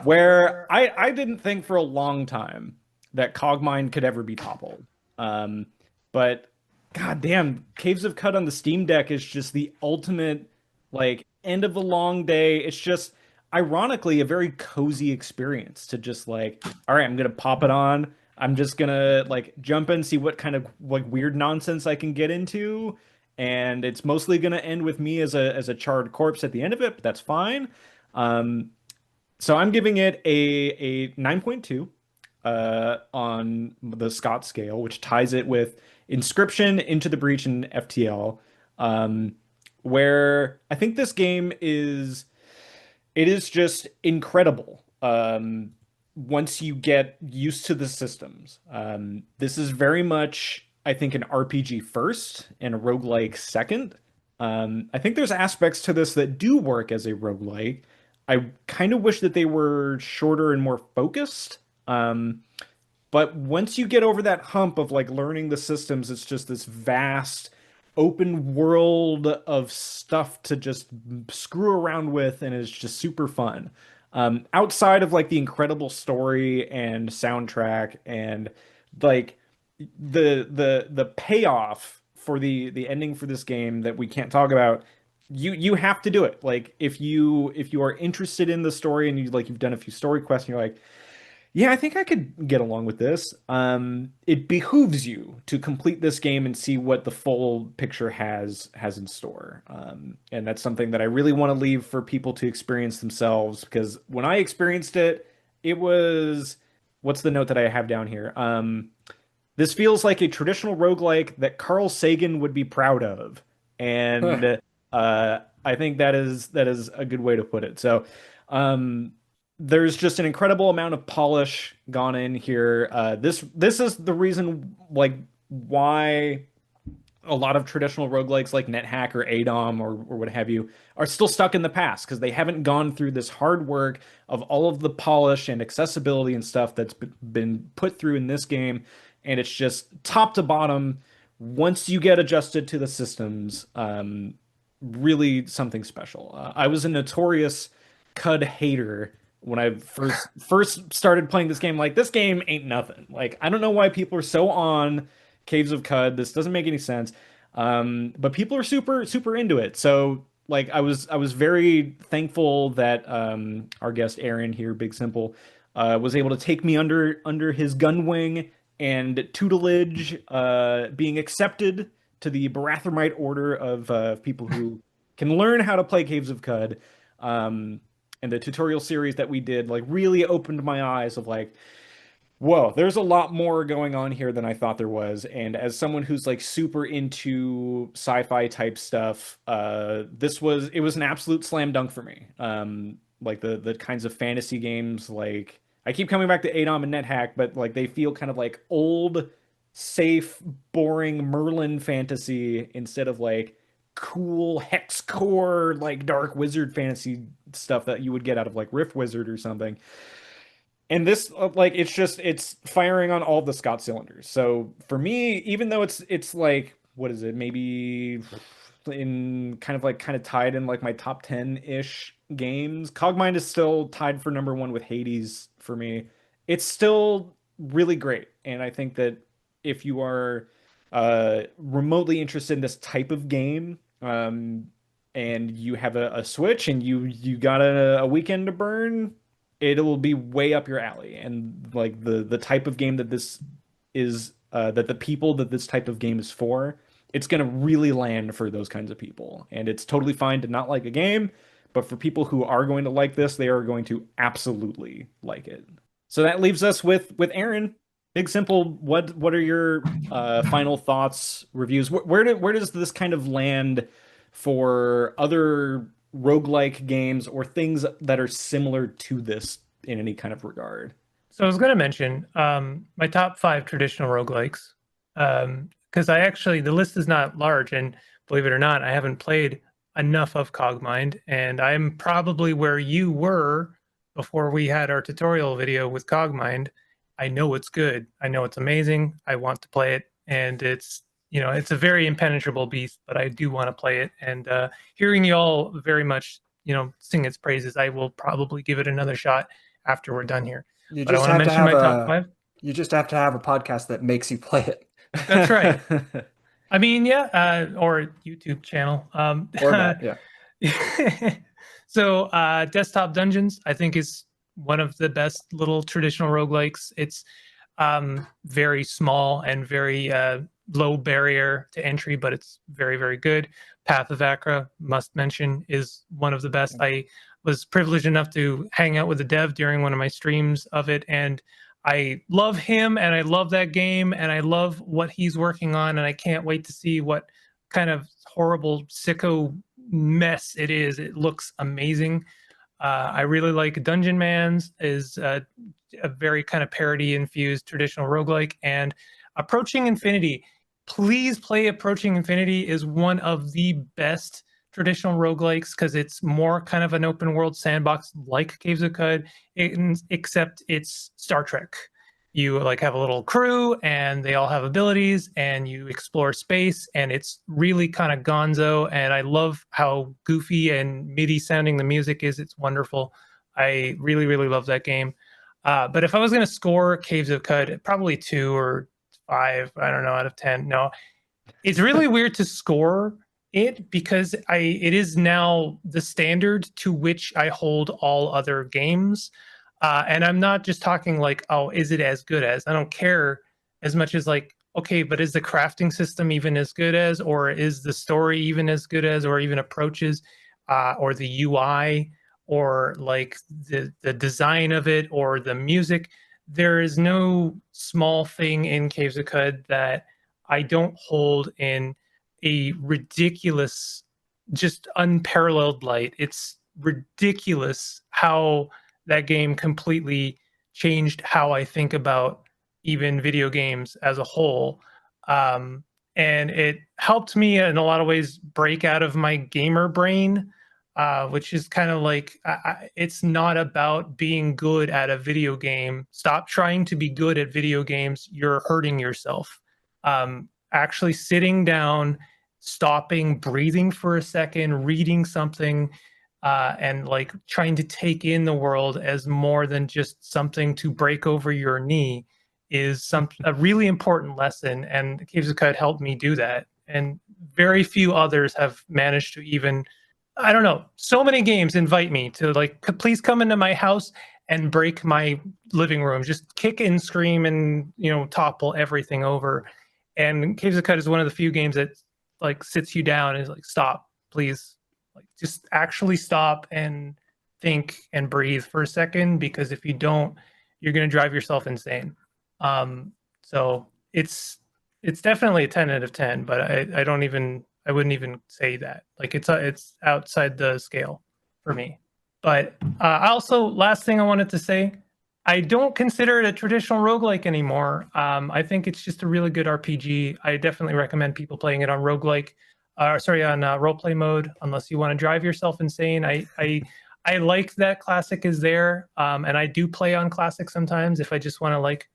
where I didn't think for a long time that Cogmind could ever be toppled. But goddamn, Caves of Cud on the Steam Deck is just the ultimate like end of a long day. It's just ironically a very cozy experience to just like, all right, I'm gonna pop it on. I'm just gonna like jump in, see what kind of like weird nonsense I can get into, and it's mostly gonna end with me as a charred corpse at the end of it, but that's fine. So I'm giving it a 9.2 on the Scott scale, which ties it with Inscription, Into the Breach, and FTL, where I think this game is just incredible. Once you get used to the systems, this is very much, I think, an RPG first and a roguelike second. I think there's aspects to this that do work as a roguelike. I kind of wish that they were shorter and more focused. But once you get over that hump of like learning the systems, it's just this vast open world of stuff to just screw around with, and it's just super fun. Outside of like the incredible story and soundtrack and like the payoff for the ending for this game that we can't talk about, you have to do it. Like if you are interested in the story and you've done a few story quests and you're like, yeah, I think I could get along with this. It behooves you to complete this game and see what the full picture has in store. And that's something that I really want to leave for people to experience themselves, because when I experienced it, it was, what's the note that I have down here? This feels like a traditional roguelike that Carl Sagan would be proud of. And I think that is a good way to put it. So, there's just an incredible amount of polish gone in here. This is the reason like why a lot of traditional roguelikes like NetHack or ADOM or what have you are still stuck in the past, because they haven't gone through this hard work of all of the polish and accessibility and stuff that's been put through in this game. And it's just top to bottom, once you get adjusted to the systems, really something special. I was a notorious CUD hater when I first started playing this game. Like, this game ain't nothing. Like, I don't know why people are so on Caves of Cud. This doesn't make any sense. But people are super into it. So like I was very thankful that our guest Aaron here, Big Simple, was able to take me under his gun wing and tutelage, being accepted to the Barathramite order of people who can learn how to play Caves of Cud. And the tutorial series that we did like really opened my eyes of like, whoa, there's a lot more going on here than I thought there was. And as someone who's like super into sci-fi type stuff, it was an absolute slam dunk for me. like the kinds of fantasy games. Like I keep coming back to ADOM and NetHack, but like they feel kind of like old, safe, boring Merlin fantasy instead of like cool hex core like dark wizard fantasy stuff that you would get out of like Rift Wizard or something. And this like it's firing on all the Scott cylinders. So for me, even though it's like what is it, maybe in kind of tied in like my top 10-ish games, Cogmind is still tied for number one with Hades for me. It's still really great. And I think that if you are remotely interested in this type of game, and you have a Switch and you got a weekend to burn, it'll be way up your alley. And like the type of game that this is, that the people that this type of game is for, it's gonna really land for those kinds of people. And it's totally fine to not like a game, but for people who are going to like this, they are going to absolutely like it. So that leaves us with Aaron. Big Simple, what are your final thoughts, reviews? Where does this kind of land for other roguelike games or things that are similar to this in any kind of regard? So I was going to mention my top 5 traditional roguelikes, because I actually, the list is not large, and believe it or not, I haven't played enough of Cogmind, and I'm probably where you were before we had our tutorial video with Cogmind. I know it's good. I know it's amazing. I want to play it, and it's, you know, it's a very impenetrable beast, but I do want to play it. And hearing you all very much, you know, sing its praises, I will probably give it another shot after we're done here. You But I just want to have to mention have my top 5. you just have to have a podcast that makes you play it. That's right. I mean, yeah, or a YouTube channel. Or that, yeah. So, Desktop Dungeons, I think, is one of the best little traditional roguelikes. It's very small and very low barrier to entry, but it's very, very good. Path of Acra, must mention, is one of the best. I was privileged enough to hang out with the dev during one of my streams of it, and I love him, and I love that game, and I love what he's working on, and I can't wait to see what kind of horrible sicko mess it is. It looks amazing. I really like Dungeon Man's, is a very kind of parody infused traditional roguelike, and Approaching Infinity. Please play Approaching Infinity, is one of the best traditional roguelikes because it's more kind of an open world sandbox like Caves of Cud, except it's Star Trek. You like have a little crew and they all have abilities and you explore space, and it's really kind of gonzo, and I love how goofy and MIDI sounding the music is. It's wonderful. I really, really love that game. But if I was going to score Caves of Cud, probably 2 or 5, I don't know, out of 10. No, it's really weird to score it because it is now the standard to which I hold all other games. And I'm not just talking like, oh, is it as good as? I don't care as much as like, okay, but is the crafting system even as good as, or is the story even as good as, or even approaches, or the UI, or like the design of it, or the music? There is no small thing in Caves of Cud that I don't hold in a ridiculous, just unparalleled light. It's ridiculous how that game completely changed how I think about even video games as a whole. And it helped me in a lot of ways break out of my gamer brain, which is kind of like, it's not about being good at a video game. Stop trying to be good at video games. You're hurting yourself. Actually sitting down, stopping, breathing for a second, reading something, and like trying to take in the world as more than just something to break over your knee is a really important lesson. And Caves of Cud helped me do that. And very few others have managed to even, I don't know, so many games invite me to like, please come into my house and break my living room, just kick and scream and, you know, topple everything over. And Caves of Cud is one of the few games that like sits you down and is like, stop, please. Like just actually stop and think and breathe for a second, because if you don't, you're going to drive yourself insane. So it's definitely a 10 out of 10, but I wouldn't even say that. Like it's outside the scale for me. But also, last thing I wanted to say, I don't consider it a traditional roguelike anymore. I think it's just a really good RPG. I definitely recommend people playing it on roguelike, on roleplay mode, unless you want to drive yourself insane. I like that classic is there, and I do play on classic sometimes if I just want to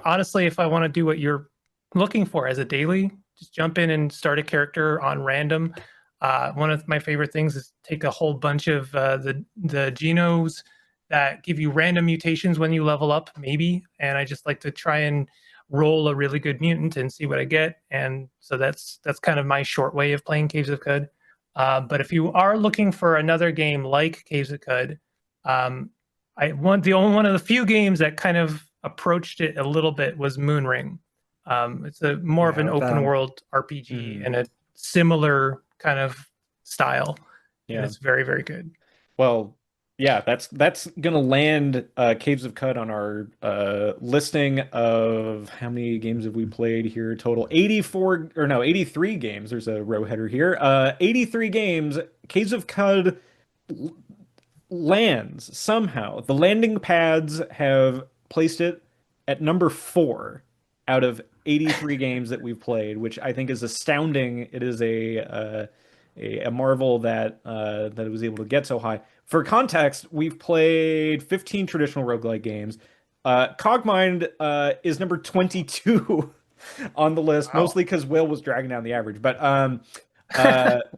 honestly, if I want to do what you're looking for as a daily, just jump in and start a character on random. One of my favorite things is take a whole bunch of the genos that give you random mutations when you level up, maybe. And I just like to try and roll a really good mutant and see what I get. And so that's kind of my short way of playing Caves of Cud. But if you are looking for another game like Caves of Cud, I want the only one of the few games that kind of approached it a little bit was Moonring. It's a more of an open world RPG and a similar kind of style. Yeah, and it's very, very good. Well, yeah, that's gonna land Caves of Cud on our listing of how many games have we played here total. 84 or no, 83 games. There's a row header here. 83 games. Caves of Cud lands somehow. The landing pads have placed it at number 4 out of 83 games that we've played, which I think is astounding. It is a marvel that that it was able to get so high. For context, we've played 15 traditional roguelike games. Cogmind is number 22 on the list, mostly because Will was dragging down the average. But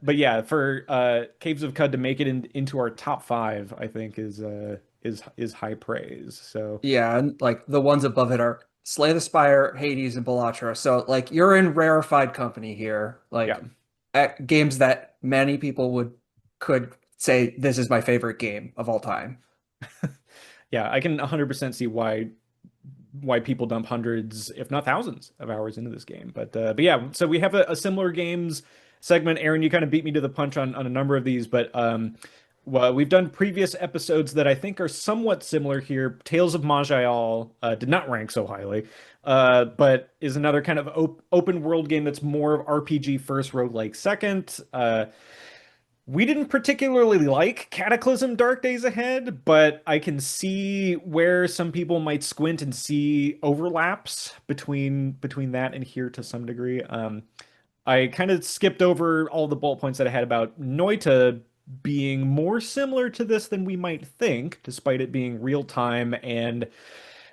yeah, for Caves of Cud to make it into our top 5, I think is high praise. So yeah, and like the ones above it are Slay the Spire, Hades, and Bellatra. So like you're in rarefied company here. Like yeah. at games that many people could say this is my favorite game of all time. Yeah, I can 100% see why people dump hundreds, if not thousands, of hours into this game. But yeah, so we have a similar games segment. Aaron, you kind of beat me to the punch on a number of these, but well, we've done previous episodes that I think are somewhat similar here. Tales of Maj'Eyal did not rank so highly, but is another kind of open world game that's more of RPG first, roguelike second. We didn't particularly like Cataclysm Dark Days Ahead, but I can see where some people might squint and see overlaps between that and here to some degree. I kind of skipped over all the bullet points that I had about Noita being more similar to this than we might think, despite it being real time and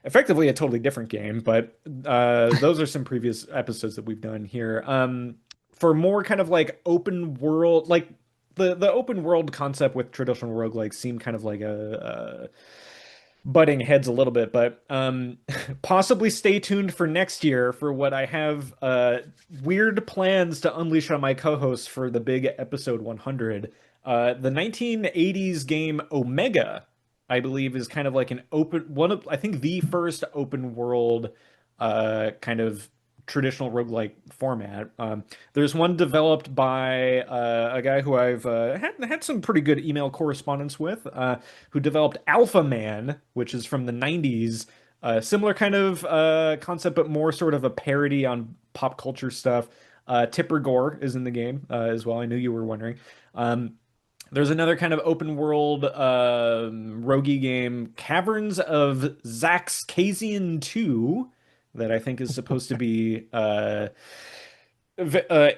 effectively a totally different game. But those are some previous episodes that we've done here. For more kind of like open world, like the open world concept with traditional roguelikes seemed kind of like a butting heads a little bit, but possibly stay tuned for next year for what I have weird plans to unleash on my co-hosts for the big episode 100. The 1980s game Omega, I believe, is kind of like an I think the first open world kind of traditional roguelike format. There's one developed by a guy who I've had some pretty good email correspondence with, who developed Alpha Man, which is from the 90s. Similar kind of concept, but more sort of a parody on pop culture stuff. Tipper Gore is in the game as well. I knew you were wondering. There's another kind of open world roguey game, Caverns of Zaxkazian 2, that I think is supposed to be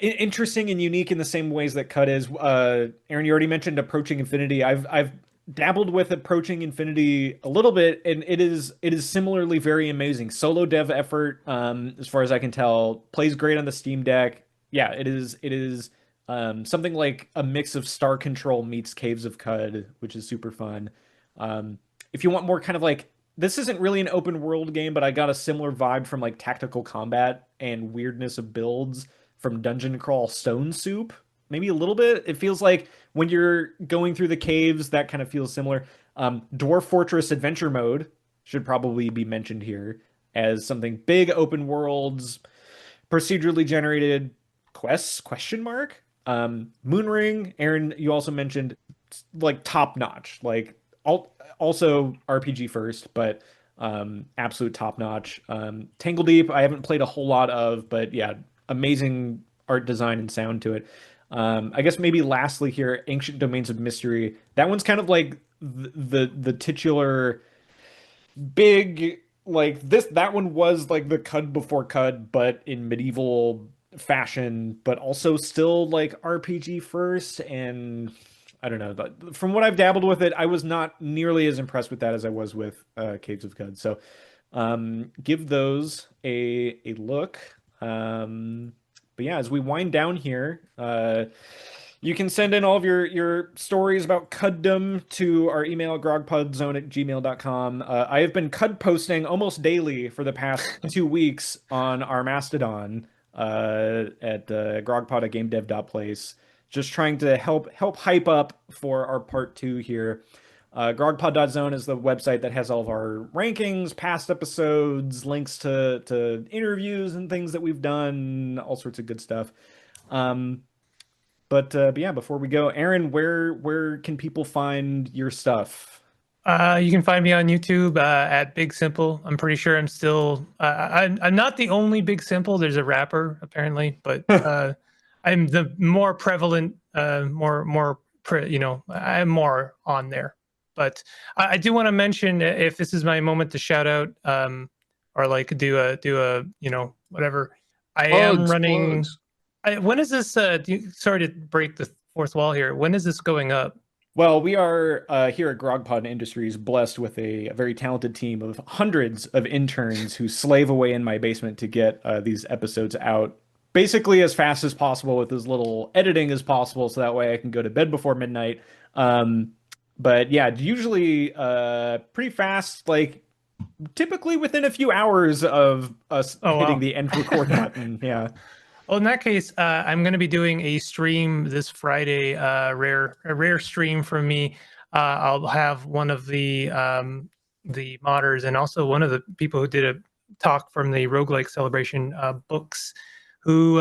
interesting and unique in the same ways that Cut is. Aaron, you already mentioned Approaching Infinity. I've dabbled with Approaching Infinity a little bit, and it is similarly very amazing. Solo dev effort, as far as I can tell, plays great on the Steam Deck. Yeah, it is something like a mix of Star Control meets Caves of Cud, which is super fun. If you want more kind of like, this isn't really an open world game, but I got a similar vibe from like tactical combat and weirdness of builds from Dungeon Crawl Stone Soup. Maybe a little bit. It feels like when you're going through the caves, that kind of feels similar. Dwarf Fortress Adventure Mode should probably be mentioned here as something big, open worlds, procedurally generated quests, question mark. Moonring, Aaron, you also mentioned like top notch, like also RPG first, but absolute top notch. Tangle Deep, I haven't played a whole lot of, but yeah, amazing art design and sound to it. I guess maybe lastly here, Ancient Domains of Mystery. That one's kind of like the titular big like this that one was like the Cud before Cud, but in medieval fashion, but also still like RPG first. And I don't know, but from what I've dabbled with it, I was not nearly as impressed with that as I was with Caves of Cud. So give those a look. But yeah, as we wind down here, you can send in all of your stories about cuddom to our email, grogpodzone@gmail.com. I have been cud posting almost daily for the past 2 weeks on our Mastodon at grogpod at gamedev.place, just trying to help hype up for our part 2 here. Grogpod.zone is the website that has all of our rankings, past episodes, links to interviews and things that we've done, all sorts of good stuff. But yeah, before we go, Aaron, where can people find your stuff? You can find me on YouTube at Big Simple. I'm pretty sure I'm still. I'm not the only Big Simple. There's a rapper apparently, but I'm the more prevalent. I'm more on there. But I do want to mention, if this is my moment to shout out, or like do a whatever. I am running. Plugs. When is this? Sorry to break the fourth wall here. When is this going up? Well, we are here at Grogpod Industries blessed with a very talented team of hundreds of interns who slave away in my basement to get these episodes out basically as fast as possible with as little editing as possible, so that way I can go to bed before midnight. But yeah, usually pretty fast, like typically within a few hours of us hitting Wow. the end record button. Yeah. Well, in that case, I'm going to be doing a stream this Friday, a rare stream from me. I'll have one of the modders and also one of the people who did a talk from the Roguelike Celebration books, who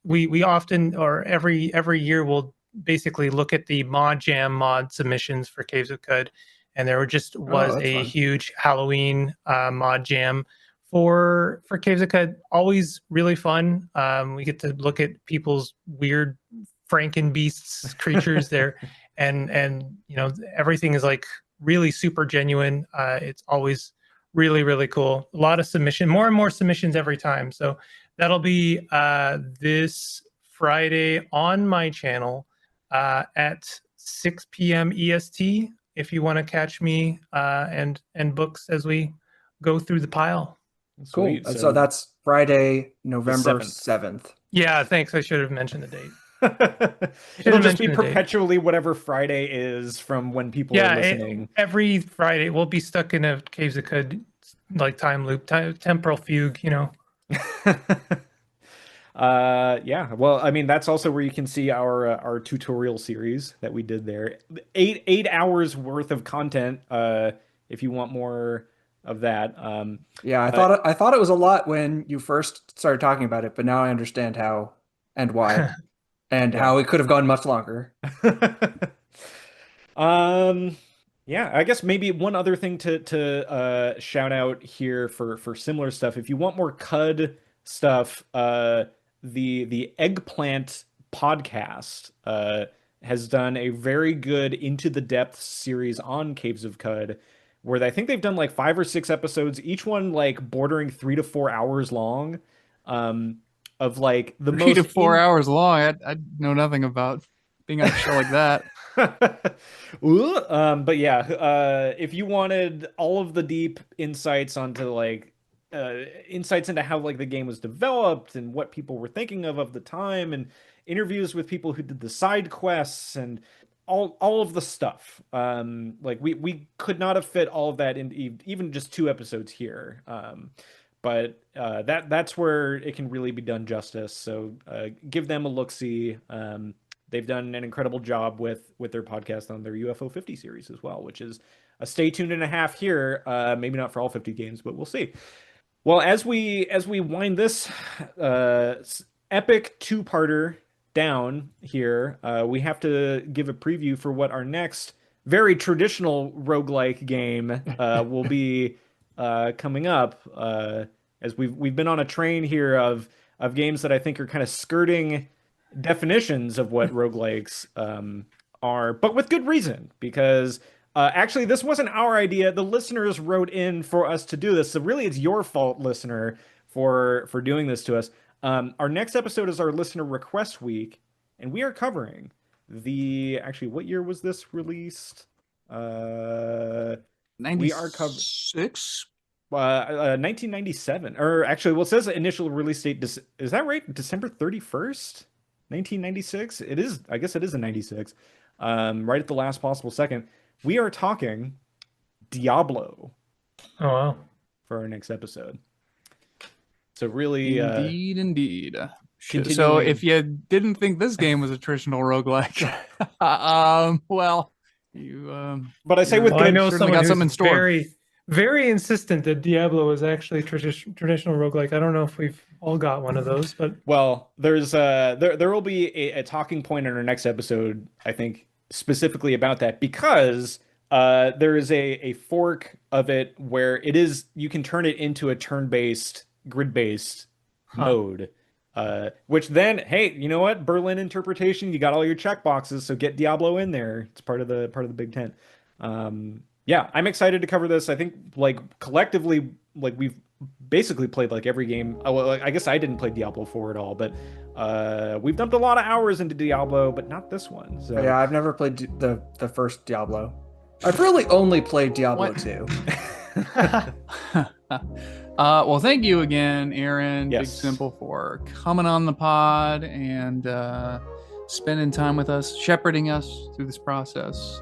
we often, or every year, will basically look at the mod jam mod submissions for Caves of Cud, and there was that's a fun. huge Halloween mod jam for Caves of Cud. Always really fun. We get to look at people's weird Franken beasts creatures there, and everything is like really super genuine. It's always really cool. A lot of submission, more and more submissions every time. So that'll be this Friday on my channel at 6 p.m. EST. If you want to catch me and books as we go through the pile. Cool. Sweet. And so that's Friday, November 7th. 7th. Yeah, thanks. I should have mentioned the date. It'll just be mentioned the date. perpetually whatever Friday is from when people are listening. Every Friday we'll be stuck in a Caves of Cud like time loop, temporal fugue, Yeah. Well, I mean, that's also where you can see our tutorial series that we did there. Eight hours worth of content. If you want more of that. Yeah, I thought it was a lot when you first started talking about it, but now I understand how and why, and Yeah. how it could have gone much longer. Yeah, I guess maybe one other thing to shout out here for similar stuff. If you want more Cud stuff, the Eggplant podcast has done a very good Into the Depths series on Caves of Cud, where I think they've done like 5 or 6 episodes, each one like bordering 3 to 4 hours long, of like the 3 to most 4 hours long. I know nothing about being on a show like that. But yeah, if you wanted all of the deep insights onto like insights into how like the game was developed and what people were thinking of the time, and interviews with people who did the side quests and all of the stuff, like we could not have fit all of that in even just 2 episodes here, but that's where it can really be done justice. So give them a look-see. They've done an incredible job with their podcast on their UFO 50 series as well, which is a stay tuned and a half here. Maybe not for all 50 games, but we'll see. Well, as we wind this epic 2-parter down here, we have to give a preview for what our next very traditional roguelike game will be coming up. As we've been on a train here of games that I think are kind of skirting definitions of what roguelikes are, but with good reason, because Actually, this wasn't our idea. The listeners wrote in for us to do this. So really, it's your fault, listener, for doing this to us. Our next episode is our listener request week, and we are covering actually, what year was this released? We are covering 96. 1997, or actually, well, it says the initial release date. Is that right? December 31st, 1996. It is. I guess it is a 96. Right at the last possible second. We are talking Diablo Oh wow. for our next episode. So really, Indeed. So continuing- if you didn't think this game was a traditional roguelike, well, you but I say with Well, I good, know certainly someone got who's something in store. very insistent that Diablo is actually traditional roguelike. I don't know if we've all got one of those, but well, there's there will be a talking point in our next episode, I think, specifically about that, because there is a fork of it where you can turn it into a turn-based, grid-based mode. Which then, hey, you know what? Berlin interpretation, you got all your checkboxes, so get Diablo in there. It's part of the big tent. Yeah, I'm excited to cover this. I think like collectively, like we've basically played like every game. Oh, well, I guess I didn't play Diablo 4 at all, but we've dumped a lot of hours into Diablo, but not this one. So Yeah, I've never played the first Diablo. I've really only played Diablo What? 2. well, thank you again, Aaron, Big Yes. Simple, for coming on the pod and spending time with us, shepherding us through this process,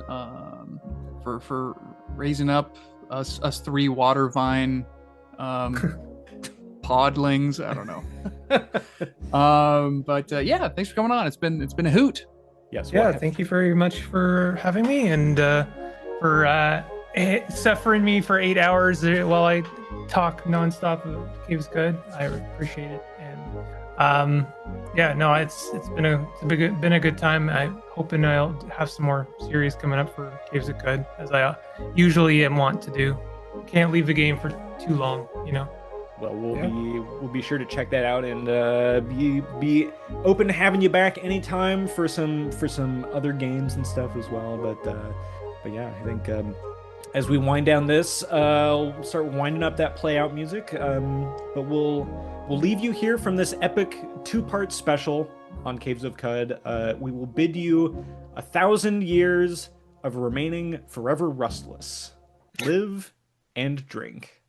for raising up us three water vine podlings. I don't know. But yeah, thanks for coming on. It's been a hoot. yes, yeah, well, thank you very much for having me and for suffering me for 8 hours while I talk nonstop. It was good. I appreciate it. And yeah, no, it's been a good time. I'm hoping I'll have some more series coming up for Caves of Good, as I usually am want to do. Can't leave the game for too long, you know. well, we'll be sure to check that out and be open to having you back anytime for some other games and stuff as well. But yeah, I think as we wind down this, we'll start winding up that play out music. But we'll leave you here from this epic 2-part special on Caves of Cud. We will bid you 1,000 years of remaining forever rustless. Live and drink.